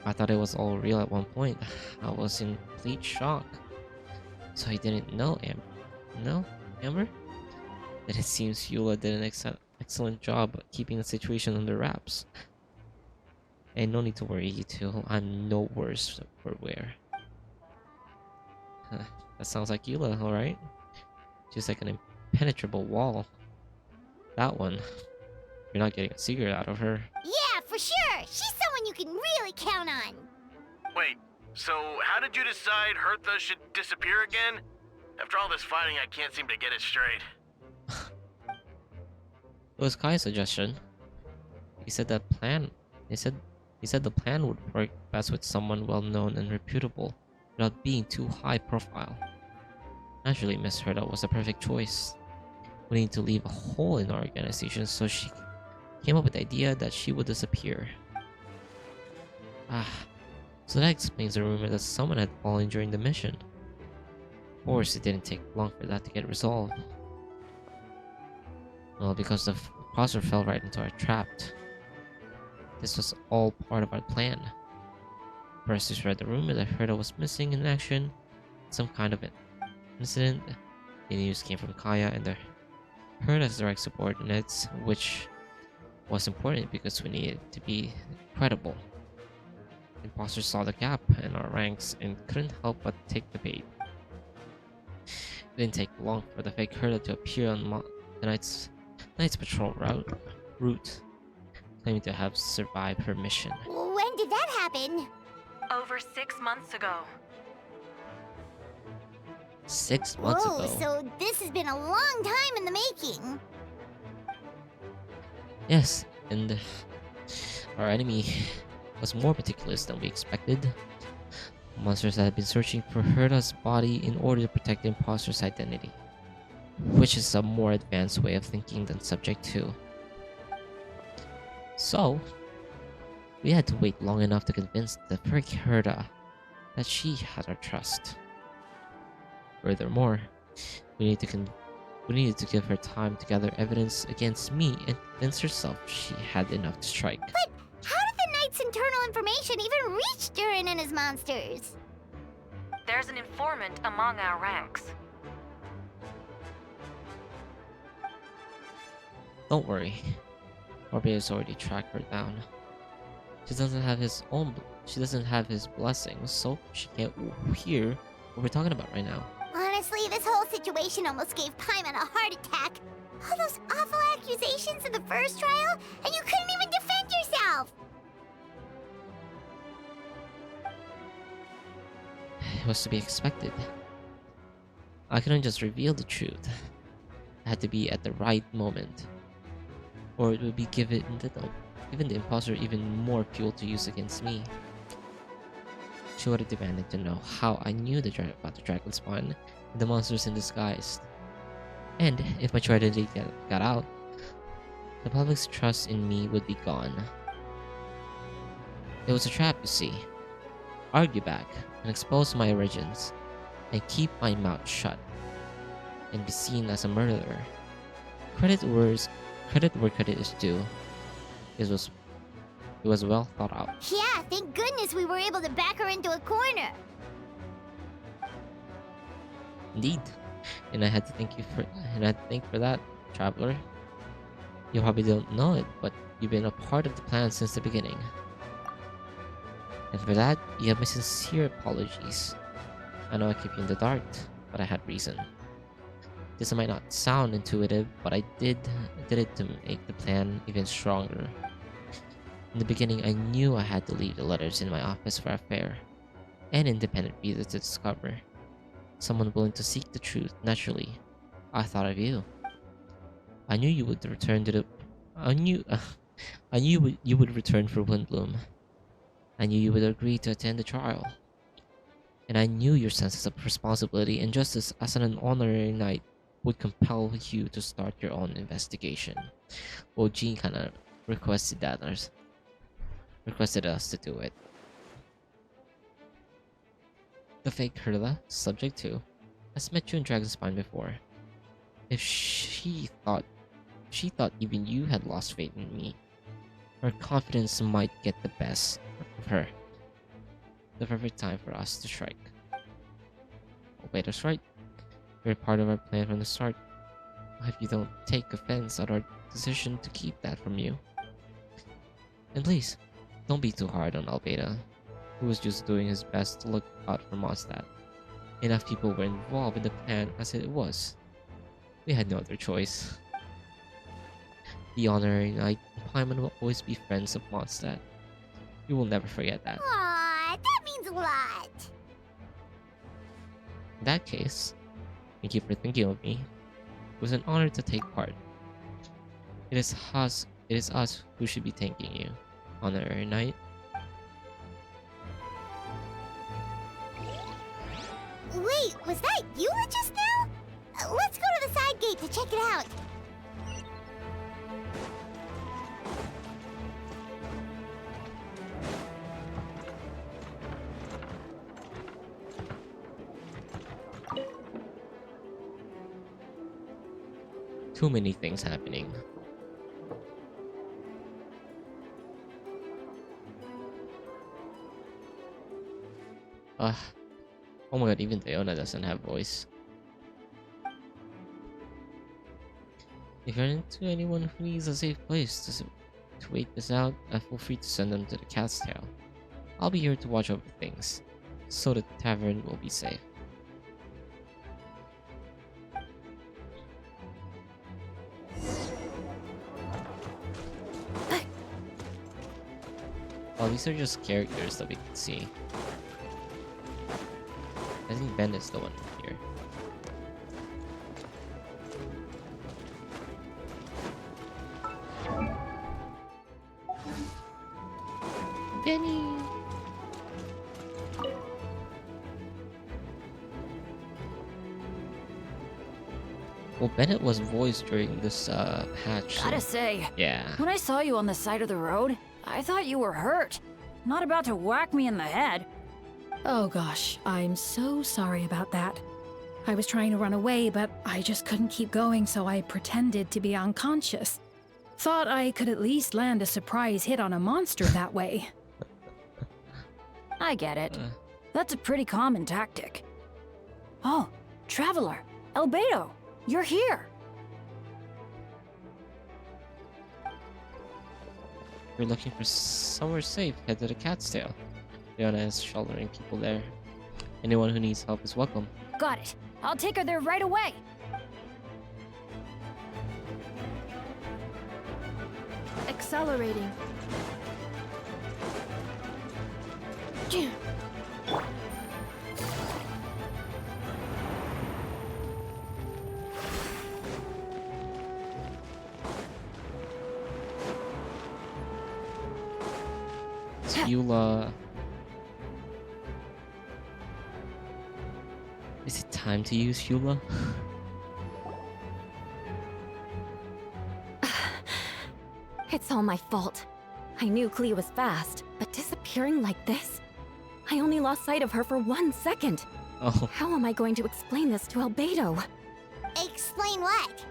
I thought it was all real at one point. I was in complete shock. So I didn't know, Amber? Then it seems Eula did an excellent job keeping the situation under wraps. And no need to worry, you two. I'm no worse for wear. That sounds like Eula, alright? Just like an impenetrable wall. That one. You're not getting a secret out of her. Yeah, for sure. She's someone you can really count on. Wait, so how did you decide Hertha should disappear again? After all this fighting, I can't seem to get it straight. It was Kai's suggestion. He said the plan would work best with someone well known and reputable, without being too high profile. Naturally, Miss Herta was the perfect choice. We need to leave a hole in our organization, so she came up with the idea that she would disappear. So that explains the rumor that someone had fallen during the mission. Of course, it didn't take long for that to get resolved. Well, because the imposter fell right into our trap. This was all part of our plan. First, we spread the rumor that Herta was missing in action, some kind of an incident. The news came from Kaya and the Herta's direct subordinates, which was important because we needed to be credible. Imposters saw the gap in our ranks and couldn't help but take the bait. It didn't take long for the fake Herta to appear on the night's patrol route, claiming to have survived her mission. When did that happen? Over 6 months ago. 6 months Whoa, ago? so this has been a long time in the making. Yes, and our enemy was more meticulous than we expected. Monsters had been searching for Herta's body in order to protect the imposter's identity, which is a more advanced way of thinking than Subject 2. So, we had to wait long enough to convince the freak Herta that she had our trust. Furthermore, we needed to give her time to gather evidence against me and convince herself she had enough to strike. But how did the Knight's internal information even reach Durin and his monsters? There's an informant among our ranks. Don't worry, Barbados already tracked her down. She doesn't have his blessings, so she can't hear what we're talking about right now. Honestly, this whole situation almost gave Paimon a heart attack. All those awful accusations in the first trial, and you couldn't even defend yourself! It was to be expected. I couldn't just reveal the truth. I had to be at the right moment, or it would be giving the imposter even more fuel to use against me. She would have demanded to know how I knew about the dragon spawn and the monsters in disguise. And if my tragedy got out, the public's trust in me would be gone. It was a trap, you see. Argue back and expose my origins, and keep my mouth shut, and be seen as a murderer. Credit where credit is due. It was well thought out. Yeah, thank goodness we were able to back her into a corner. Indeed, and I had to thank for that, traveler. You probably don't know it, but you've been a part of the plan since the beginning. And for that, you have my sincere apologies. I know I keep you in the dark, but I had reason. This might not sound intuitive, but I did it to make the plan even stronger. In the beginning, I knew I had to leave the letters in my office for a fair and independent reader to discover. Someone willing to seek the truth. Naturally, I thought of you. I knew you would return to the. I knew you would return for Windbloom. I knew you would agree to attend the trial. And I knew your sense of responsibility and justice as an honorary knight would compel you to start your own investigation. Well, Jean kind of requested us to do it. The fake Hurla, subject to, has met you in Dragonspine before. If she thought even you had lost faith in me, her confidence might get the best of her. The perfect time for us to strike. Albedo's right. You're part of our plan from the start. I hope you don't take offense at our decision to keep that from you. And please, don't be too hard on Albedo, who was just doing his best to look out for Mondstadt. Enough people were involved in the plan as it was. We had no other choice. The honorary knight and Paimon will always be friends of Mondstadt. You will never forget that. Aww, that means a lot. In that case, thank you for thinking of me. It was an honor to take part. It is us who should be thanking you, honorary knight. Wait, was that Eula just now? Let's go to the side gate to check it out. Too many things happening. Oh my god, even Leona doesn't have voice. If you're into anyone who needs a safe place to wait this out, feel free to send them to the Cat's Tail. I'll be here to watch over things, so the tavern will be safe. Oh, these are just characters that we can see. I think Ben is the one here. Benny! Well, Bennett was voiced during this patch. Gotta say, yeah. When I saw you on the side of the road, I thought you were hurt. Not about to whack me in the head. Oh gosh, I'm so sorry about that. I was trying to run away, but I just couldn't keep going, so I pretended to be unconscious. Thought I could at least land a surprise hit on a monster that way. I get it. That's a pretty common tactic. Oh, Traveler, Albedo, you're here. If you're looking for somewhere safe, head to the Cat's Tail. Leona is sheltering people there. Anyone who needs help is welcome. Got it. I'll take her there right away. Accelerating. Eula. Is it time to use Eula? It's all my fault. I knew Klee was fast, but disappearing like this? I only lost sight of her for 1 second. Oh. How am I going to explain this to Albedo? Explain what?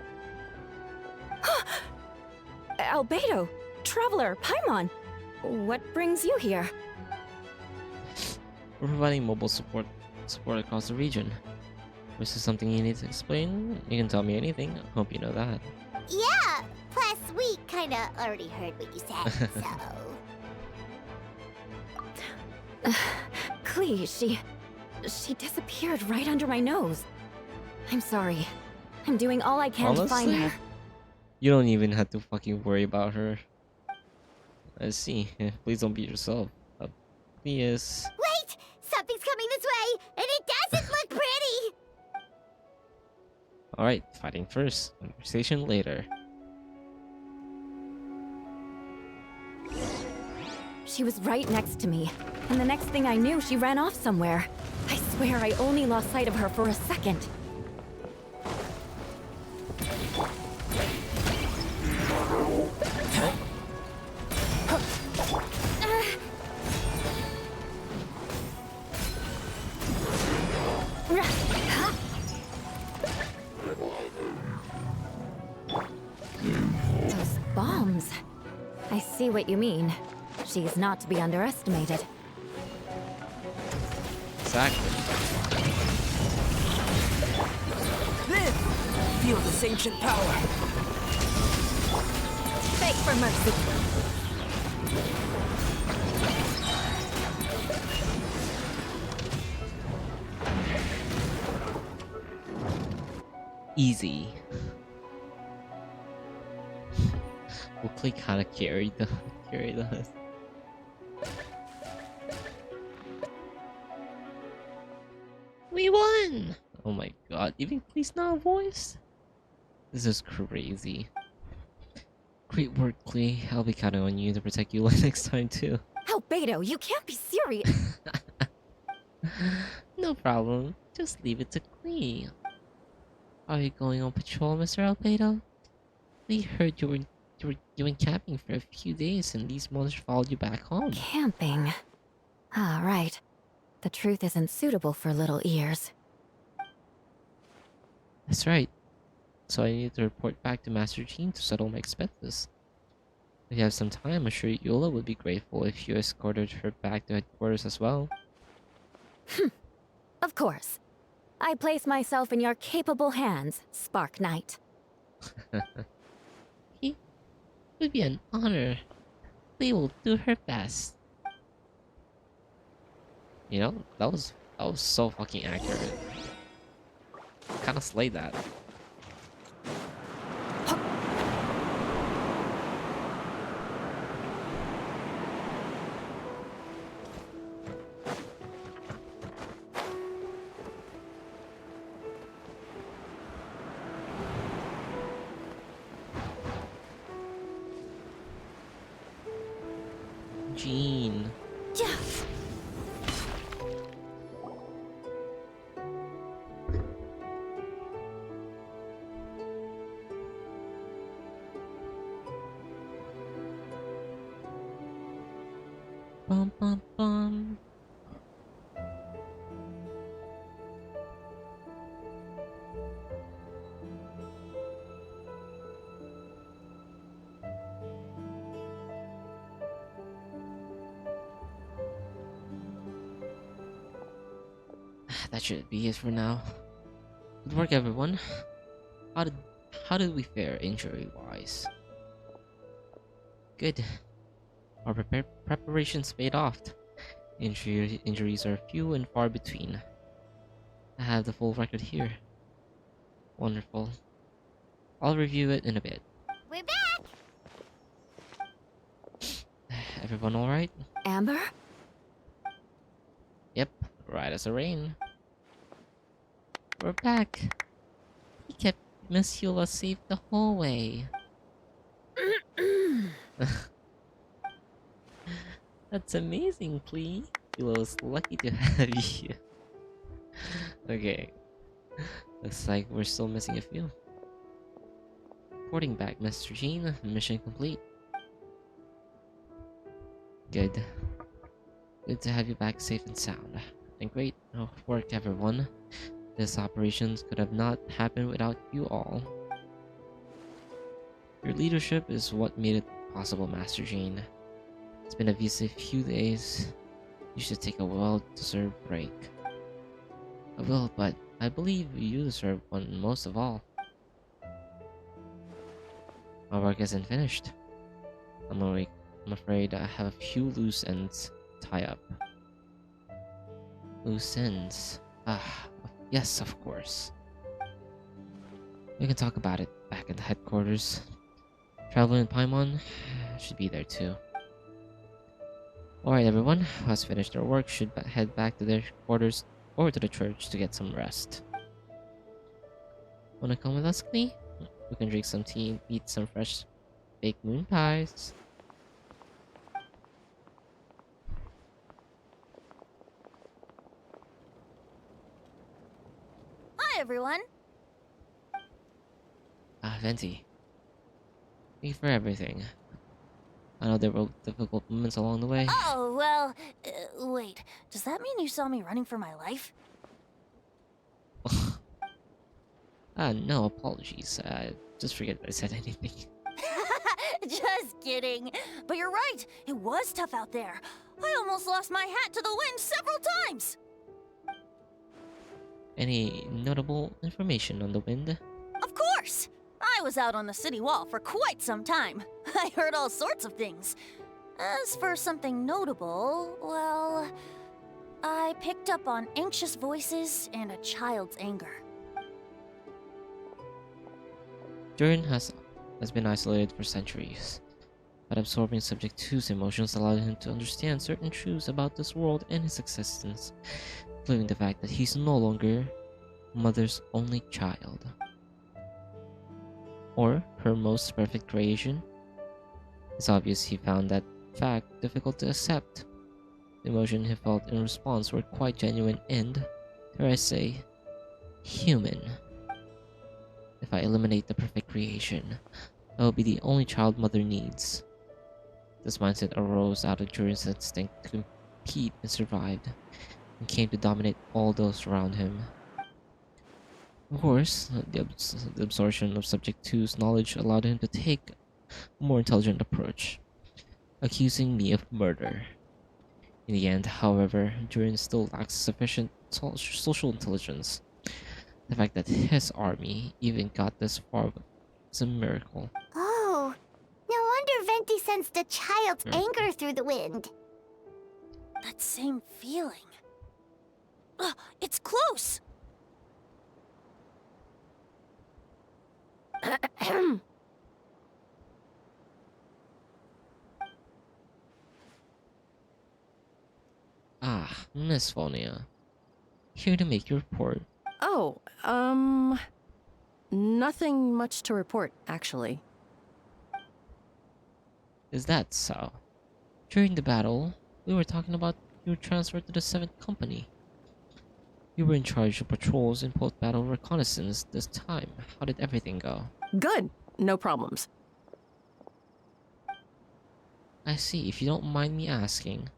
Albedo, Traveler, Paimon, what brings you here? We're providing mobile support across the region. This is something you need to explain? You can tell me anything. I hope you know that. Yeah, plus we kinda already heard what you said, so... Klee, she disappeared right under my nose. I'm sorry. I'm doing all I can to find her. You don't even have to fucking worry about her. I see. Please don't beat yourself up. Please. Wait! Something's coming this way, and it doesn't look pretty! Alright, fighting first. Conversation later. She was right next to me, and the next thing I knew, she ran off somewhere. I swear I only lost sight of her for a second. Those bombs. I see what you mean. She's not to be underestimated. Exactly. Live! Feel this ancient power. Beg for mercy. Easy. We'll click how to carry the We won! Oh my god, even please not a voice? This is crazy. Great work, Klee. I'll be counting on you to protect you next time too. Albedo, you can't be serious. No problem. Just leave it to Klee. Are you going on patrol, Mr. Albedo? We heard you went camping for a few days and these monsters followed you back home. Camping. Ah, right. The truth isn't suitable for little ears. That's right. So I need to report back to Master Jean to settle my expenses. If you have some time, I'm sure Yola would be grateful if you escorted her back to headquarters as well. Of course. I place myself in your capable hands, Spark Knight. It would be an honor. We will do her best. You know, that was so fucking accurate. Kind of slayed that. Jean. Bum bum bum. That should be it for now. Good work, everyone. How did we fare injury-wise? Good. Our preparations paid off. Injuries are few and far between. I have the full record here. Wonderful. I'll review it in a bit. We're back! Everyone alright? Amber? Yep, right as a rain. We're back. He kept Miss Eula safe the whole way. That's amazing, Klee. Eula's lucky to have you. Okay. Looks like we're still missing a few. Reporting back, Mr. Jean. Mission complete. Good. Good to have you back safe and sound. And great work, everyone. This operations could have not happened without you all. Your leadership is what made it possible, Master Jean. It's been a busy few days. You should take a well-deserved break. I will, but I believe you deserve one most of all. My work isn't finished. I'm afraid I have a few loose ends to tie up. Loose ends? Ah, yes, of course. We can talk about it back at the headquarters. Traveler and Paimon should be there too. Alright, everyone who has finished their work should head back to their quarters or to the church to get some rest. Wanna come with us, Klee? We can drink some tea and eat some fresh baked moon pies. Hi, everyone. Venti. Thank you for everything. I know there were difficult moments along the way. Oh, well, wait. Does that mean you saw me running for my life? No apologies. Just forget that I said anything. Just kidding. But you're right. It was tough out there. I almost lost my hat to the wind several times. Any notable information on the wind? Of course. I was out on the city wall for quite some time. I heard all sorts of things. As for something notable, well, I picked up on anxious voices and a child's anger. Durin has been isolated for centuries, but absorbing Subject 2's emotions allowed him to understand certain truths about this world and his existence, including the fact that he's no longer Mother's only child. Or her most perfect creation. It's obvious he found that fact difficult to accept. The emotion he felt in response were quite genuine and, dare I say, human. If I eliminate the perfect creation, I will be the only child Mother needs. This mindset arose out of Durin's instinct to compete and survive, and came to dominate all those around him. Of course, the absorption of Subject 2's knowledge allowed him to take a more intelligent approach, accusing me of murder. In the end, however, Durin still lacks sufficient social intelligence. The fact that his army even got this far is a miracle. Oh, no wonder Venti sensed a child's anger through the wind. That same feeling. It's close! Miss Vonia. Here to make your report. Oh, nothing much to report, actually. Is that so? During the battle, we were talking about your transfer to the 7th Company. You were in charge of patrols and post-battle reconnaissance this time. How did everything go? Good. No problems. I see. If you don't mind me asking,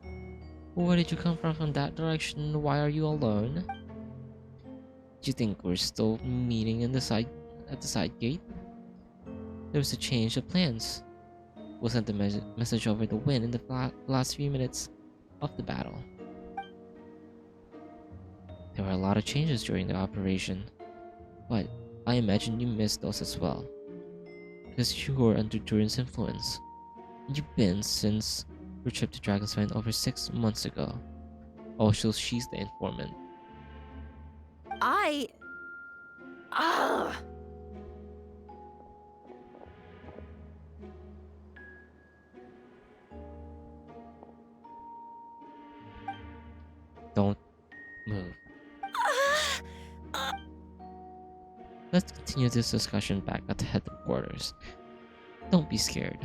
where did you come from that direction? Why are you alone? Do you think we're still meeting at the side gate? There was a change of plans. We sent the message over the wind in the last few minutes of the battle. There were a lot of changes during the operation, but I imagine you missed those as well, because you were under Durin's influence. You've been since your trip to Dragonsvine over 6 months ago. Also, she's the informant. Don't move. Let's continue this discussion back at the headquarters. Don't be scared.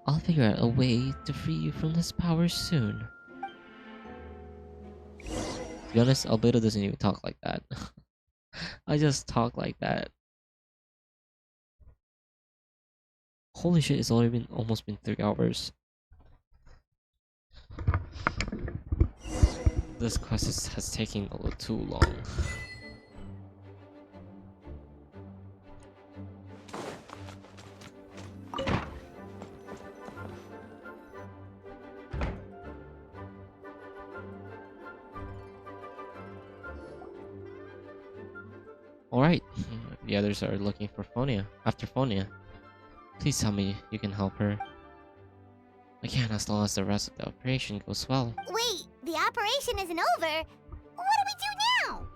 I'll figure out a way to free you from this power soon. To be honest, Albedo doesn't even talk like that. I just talk like that. Holy shit, it's already almost been 3 hours. This quest has taken a little too long. Alright, the others are looking for Fonia. Please tell me you can help her. I can, as long as the rest of the operation goes well. Wait, the operation isn't over. What do we do now?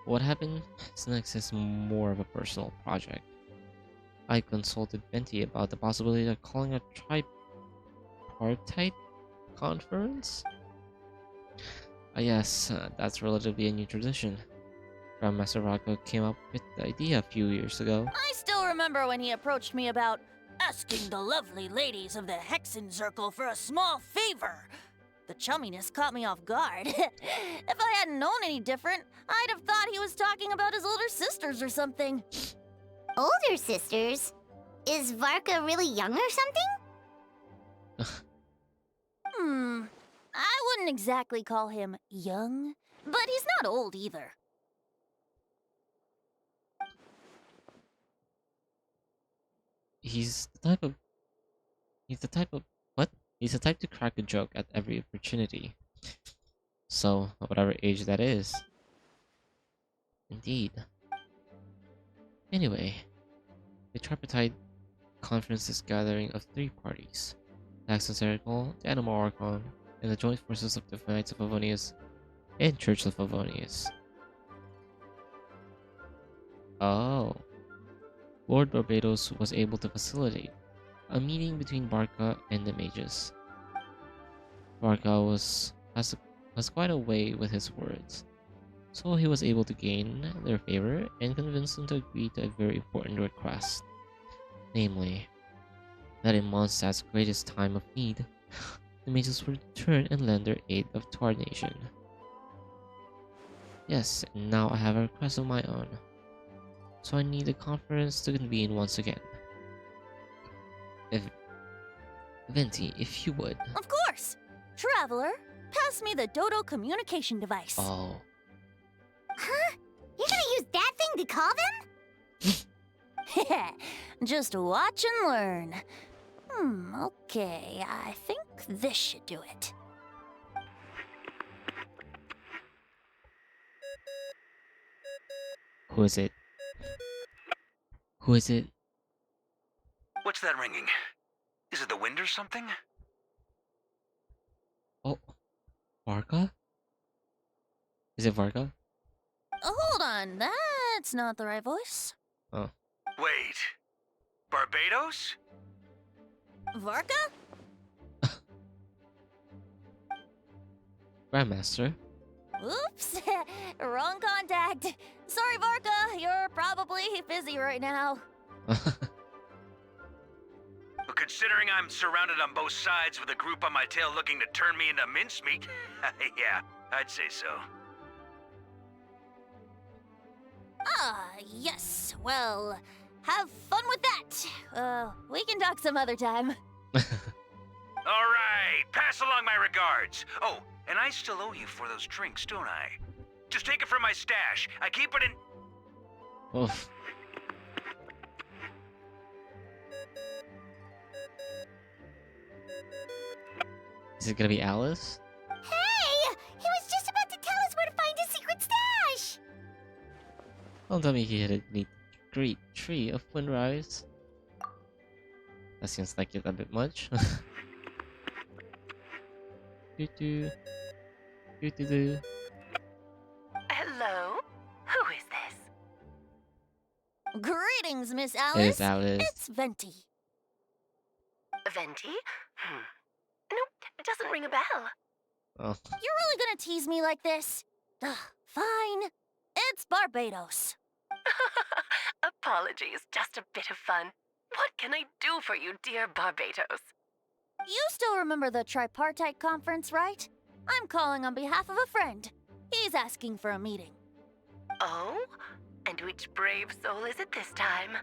What happened next is more of a personal project. I consulted Venti about the possibility of calling a tripartite conference? Yes, that's relatively a new tradition. Grandmaster Rocco came up with the idea a few years ago. I still remember when he approached me about asking the lovely ladies of the Hexen Circle for a small favor. The chumminess caught me off guard. If I hadn't known any different, I'd have thought he was talking about his older sisters or something. Older sisters? Is Varka really young or something? I wouldn't exactly call him young, but he's not old either. He's the type of what? He's the type to crack a joke at every opportunity. So, at whatever age that is. Indeed. Anyway, the tripartite conference is a gathering of three parties: the Hexen Circle, the Animal Archon, and the joint forces of the Knights of Favonius and Church of Favonius. Oh. Lord Barbados was able to facilitate a meeting between Barca and the mages. Barca has quite a way with his words, so he was able to gain their favor and convince them to agree to a very important request. Namely, that in Mondstadt's greatest time of need, the mages would return and lend their aid to our nation. Yes, and now I have a request of my own. So I need the conference to convene once again. Venti, if you would. Of course! Traveler, pass me the Dodo communication device. Oh. Huh? You're gonna use that thing to call them? Just watch and learn. Okay, I think this should do it. Who is it? Who is it? What's that ringing? Is it the wind or something? Oh, Varka? Is it Varka? Hold on, that's not the right voice. Oh. Wait. Barbados? Varka? Grandmaster? Oops, wrong contact. Sorry, Varka, you're probably busy right now. Considering I'm surrounded on both sides with a group on my tail looking to turn me into mincemeat, yeah, I'd say so. Yes. Well, have fun with that. We can talk some other time. All right, pass along my regards. Oh, and I still owe you for those drinks, don't I? Just take it from my stash. I keep it in... Oof. Is it gonna be Alice? Hey! He was just about to tell us where to find his secret stash! Don't tell me he hit a neat great tree of Windrise. That seems like it a bit much. Doo-doo. Doo-doo-doo. Hello? Who is this? Greetings, Miss Alice. It is Alice. It's Venti. Venti? Nope, it doesn't ring a bell. Oh. You're really gonna tease me like this? Fine. It's Barbados. Apologies, just a bit of fun. What can I do for you, dear Barbados? You still remember the tripartite conference, right? I'm calling on behalf of a friend. He's asking for a meeting. Oh? And which brave soul is it this time?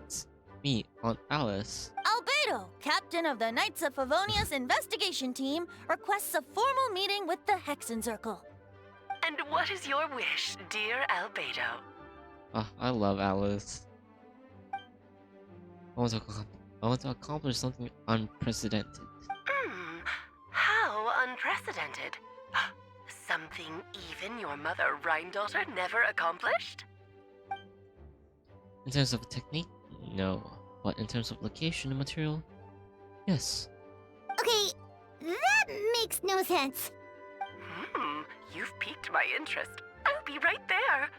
It's me, Aunt Alice. Albedo! Albedo, captain of the Knights of Favonius investigation team, requests a formal meeting with the Hexen Circle. And what is your wish, dear Albedo? Oh, I love Alice. I want to accomplish something unprecedented. How unprecedented. Something even your mother, Rhine-daughter, never accomplished? In terms of technique, no. But in terms of location and material, yes. Okay, that makes no sense. You've piqued my interest. I'll be right there.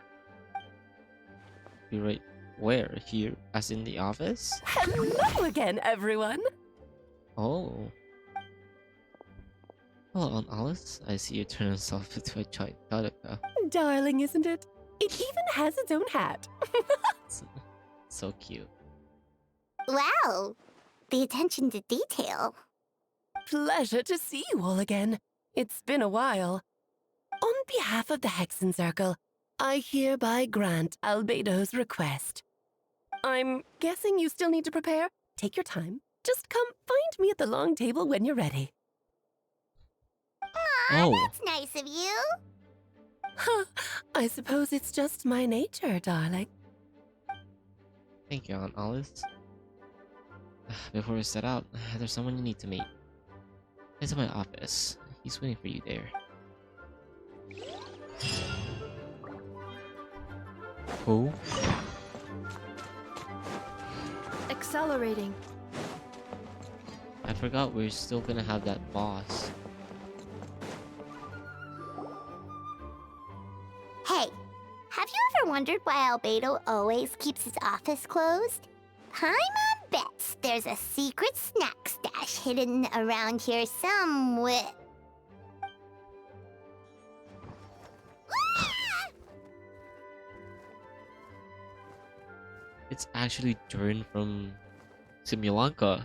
Be right where? Here, as in the office? Hello again, everyone. Oh. Hello, Aunt Alice. I see you turn yourself into a giant Dodeka. Darling, isn't it? It even has its own hat. So cute. Wow, the attention to detail. Pleasure to see you all again. It's been a while. On behalf of the Hexen Circle, I hereby grant Albedo's request. I'm guessing you still need to prepare? Take your time. Just come find me at the long table when you're ready. Aw, that's nice of you. I suppose it's just my nature, darling. Thank you, Aunt Alice. Before we set out, there's someone you need to meet. Head to my office. He's waiting for you there. Who? Accelerating. I forgot we're still gonna have that boss. Hey, have you ever wondered why Albedo always keeps his office closed? Paimon bets there's a secret snack stash hidden around here somewhere. It's actually Durin from Simulanka.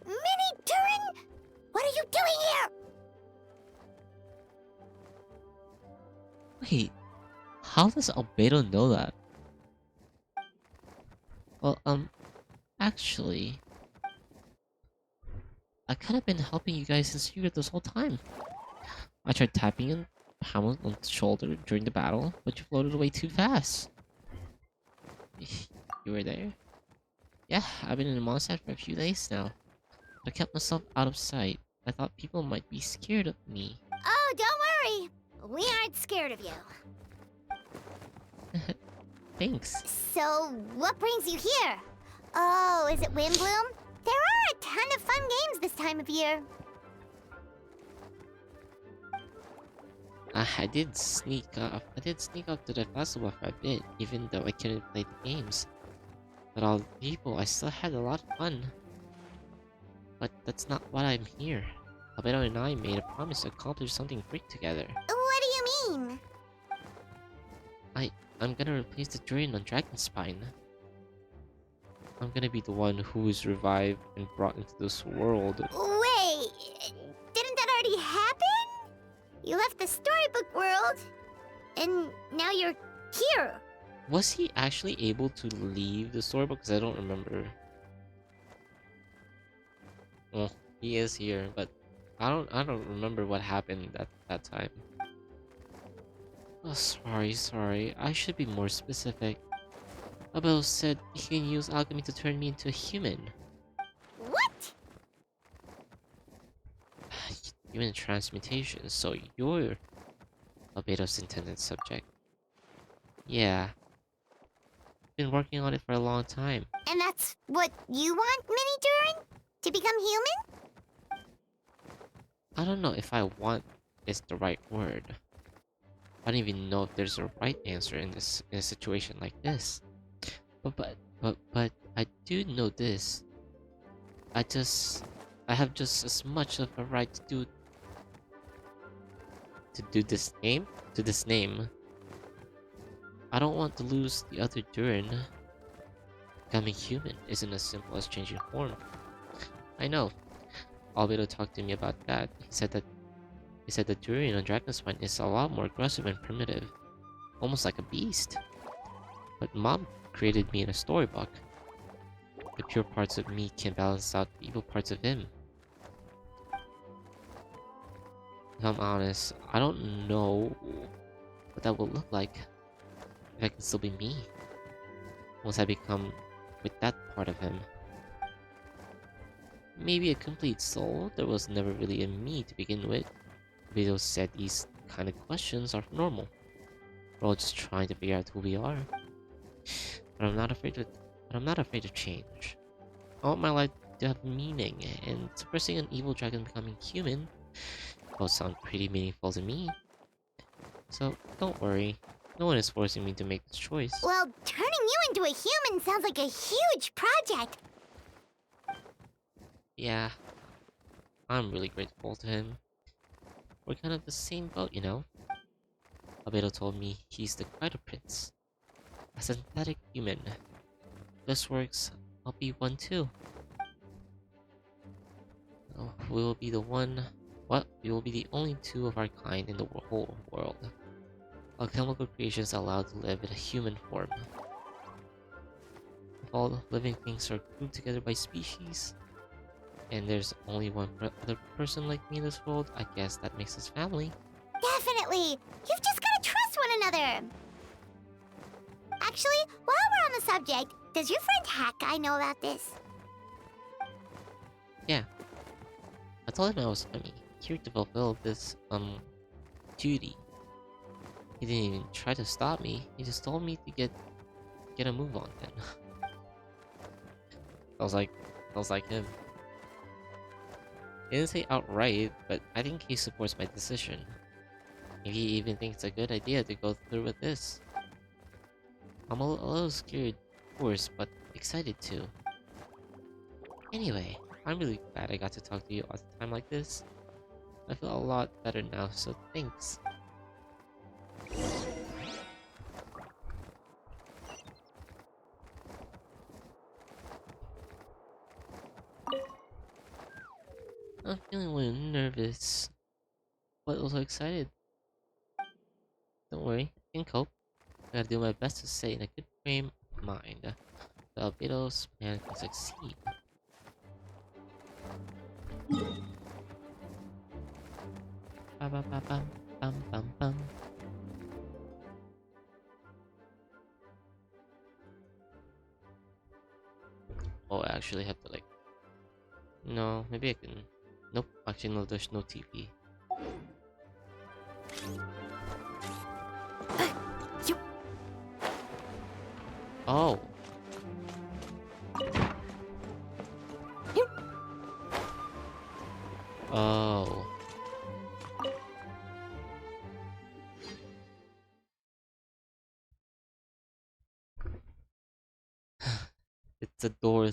Mini Durin, what are you doing here? Wait, how does Albedo know that? Well, actually, I could have been helping you guys in secret this whole time. I tried tapping in Hamlet on the shoulder during the battle, but you floated away too fast. You were there? Yeah, I've been in Mondstadt for a few days now. I kept myself out of sight. I thought people might be scared of me. Oh, don't worry. We aren't scared of you. Thanks. So, what brings you here? Oh, is it Windbloom? There are a ton of fun games this time of year. I did sneak up to the festival for a bit, even though I couldn't play the games. But all the people, I still had a lot of fun. But that's not why I'm here. Albedo and I made a promise to accomplish something great together. What do you mean? I'm gonna replace the drain on Dragonspine. I'm gonna be the one who is revived and brought into this world. Wait, didn't that already happen? You left the storybook world, and now you're here. Was he actually able to leave the storybook? Because I don't remember. Well, he is here, but I don't remember what happened at that time. Oh, sorry. I should be more specific. Abel said he can use alchemy to turn me into a human. What? Human transmutation, so you're Albedo's intended subject. Yeah. Been working on it for a long time. And that's what you want, Mini Durin? To become human? I don't know if I want is the right word. I don't even know if there's a right answer in a situation like this. But I do know this. I have just as much of a right to do this name. I don't want to lose the other Durin. Becoming human isn't as simple as changing form. I know. Albedo talked to me about that. He said that Durin on Dragonspine is a lot more aggressive and primitive. almost like a beast. But Mom created me in a storybook. The pure parts of me can balance out the evil parts of him. If I'm honest, I don't know what that will look like if I can still be me once I become with that part of him. Maybe a complete soul. There was never really a me to begin with. Vito said these kind of questions are normal. We're all just trying to figure out who we are. But I'm not afraid of change. I want my life to have meaning, and suppressing an evil dragon becoming human both sound pretty meaningful to me. So don't worry, no one is forcing me to make this choice. Well, turning you into a human sounds like a huge project. Yeah, I'm really grateful to him. We're kind of the same boat, you know? Albedo told me he's the Crider Prince, a synthetic human. If this works, I'll be one too. Oh, we will be the only two of our kind in the whole world. Alchemical creations allowed to live in a human form. If all living things are grouped together by species, and there's only one other person like me in this world, I guess that makes us family. Definitely! You've just gotta trust one another! Actually, while we're on the subject, does your friend Hawkeye know about this? Yeah. I told him I was here to fulfill this, duty. He didn't even try to stop me. He just told me to get a move on then. I was like him. He didn't say outright, but I think he supports my decision. Maybe he even thinks it's a good idea to go through with this. I'm a little scared, of course, but excited too. Anyway, I'm really glad I got to talk to you at a time like this. I feel a lot better now, so thanks. I'm feeling a little nervous, but also excited. Don't worry, I can cope. I gotta do my best to stay in a good frame of mind. The Albedo's plan can succeed. Ba ba ba bum bum bum bum. Oh, I actually have to No, maybe I can. Nope, actually no, there's no TP. Oh. Oh. It's a door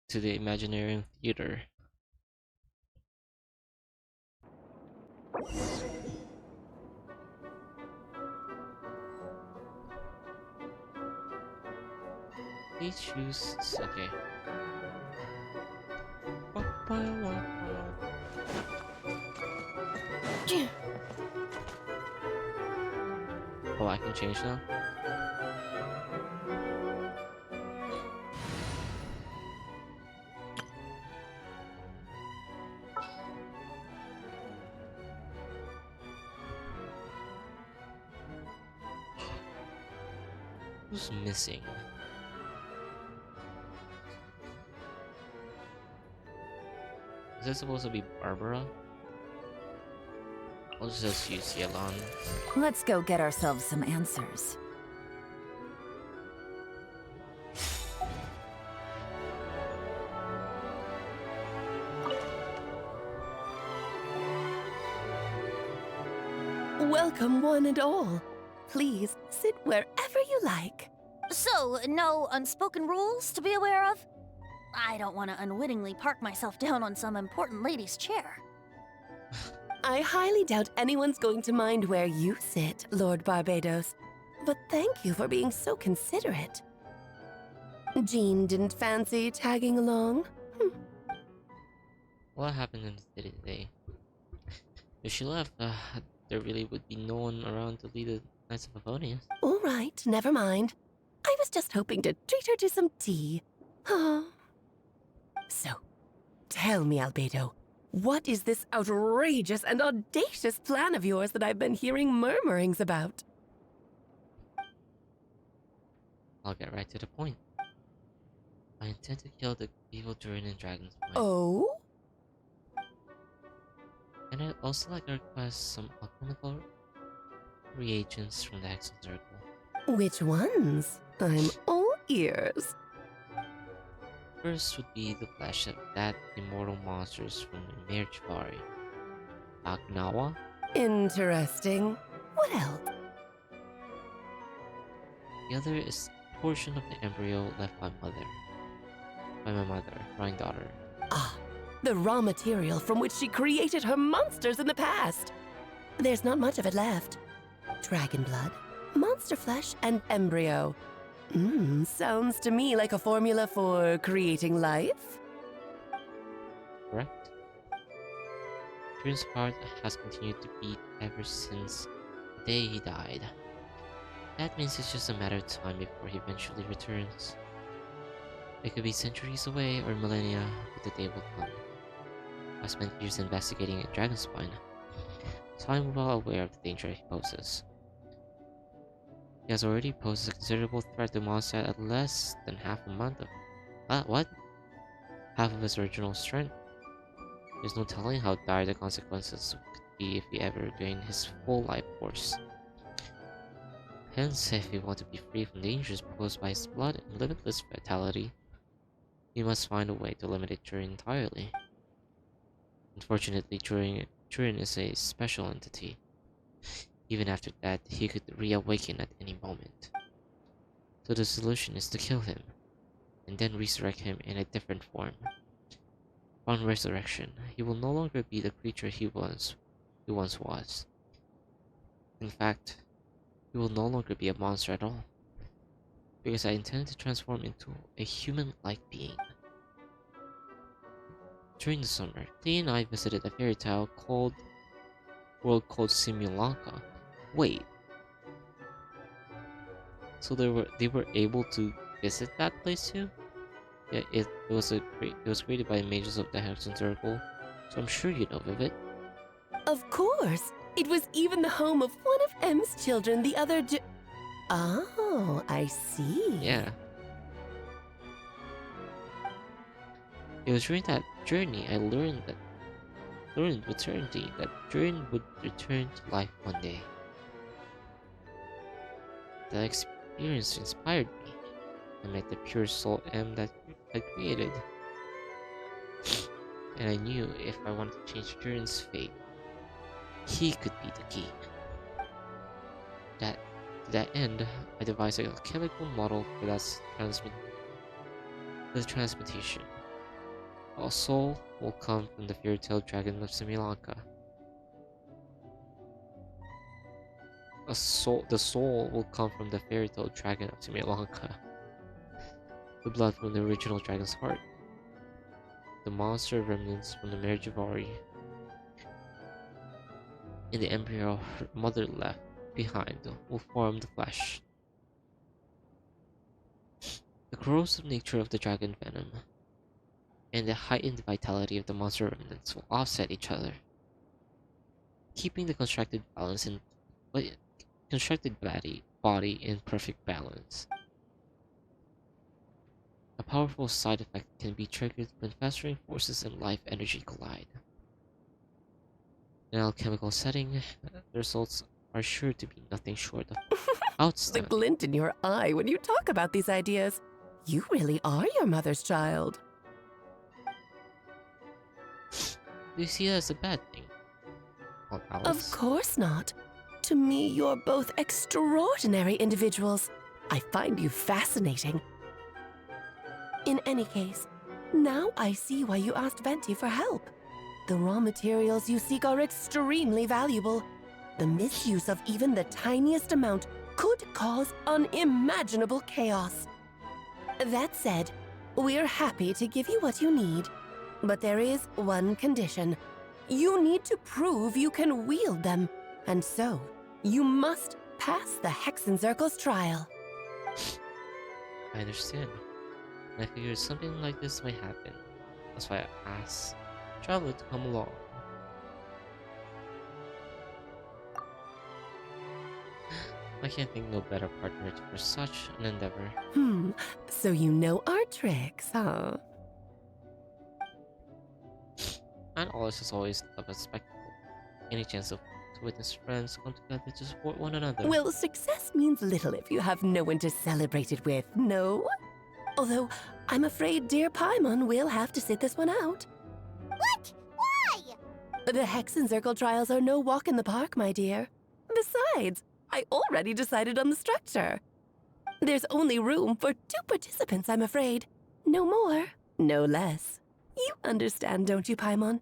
to the Imaginarium Theater. Please choose. Okay. Oh, I can change now? Who's missing? Is it supposed to be Barbara? I'll just use Yelan. Let's go get ourselves some answers. Welcome, one and all. Please sit wherever you like. So, no unspoken rules to be aware of? I don't want to unwittingly park myself down on some important lady's chair. I highly doubt anyone's going to mind where you sit, Lord Barbados. But thank you for being so considerate. Jean didn't fancy tagging along? What happened in the city today? If she left, there really would be no one around to lead Knights of Favonius. All right, never mind. I was just hoping to treat her to some tea. So, tell me, Albedo, what is this outrageous and audacious plan of yours that I've been hearing murmurings about? I'll get right to the point. I intend to kill the evil Druid and Dragon's Point. Oh? And I'd also like to request some alchemical reagents from the Hexen Circle. Which ones? I'm all ears. First would be the flesh of that immortal monsters from the Mirjvari. Aknawa? Interesting. What else? The other is a portion of the embryo left by my mother, granddaughter. Ah, the raw material from which she created her monsters in the past. There's not much of it left. Dragon blood, monster flesh, and embryo. Sounds to me like a formula for creating life. Correct. Turin's heart has continued to beat ever since the day he died. That means it's just a matter of time before he eventually returns. It could be centuries away or millennia, but the day will come. I spent years investigating a dragon's spine, so I'm well aware of the danger he poses. He has already posed a considerable threat to Mondstadt at less than half a month of... Half of his original strength. There's no telling how dire the consequences could be if he ever gained his full life force. Hence, if we want to be free from dangers posed by his blood and limitless vitality, we must find a way to eliminate Turin entirely. Unfortunately, Turin is a special entity. Even after that, he could reawaken at any moment. So the solution is to kill him, and then resurrect him in a different form. Upon resurrection, he will no longer be the creature he once was. In fact, he will no longer be a monster at all, because I intend to transform into a human-like being. During the summer, Clea and I visited a fairy tale world called Simulanka. Wait. So they were able to visit that place too? Yeah, it was created by mages of the Hexen Circle, so I'm sure you know of it. Of course! It was even the home of one of M's children the other day. Oh, I see. Yeah. It was during that journey I learned with certainty that Turin would return to life one day. That experience inspired me. I met the pure soul M that I created. And I knew if I wanted to change Turin's fate, he could be the key. To that end, I devised a chemical model for the transmutation. A soul will come from the fairy tale dragon of Simulanka. The soul will come from the fairy tale dragon of Simulanka. The blood from the original dragon's heart. The monster remnants from the Mirjvari. And the embryo her mother left behind will form the flesh. The corrosive nature of the dragon venom and the heightened vitality of the monster remnants will offset each other, keeping the constructed body in perfect balance. A powerful side effect can be triggered when festering forces and life energy collide. In an alchemical setting, the results are sure to be nothing short of The outstanding. glint in your eye when you talk about these ideas. You really are your mother's child. Do you see that as a bad thing? Well, Of Alice? course not. To me, you're both extraordinary individuals. I find you fascinating. In any case, now I see why you asked Venti for help. The raw materials you seek are extremely valuable. The misuse of even the tiniest amount could cause unimaginable chaos. That said, we're happy to give you what you need. But there is one condition. You need to prove you can wield them, and so you must pass the Hexencircle's trial. I understand. I figured something like this might happen. That's why I asked Traveler to come along. I can't think no better partner for such an endeavor. So you know our tricks, huh? And Alice is always of a spectacle. Any chance of to witness friends come together to support one another. Well, success means little if you have no one to celebrate it with, no? Although, I'm afraid dear Paimon will have to sit this one out. What? Why? The Hexencircle trials are no walk in the park, my dear. Besides, I already decided on the structure. There's only room for 2 participants, I'm afraid. No more, no less. You understand, don't you, Paimon?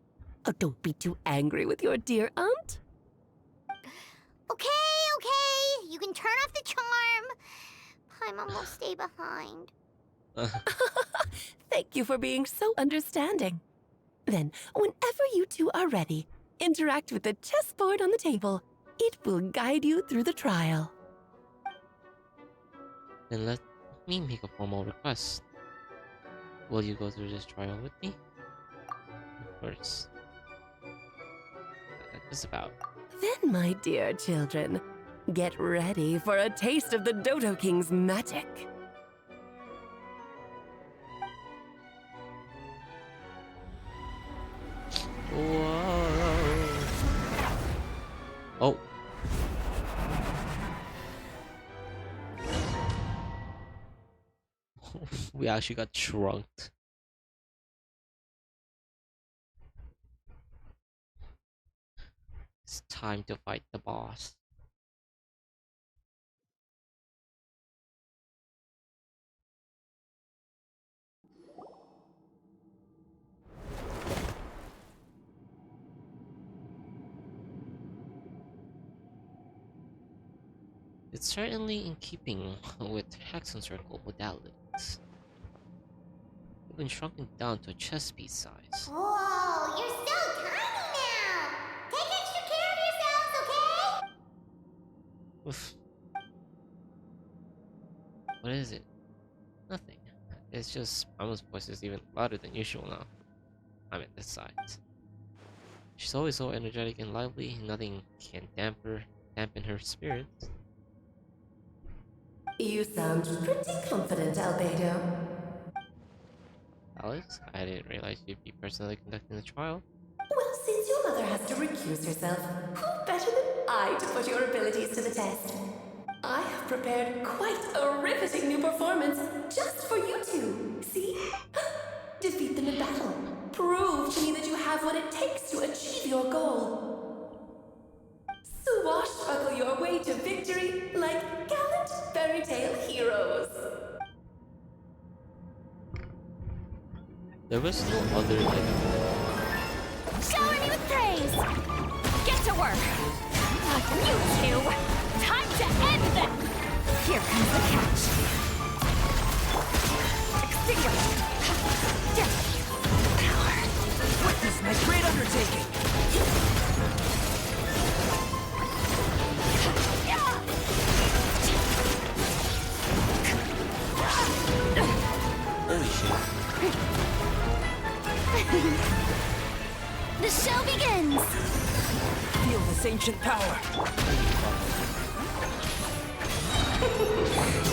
Oh, don't be too angry with your dear aunt. Okay. You can turn off the charm. Paimon will stay behind. Thank you for being so understanding. Then, whenever you two are ready, interact with the chessboard on the table. It will guide you through the trial. Then let me make a formal request. Will you go through this trial with me? Of course. Just about. Then, my dear children, get ready for a taste of the Dodo King's magic. Whoa. Oh. We actually got trunked. It's time to fight the boss. It's certainly in keeping with Hexencircle modalities. We've been shrunken down to a chess piece size. Whoa, you're so tiny now! Take extra care of yourselves, okay? Oof. What is it? Nothing. It's just Mama's voice is even louder than usual now. I'm at this size. She's always so energetic and lively, nothing can dampen her spirits. You sound pretty confident, Albedo. Alex, I didn't realize you'd be personally conducting the trial. Well, since your mother has to recuse herself, who better than I to put your abilities to the test? I have prepared quite a riveting new performance just for you two. See? Defeat them in battle. Prove to me that you have what it takes to achieve your goal. Swashbuckle your way to victory like gallant fairy tale heroes. There was no other Shower me with praise! Get to work! You two! Time to end them! Here comes the catch! Extinguish! Power! Witness my great undertaking! Holy shit. The show begins! Feel this ancient power!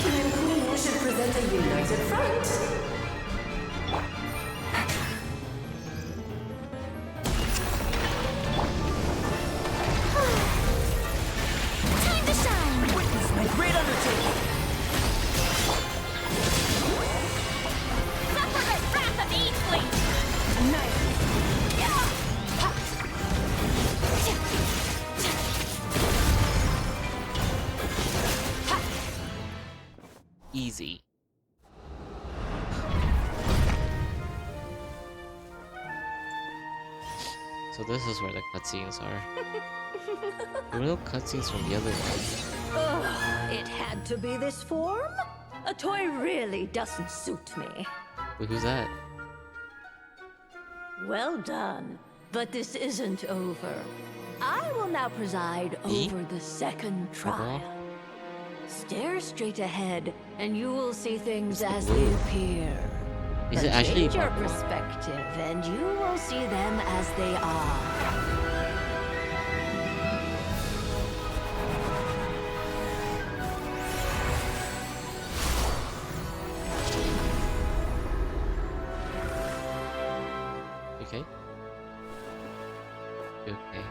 King and Queen should present a united front. Time to shine! Witness my great undertaking! Suffer the wrath of Eastling! Easy. So this is where the cutscenes are. The real cutscenes from the other one. Ugh, it had to be this form? A toy really doesn't suit me. Wait, who's that? Well done, but this isn't over. I will now preside Me? over the second trial. Stare straight ahead, and you will see things as they appear. Is But it actually change your Barbara? perspective, and you will see them as they are. Okay. Okay.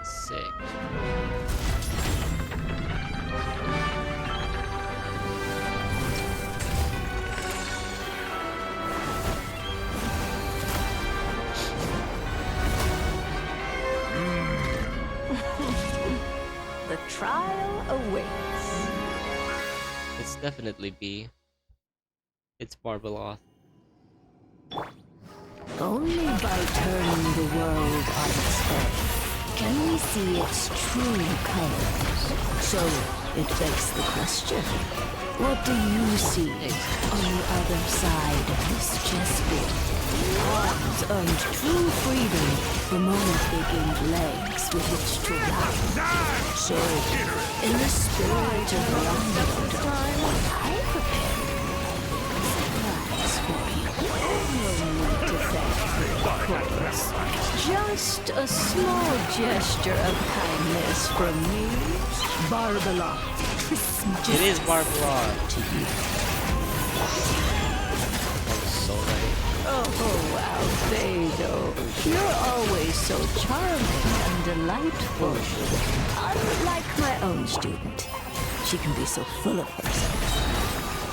Sick. The trial awaits. It's definitely B. It's Barbeloth. Only by turning the world on its head can we see its true colors. So it begs the question, what do you see on the other side of this chessboard? Pawns earned true freedom the moment they gained legs with which to run. So, in the spirit of the underdog, I prepared a surprise for you. No need to thank me, of course. Just a small gesture of kindness from me, Barbara. It is Barbeloth. To you. That was so right. Oh, Albedo, you're always so charming and delightful. Unlike my own student, she can be so full of herself.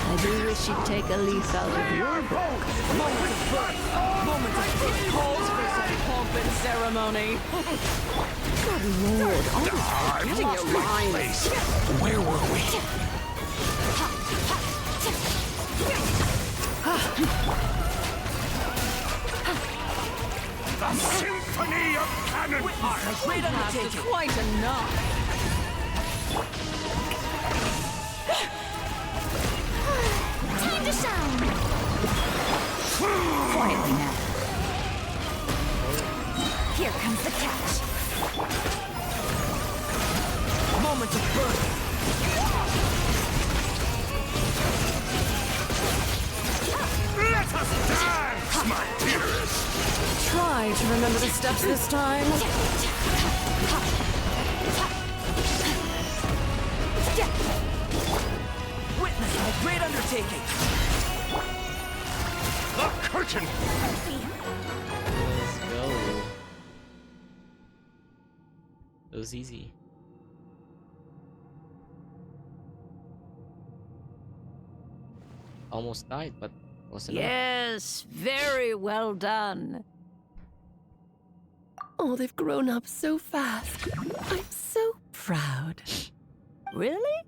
I do wish she'd take a leaf out of your book. Moment of birth calls for some pomp and ceremony. Good lord, always forgetting your lines. Where were we? The Symphony of Cannon Fire! Great undertaking. Quite enough. Time to shine! Quietly now. Here comes the catch. Moment of birth. Let us dance, my dearest! Try to remember the steps this time. Witness my great undertaking. The curtain! Let's go. It was easy. Almost died, but close enough. Yes, very well done. Oh, they've grown up so fast. I'm so proud. Really?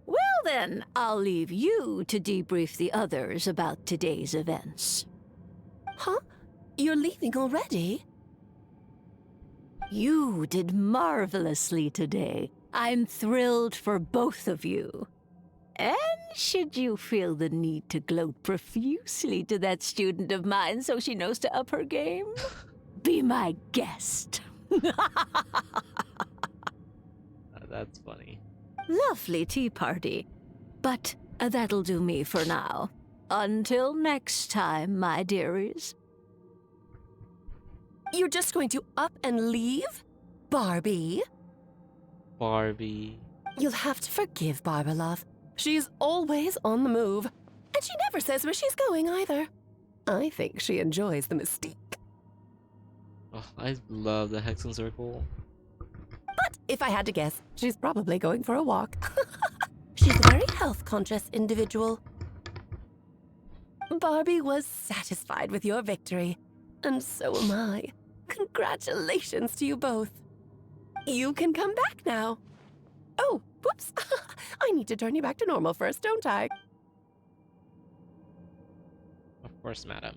Well then, I'll leave you to debrief the others about today's events. Huh? You're leaving already? You did marvelously today. I'm thrilled for both of you. And should you feel the need to gloat profusely to that student of mine so she knows to up her game, be my guest. That's funny. Lovely tea party. But that'll do me for now. Until next time, my dearies. You're just going to up and leave? Barbie? Barbie. You'll have to forgive Barbeloth. She's always on the move. And she never says where she's going either. I think she enjoys the mystique. Oh, I love the Hexen Circle. But if I had to guess, she's probably going for a walk. She's a very health-conscious individual. Barbie was satisfied with your victory, and so am I. Congratulations to you both. You can come back now. Oh, whoops. I need to turn you back to normal first, don't I? Of course, madam.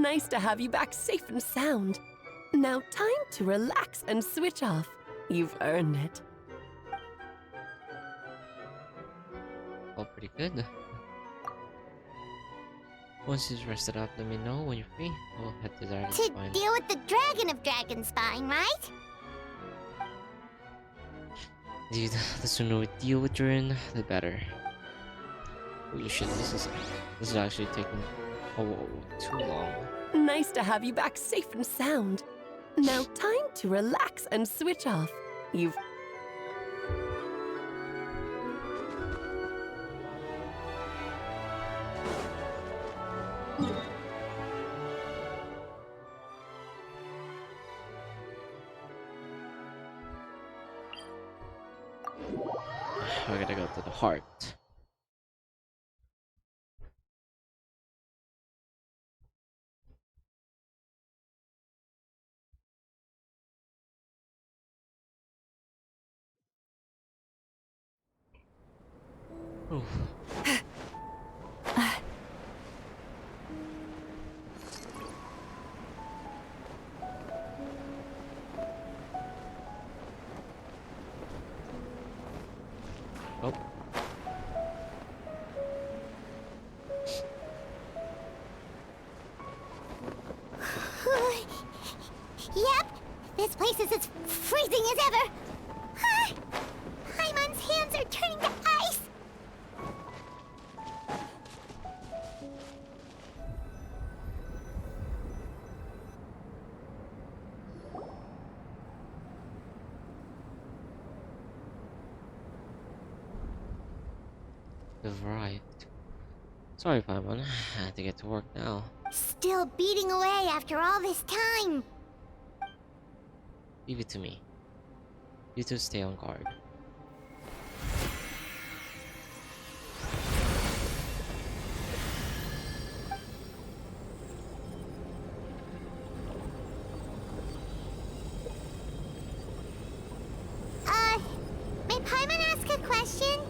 Nice to have you back safe and sound. Now time to relax and switch off. You've earned it. Oh, pretty good. Once you've rested up, let me know when you're free. We'll head to Dragon's To Spine. deal with the Dragon of Dragonspine, right? Indeed, the sooner we deal with Durin, the better. Holy shit, this is actually taking too long. Nice to have you back safe and sound. Now time to relax and switch off. You've... I gotta go to the heart. Oof. Oh. Yep, this place is as freezing as ever. Paimon's hands are turning to ice. You've arrived. Sorry, Paimon. I have to get to work now. Still beating away after all this time. Leave it to me. You two stay on guard. May Paimon ask a question?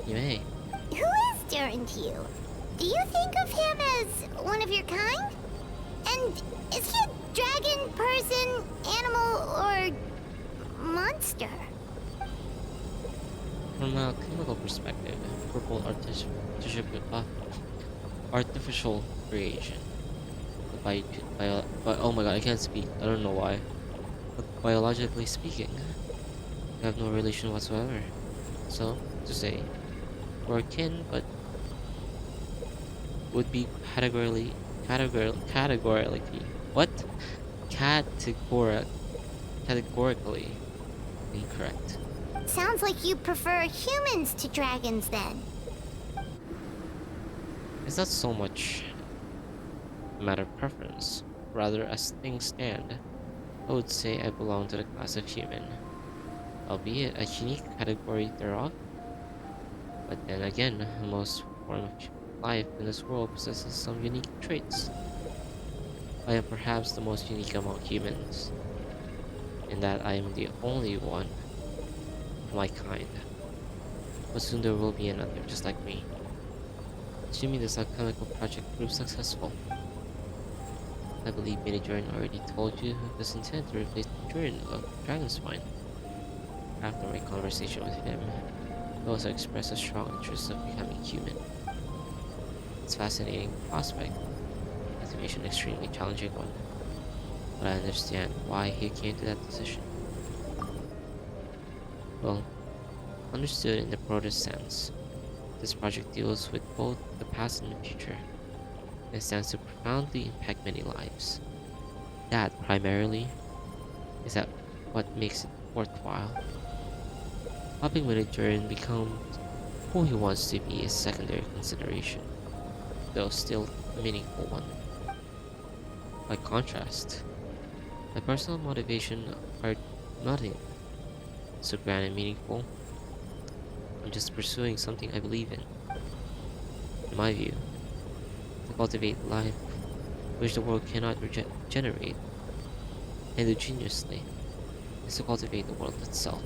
You may. Who is Durin to you? Do you think of him as one of your kind? And is he a dragon, person, animal, or monster? From a chemical perspective, purple artificial creation. Oh my god, I can't speak. I don't know why. But biologically speaking, we have no relation whatsoever. So, to say, we're kin, but would be categorically what? Categorically incorrect. Sounds like you prefer humans to dragons then. It's not so much a matter of preference. Rather, as things stand, I would say I belong to the class of human, albeit a unique category thereof. But then again, most form of life in this world possesses some unique traits. I am perhaps the most unique among humans, in that I am the only one of my kind. But soon there will be another just like me. Assuming this alchemical project proves successful. I believe Mini Durin already told you of his intent to replace Durin of Dragonspine. After my conversation with him, he also expressed a strong interest of becoming human. It's a fascinating prospect, situation extremely challenging one, but I understand why he came to that decision. Well, understood in the broadest sense, this project deals with both the past and the future, and stands to profoundly impact many lives. That, primarily, is that what makes it worthwhile. Helping Winnie Durin become who he wants to be is secondary consideration, though still a meaningful one. By contrast, my personal motivation are nothing so grand and meaningful. I'm just pursuing something I believe in. In my view, to cultivate life which the world cannot regenerate endogenously is to cultivate the world itself.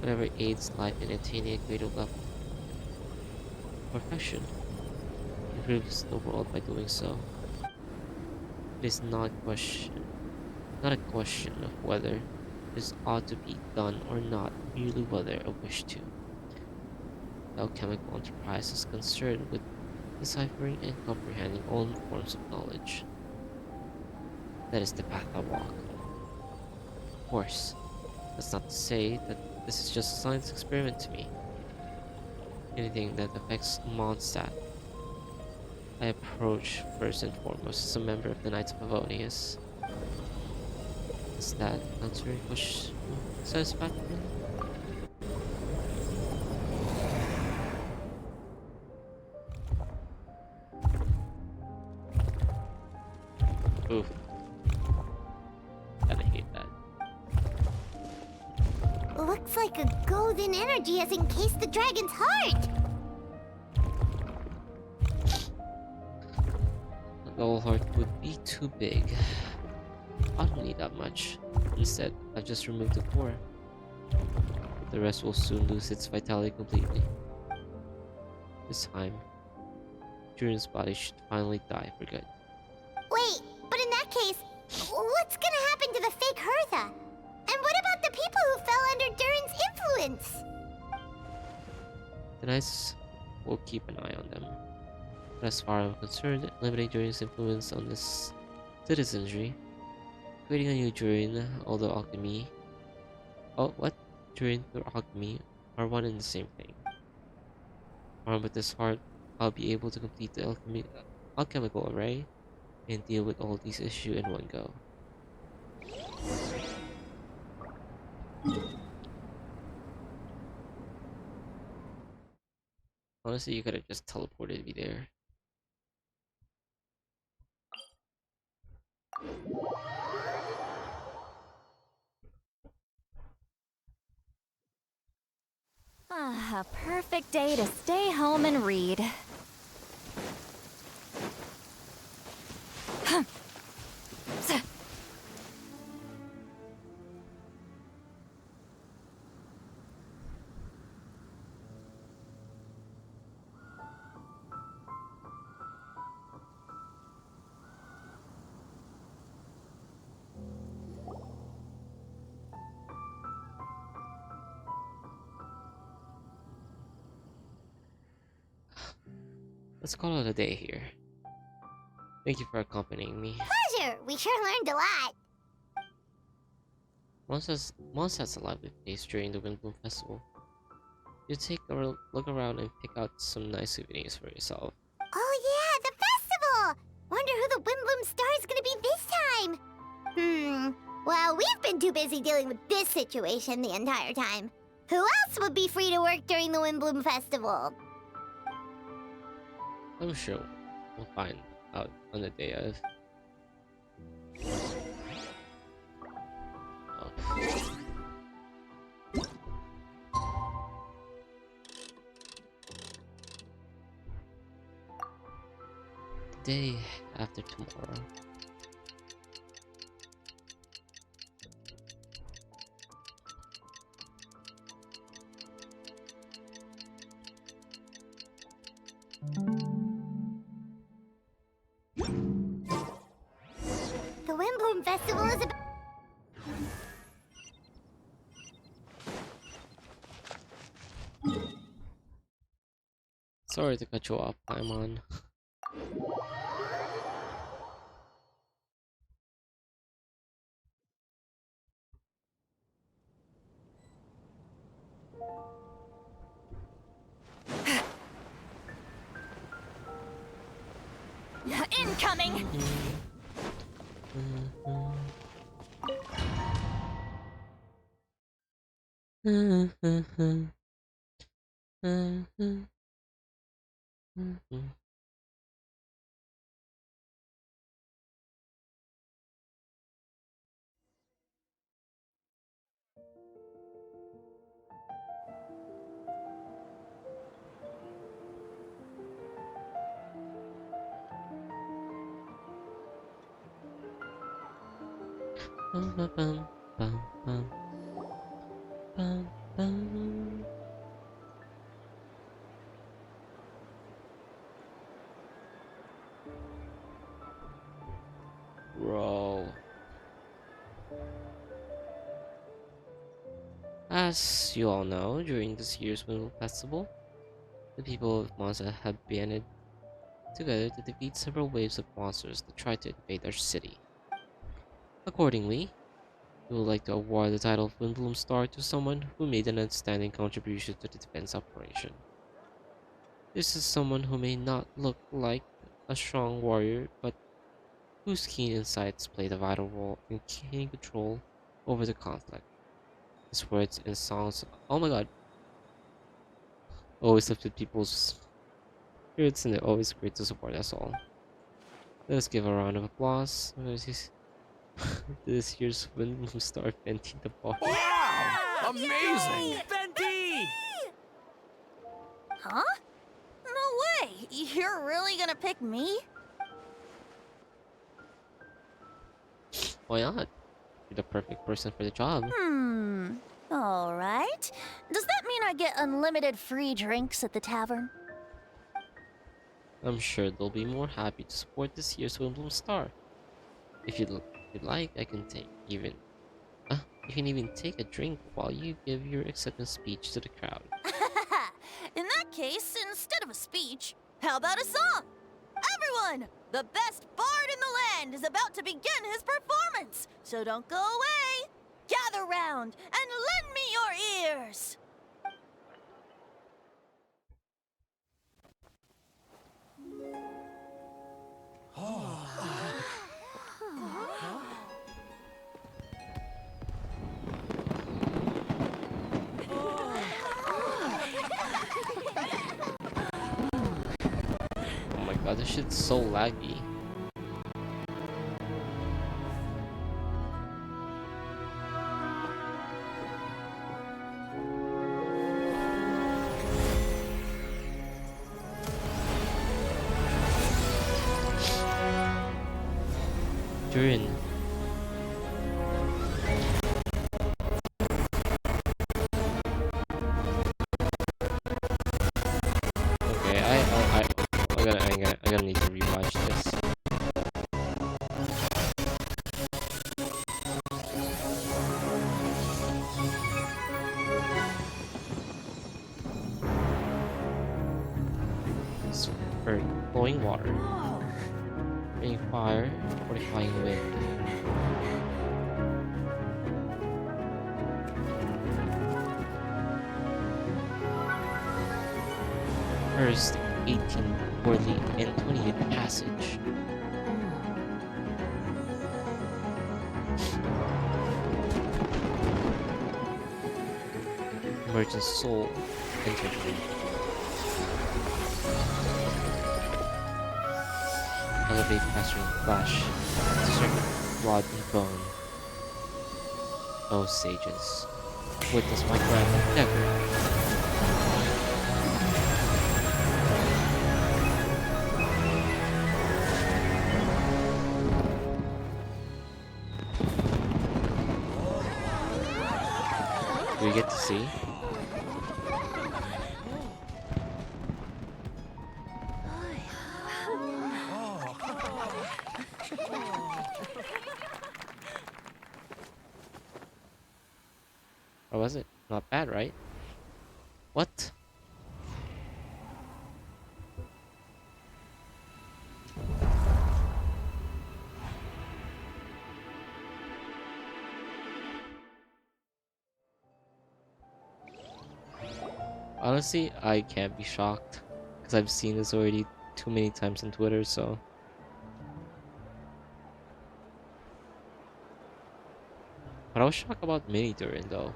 Whatever aids life in attaining a greater level of perfection, in improves the world by doing so. It is not a question of whether this ought to be done or not, merely whether I wish to. The alchemical enterprise is concerned with deciphering and comprehending all forms of knowledge. That is the path I walk. Of course, that's not to say that this is just a science experiment to me. Anything that affects Mondstadt, I approach first and foremost as a member of the Knights of Favonius. Is that answering question satisfactory? Oof. Kinda hate that. Looks like a golden energy has encased the dragon's heart! A gold heart would be too big. I don't need that much. Instead, I've just removed the core. The rest will soon lose its vitality completely. This time, Jurin's body should finally die for good. Wait, but in that case, what's gonna happen to the fake Hertha? And what about the people who fell under Durin's influence? The Knights will keep an eye on them. But as far as I'm concerned, limiting Durin's influence on this citizenry, creating a new Durin, although alchemy... Oh, what? Durin through alchemy are one and the same thing. Armed with this heart, I'll be able to complete the alchemical array and deal with all these issues in one go. Honestly, you could have just teleported me there. Ah, a perfect day to stay home and read. Let's call it a day here. Thank you for accompanying me. Pleasure! We sure learned a lot. Mondstadt's a lively place during the Windbloom Festival. You take a look around and pick out some nice souvenirs for yourself. Oh yeah, the festival! Wonder who the Windbloom star is gonna be this time. Well, we've been too busy dealing with this situation the entire time. Who else would be free to work during the Windbloom Festival? I'm sure we'll find out on the day of. Day after tomorrow. The Windbloom Festival is about... Sorry to cut you off, Paimon. Incoming! As you all know, during this year's Winter Festival, the people of Monza have banded together to defeat several waves of monsters that try to invade our city. Accordingly, we would like to award the title of Windbloom Star to someone who made an outstanding contribution to the defense operation. This is someone who may not look like a strong warrior, but whose keen insights played a vital role in gaining control over the conflict. His words and songs, oh my god, always lifted people's spirits, and they're always great to support us all. Let us give a round of applause. This year's Windbloom Star Fenty the Boss. Wow! Amazing! Fenty! Huh? No way! You're really gonna pick me? Why not? You're the perfect person for the job. Alright. Does that mean I get unlimited free drinks at the tavern? I'm sure they'll be more happy to support this year's Windbloom Star. If you'd like, I can you can even take a drink while you give your acceptance speech to the crowd. In that case, instead of a speech, how about a song? Everyone! The best bard in the land is about to begin his performance, so don't go away! Gather round and lend me your ears! Oh my god, this shit's so laggy. Durin. Okay, I'm gonna need to rewatch this. It's for flowing water, raining fire, fortifying wind. First, 18th, 40th, and 20th passage. Emergent soul entered me. Elevate faster and flash, strength, blood and bone. O sages, witness my grand endeavor. Do we get to see? Or was it? Not bad, right? What? Honestly, I can't be shocked because I've seen this already too many times on Twitter, so. But I was shocked about Mini Durin though.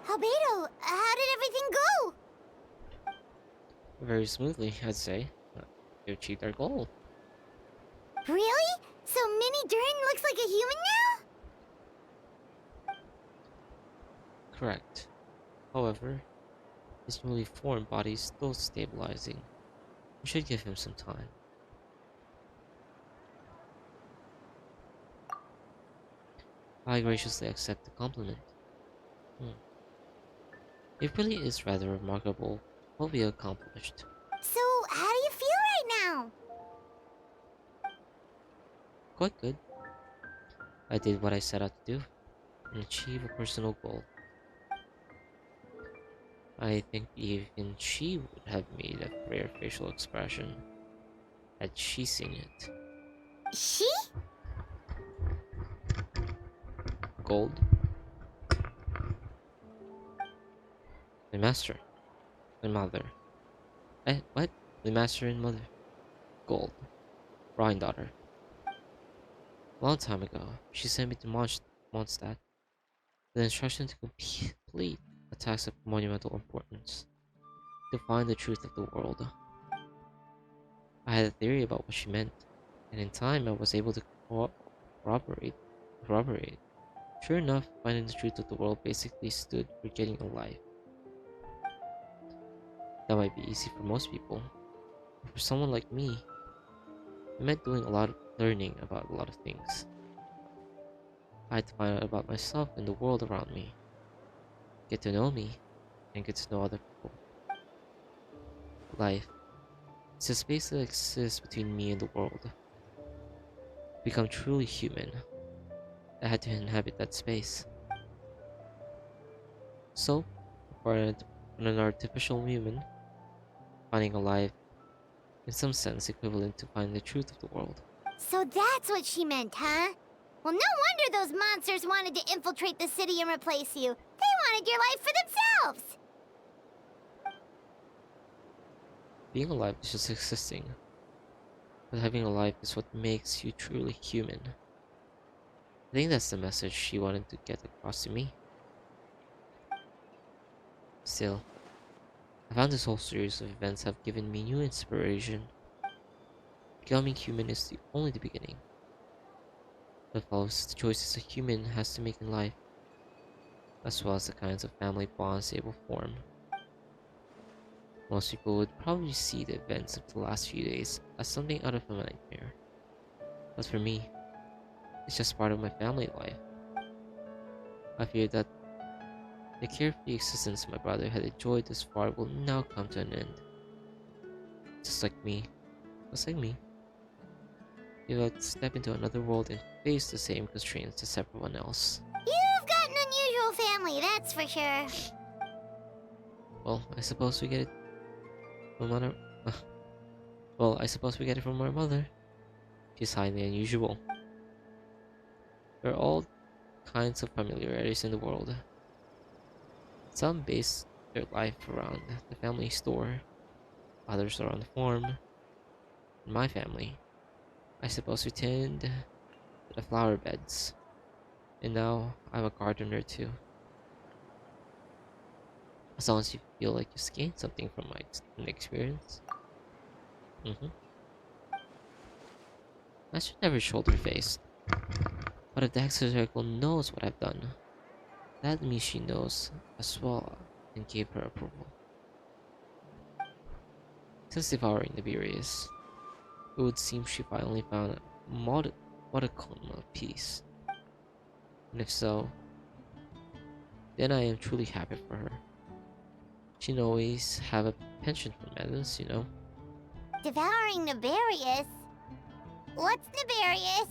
Albedo, how did everything go? Very smoothly, I'd say. We achieved our goal. Really? So Mini Durin looks like a human now? Correct. However, his newly formed body is still stabilizing. We should give him some time. I graciously accept the compliment. It really is rather remarkable what we accomplished. So, how do you feel right now? Quite good. I did what I set out to do and achieve a personal goal. I think even she would have made a rare facial expression had she seen it. She? Gold? My master. My mother. What? My master and mother. Gold. Daughter. A long time ago, she sent me to Mondstadt with the instruction to complete a task of monumental importance, to find the truth of the world. I had a theory about what she meant, and in time I was able to corroborate. corroborate. Sure enough, finding the truth of the world basically stood for getting a life. That might be easy for most people, but for someone like me, it meant doing a lot of learning about a lot of things. I had to find out about myself and the world around me, get to know me, and get to know other people. Life is a space that exists between me and the world. To become truly human, I had to inhabit that space. So, for an artificial human, finding a life, in some sense equivalent to finding the truth of the world. So that's what she meant, huh? Well, no wonder those monsters wanted to infiltrate the city and replace you. They wanted your life for themselves! Being alive is just existing, but having a life is what makes you truly human. I think that's the message she wanted to get across to me. Still, I found this whole series of events have given me new inspiration. Becoming human is only the beginning. What follows the choices a human has to make in life, as well as the kinds of family bonds they will form. Most people would probably see the events of the last few days as something out of a nightmare. But for me, it's just part of my family life. I fear that the carefree existence my brother had enjoyed thus far will now come to an end. Just like me. He would step into another world and face the same constraints as everyone else. You've got an unusual family, that's for sure. Well, I suppose we get it from mother. Well, I suppose we get it from our mother. She's highly unusual. There are all kinds of familiarities in the world. Some base their life around the family store, others are on the farm. In my family, I suppose we tend to the flower beds. And now I'm a gardener too. As long as you feel like you've gained something from my experience. I should never shoulder-faced. But if the Hexer Circle knows what I've done, that means she knows as well and gave her approval. Since devouring the Beerus, it would seem she finally found a modicum of peace. And if so, then I am truly happy for her. She'd always have a penchant for madness, you know. Devouring Nefarious? What's Nefarious?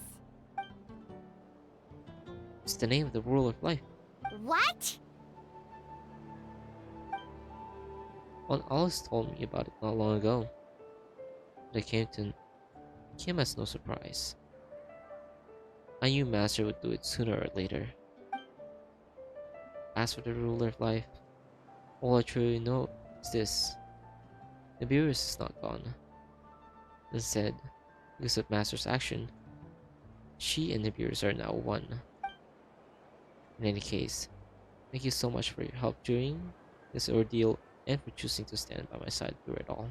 It's the name of the ruler of life. What? Well, Alice told me about it not long ago. But it came as no surprise. I knew Master would do it sooner or later. As for the ruler of life, all I truly know is this. The Beerus is not gone. Instead, because of Master's action, she and the Beerus are now one. In any case, thank you so much for your help during this ordeal and for choosing to stand by my side through it all.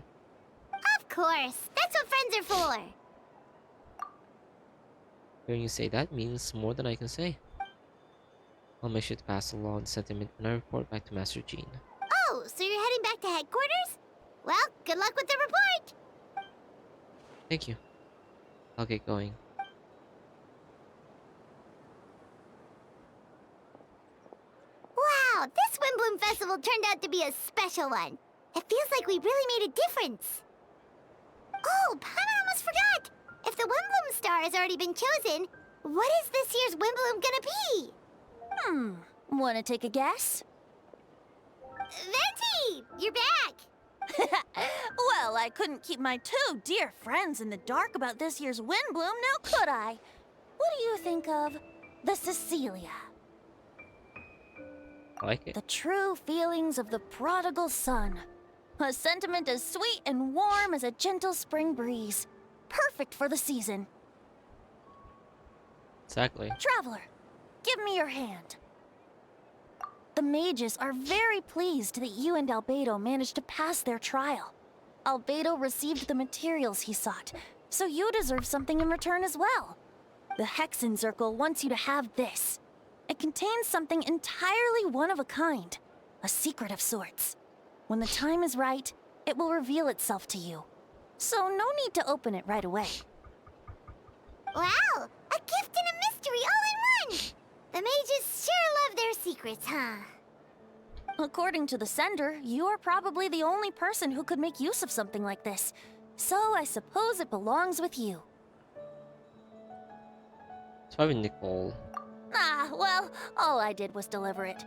Of course! That's what friends are for! Hearing you say that means more than I can say. I'll make sure to pass along the sentiment when I report back to Master Jean. Oh, so you're heading back to headquarters? Well, good luck with the report! Thank you. I'll get going. Wow, this Windbloom Festival turned out to be a special one. It feels like we really made a difference. Oh, Paimon almost forgot! If the Windbloom star has already been chosen, What is this year's Wimbloom gonna be? Wanna take a guess? Venti! You're back! Well, I couldn't keep my two dear friends in the dark about this year's Windbloom, now could I? What do you think of the Cecilia? I like it. The true feelings of the prodigal son. A sentiment as sweet and warm as a gentle spring breeze. Perfect for the season. Exactly. Traveler, give me your hand. The mages are very pleased that you and Albedo managed to pass their trial. Albedo received the materials he sought, so you deserve something in return as well. The Hexenzirkel wants you to have this. It contains something entirely one of a kind, a secret of sorts. When the time is right, it will reveal itself to you. So no need to open it right away. Wow! A gift and a mystery all in one! The mages sure love their secrets, huh? According to the sender, you are probably the only person who could make use of something like this. So I suppose it belongs with you. It's probably Nicole. Ah, well, all I did was deliver it.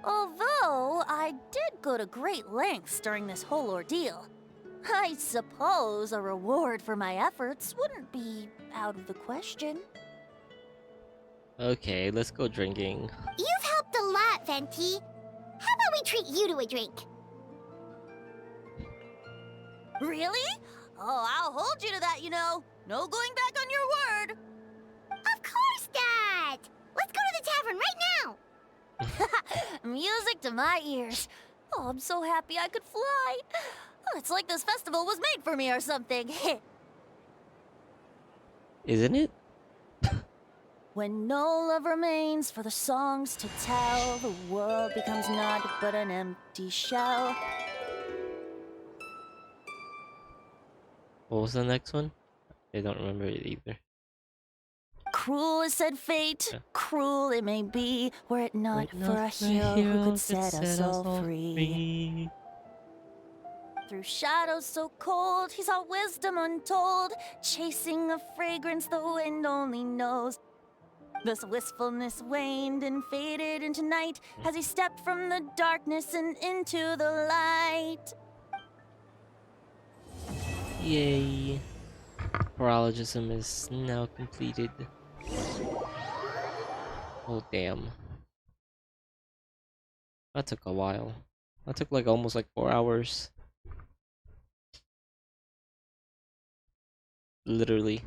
Although, I did go to great lengths during this whole ordeal. I suppose a reward for my efforts wouldn't be out of the question. Okay, let's go drinking. You've helped a lot, Venti. How about we treat you to a drink? Really? Oh, I'll hold you to that, you know. No going back on your word. Of course not! Let's go to the tavern right now! Music to my ears. Oh, I'm so happy I could fly. Oh, it's like this festival was made for me or something. Isn't it? When no love remains for the songs to tell, the world becomes naught but an empty shell. What was the next one? I don't remember it either. Cruel is said fate, Yeah. cruel it may be, were it not for a hero who could set us all free. Through shadows so cold, he saw wisdom untold, chasing a fragrance the wind only knows. This wistfulness waned and faded into night as he stepped from the darkness and into the light. Yay. Paralogism is now completed. Oh damn. That took a while. That took like almost like 4 hours. Literally.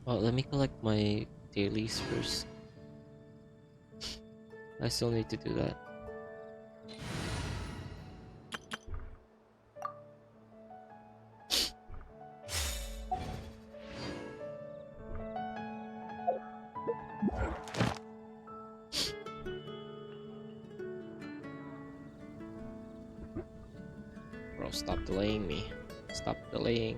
Well, let me collect my dailies first. I still need to do that. Bro, stop delaying me. Stop delaying.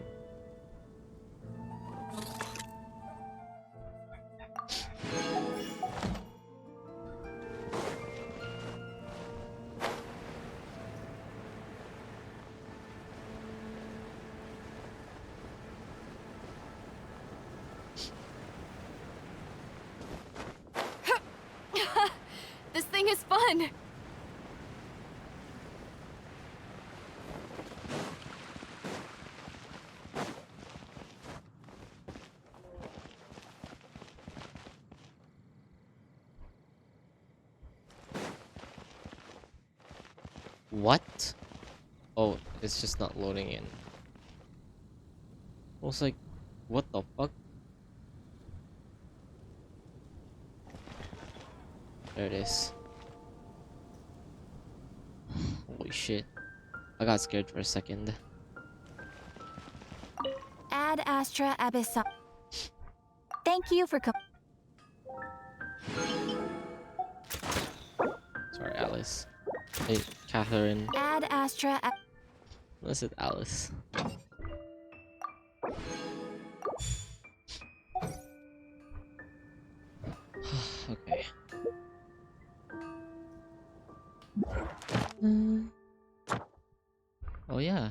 This thing is fun. What? Oh, it's just not loading in. I was like, what the fuck? There it is. Holy shit. I got scared for a second. Ad Astra Abyssal. Thank you for Sorry, Alice. Hey, Catherine. Ad Astra. Unless it's Alice. Okay. Oh yeah.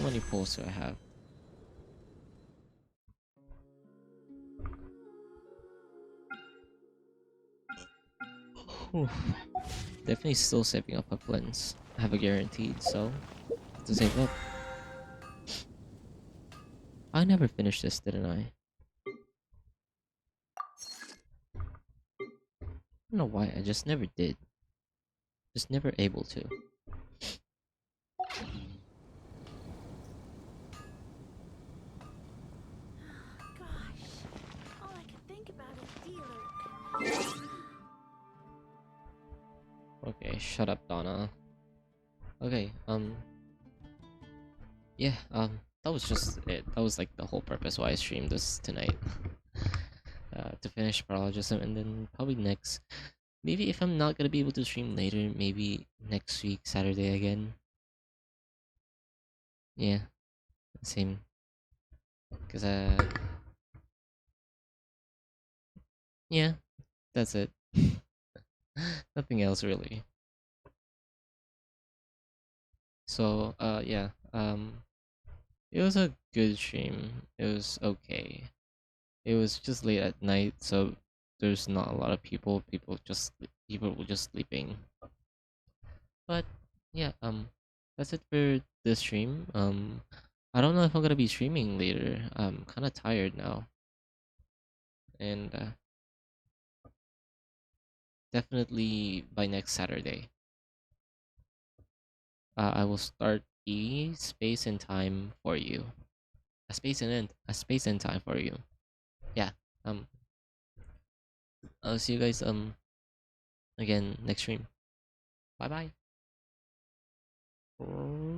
many pulls do I have? Whew. Definitely still saving up a lens. I have a guaranteed, so have to save up. I never finished this, didn't I? I don't know why, I just never did. Just never able to. All I can think about is Diluc. Okay, shut up, Donna. Okay, yeah, that was just it. That was like the whole purpose why I streamed this tonight. To finish Paralogism, and then probably next, maybe if I'm not gonna be able to stream later, maybe next week, Saturday again. Yeah, same. Cause yeah, that's it. Nothing else really. So, yeah, it was a good stream. It was okay. It was just late at night, so there's not a lot of people. People were just sleeping. But yeah, that's it for this stream. I don't know if I'm gonna be streaming later. I'm kind of tired now, and definitely by next Saturday, I will start a space and time for you. A space and time for you. Yeah. Um. I'll see you guys again next stream. Bye bye.